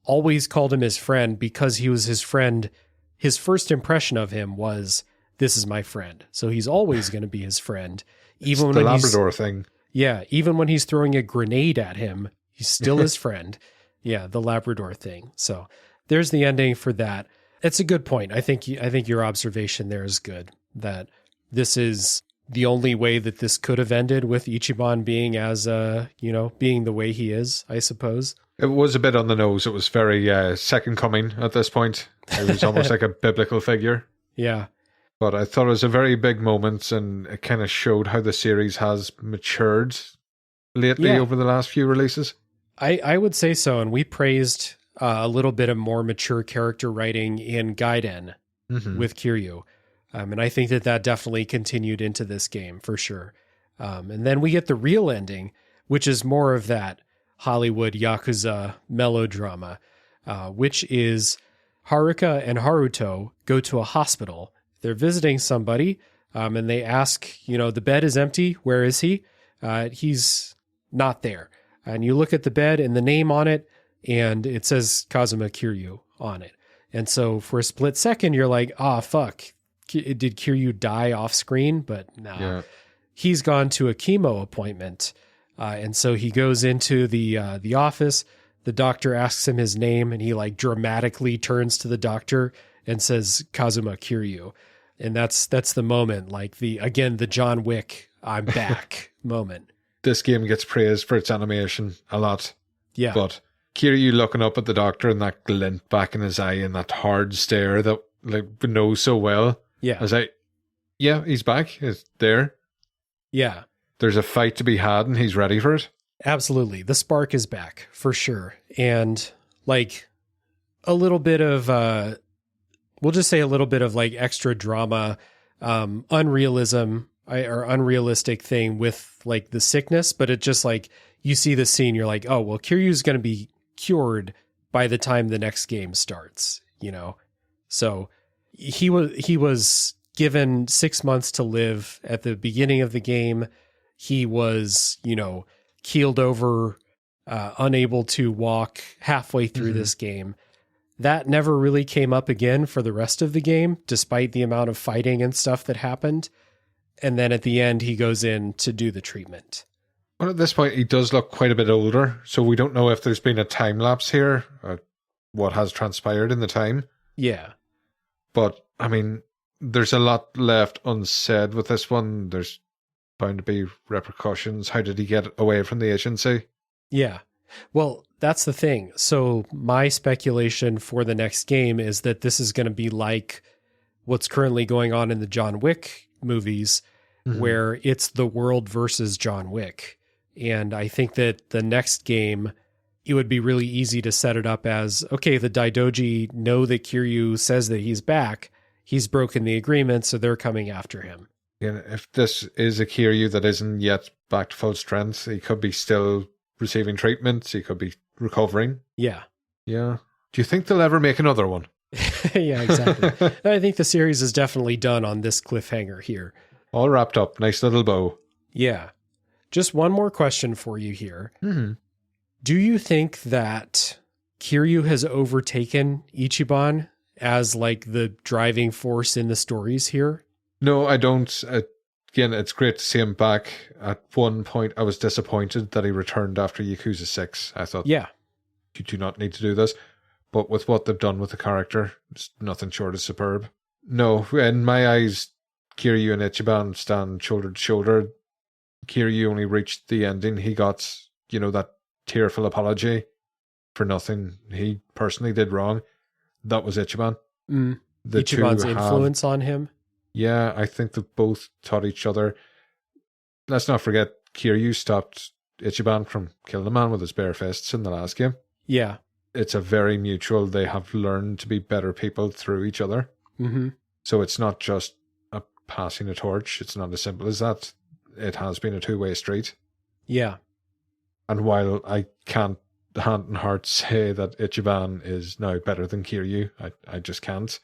always called him his friend because he was his friend. His first impression of him was, this is my friend. So he's always going to be his friend. Even it's when the Labrador thing. Yeah, even when he's throwing a grenade at him, he's still his friend. Yeah, the Labrador thing. So there's the ending for that. It's a good point. I think your observation there is good, that this is the only way that this could have ended, with Ichiban being being the way he is, I suppose. It was a bit on the nose. It was very second coming at this point. It was almost like a biblical figure. Yeah. But I thought it was a very big moment, and it kind of showed how the series has matured lately over the last few releases. I would say so. And we praised a little bit of more mature character writing in Gaiden with Kiryu. And I think that definitely continued into this game for sure. And then we get the real ending, which is more of that Hollywood Yakuza melodrama, which is Haruka and Haruto go to a hospital. They're visiting somebody, and they ask, the bed is empty. Where is he? He's not there. And you look at the bed and the name on it, and it says Kazuma Kiryu on it. And so for a split second, you're like, fuck. Did Kiryu die off screen? But no. Yeah. He's gone to a chemo appointment. And so he goes into the office. The doctor asks him his name, and he like dramatically turns to the doctor and says Kazuma Kiryu. And that's the moment, like the John Wick, I'm back moment. This game gets praised for its animation a lot. Yeah. But Kiryu looking up at the doctor and that glint back in his eye and that hard stare that like we know so well. Yeah. I was like, yeah, he's back. He's there. Yeah. There's a fight to be had and he's ready for it. Absolutely. The spark is back for sure. And like a little bit of, we'll just say a little bit of like extra drama, unrealism or unrealistic thing with like the sickness, but it just like, you see the scene, you're like, oh, well, Kiryu's going to be cured by the time the next game starts, So he was given 6 months to live at the beginning of the game. He was, keeled over, unable to walk halfway through this game. That never really came up again for the rest of the game, despite the amount of fighting and stuff that happened. And then at the end, he goes in to do the treatment. Well, at this point, he does look quite a bit older, so we don't know if there's been a time lapse here, what has transpired in the time. Yeah. But, I mean, there's a lot left unsaid with this one. There's bound to be repercussions. How did he get away from the agency? Yeah. Well, that's the thing. So my speculation for the next game is that this is going to be like what's currently going on in the John Wick movies, where it's the world versus John Wick. And I think that the next game, it would be really easy to set it up as, okay, the Daidoji know that Kiryu says that he's back. He's broken the agreement, so they're coming after him. Yeah, if this is a Kiryu that isn't yet back to full strength, he could be still receiving treatment. He could be recovering. Yeah. Yeah. Do you think they'll ever make another one? Yeah, exactly. I think the series is definitely done on this cliffhanger here. All wrapped up. Nice little bow. Yeah. Just one more question for you here. Mm-hmm. Do you think that Kiryu has overtaken Ichiban as like the driving force in the stories here? No, I don't. Again, it's great to see him back. At one point, I was disappointed that he returned after Yakuza 6. I thought, yeah, you do not need to do this. But with what they've done with the character, it's nothing short of superb. No, in my eyes, Kiryu and Ichiban stand shoulder to shoulder. Kiryu only reached the ending. He got, that tearful apology for nothing he personally did wrong. That was Ichiban. Ichiban's influence on him. Yeah, I think they both taught each other. Let's not forget, Kiryu stopped Ichiban from killing a man with his bare fists in the last game. Yeah. It's a very mutual, they have learned to be better people through each other. Mm-hmm. So it's not just a passing a torch. It's not as simple as that. It has been a two-way street. Yeah. And while I can't hand and heart say that Ichiban is now better than Kiryu, I just can't.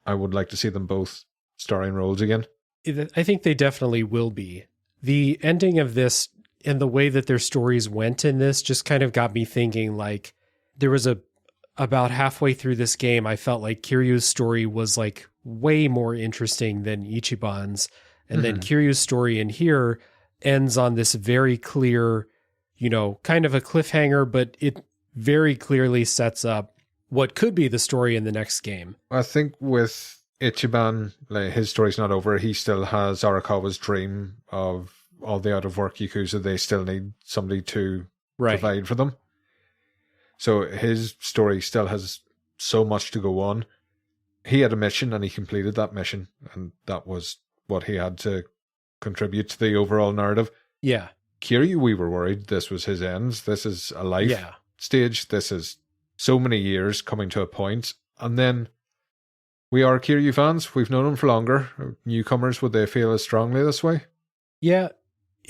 I would like to see them both starring roles again. I think they definitely will be. The ending of this and the way that their stories went in this just kind of got me thinking, like, there was about halfway through this game, I felt like Kiryu's story was like way more interesting than Ichiban's. And then Kiryu's story in here ends on this very clear, kind of a cliffhanger, but it very clearly sets up what could be the story in the next game. I think with Ichiban, like, his story's not over. He still has Arakawa's dream of all the out-of-work Yakuza. They still need somebody to provide for them. So his story still has so much to go on. He had a mission and he completed that mission, and that was what he had to contribute to the overall narrative. Yeah. Kiryu, we were worried this was his end. This is a life stage. This is so many years coming to a point. And then we are Kiryu fans. We've known him for longer. Newcomers, would they feel as strongly this way? Yeah.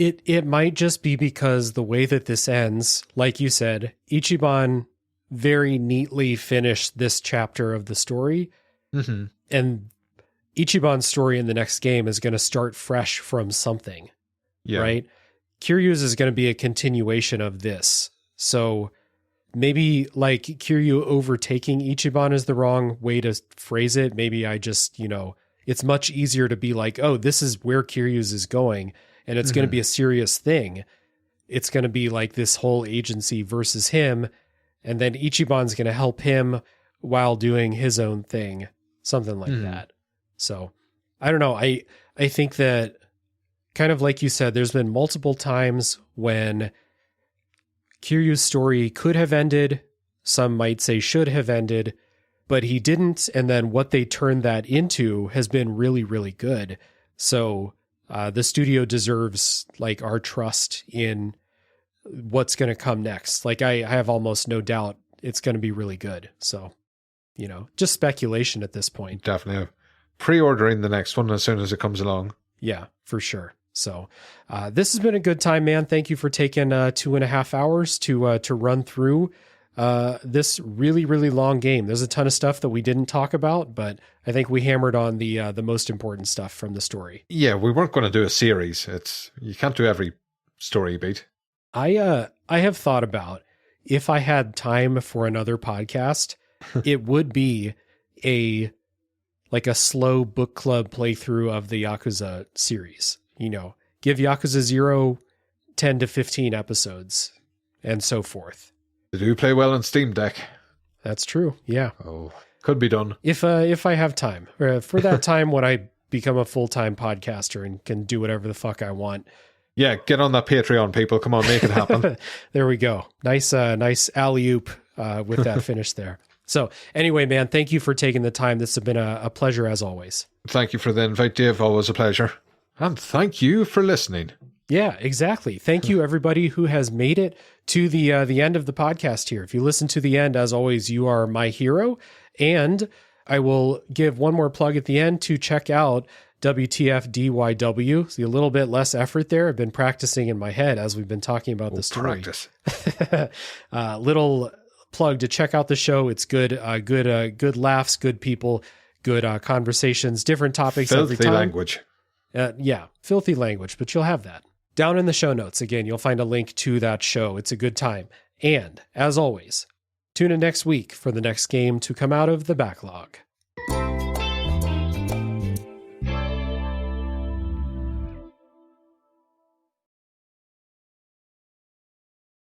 It might just be because the way that this ends, like you said, Ichiban very neatly finished this chapter of the story. Mm-hmm. And Ichiban's story in the next game is going to start fresh from something, right? Kiryu's is going to be a continuation of this. So maybe like Kiryu overtaking Ichiban is the wrong way to phrase it. Maybe I just, it's much easier to be like, oh, this is where Kiryu's is going. And it's going to be a serious thing. It's going to be like this whole agency versus him. And then Ichiban's going to help him while doing his own thing. Something like that. So I don't know. I think that kind of like you said, there's been multiple times when Kiryu's story could have ended. Some might say should have ended, but he didn't. And then what they turned that into has been really, really good. So the studio deserves like our trust in what's going to come next. Like I have almost no doubt it's going to be really good. So, just speculation at this point. Definitely. Pre-ordering the next one as soon as it comes along. Yeah, for sure. So this has been a good time, man. Thank you for taking 2.5 hours to run through this really, really long game. There's a ton of stuff that we didn't talk about, but I think we hammered on the most important stuff from the story. Yeah, we weren't going to do a series. You can't do every story beat. I have thought about if I had time for another podcast, it would be a slow book club playthrough of the Yakuza series. Give Yakuza 0 10 to 15 episodes and so forth. They do play well on Steam Deck. That's true. Yeah. Oh, could be done. If I have time. For that time when I become a full-time podcaster and can do whatever the fuck I want. Yeah, get on that Patreon, people. Come on, make it happen. There we go. Nice alley-oop with that finish there. So anyway, man, thank you for taking the time. This has been a pleasure as always. Thank you for the invite, Dave. Always a pleasure. And thank you for listening. Yeah, exactly. Thank you, everybody who has made it to the end of the podcast here. If you listen to the end, as always, you are my hero. And I will give one more plug at the end to check out WTFDYW. See, a little bit less effort there. I've been practicing in my head as we've been talking about the story. Practice. Little plug to check out the show. It's good, good laughs, good people, good conversations, different topics every time. Filthy language. Yeah, filthy language, but you'll have that. Down in the show notes, again, you'll find a link to that show. It's a good time. And, as always, tune in next week for the next game to come out of the backlog.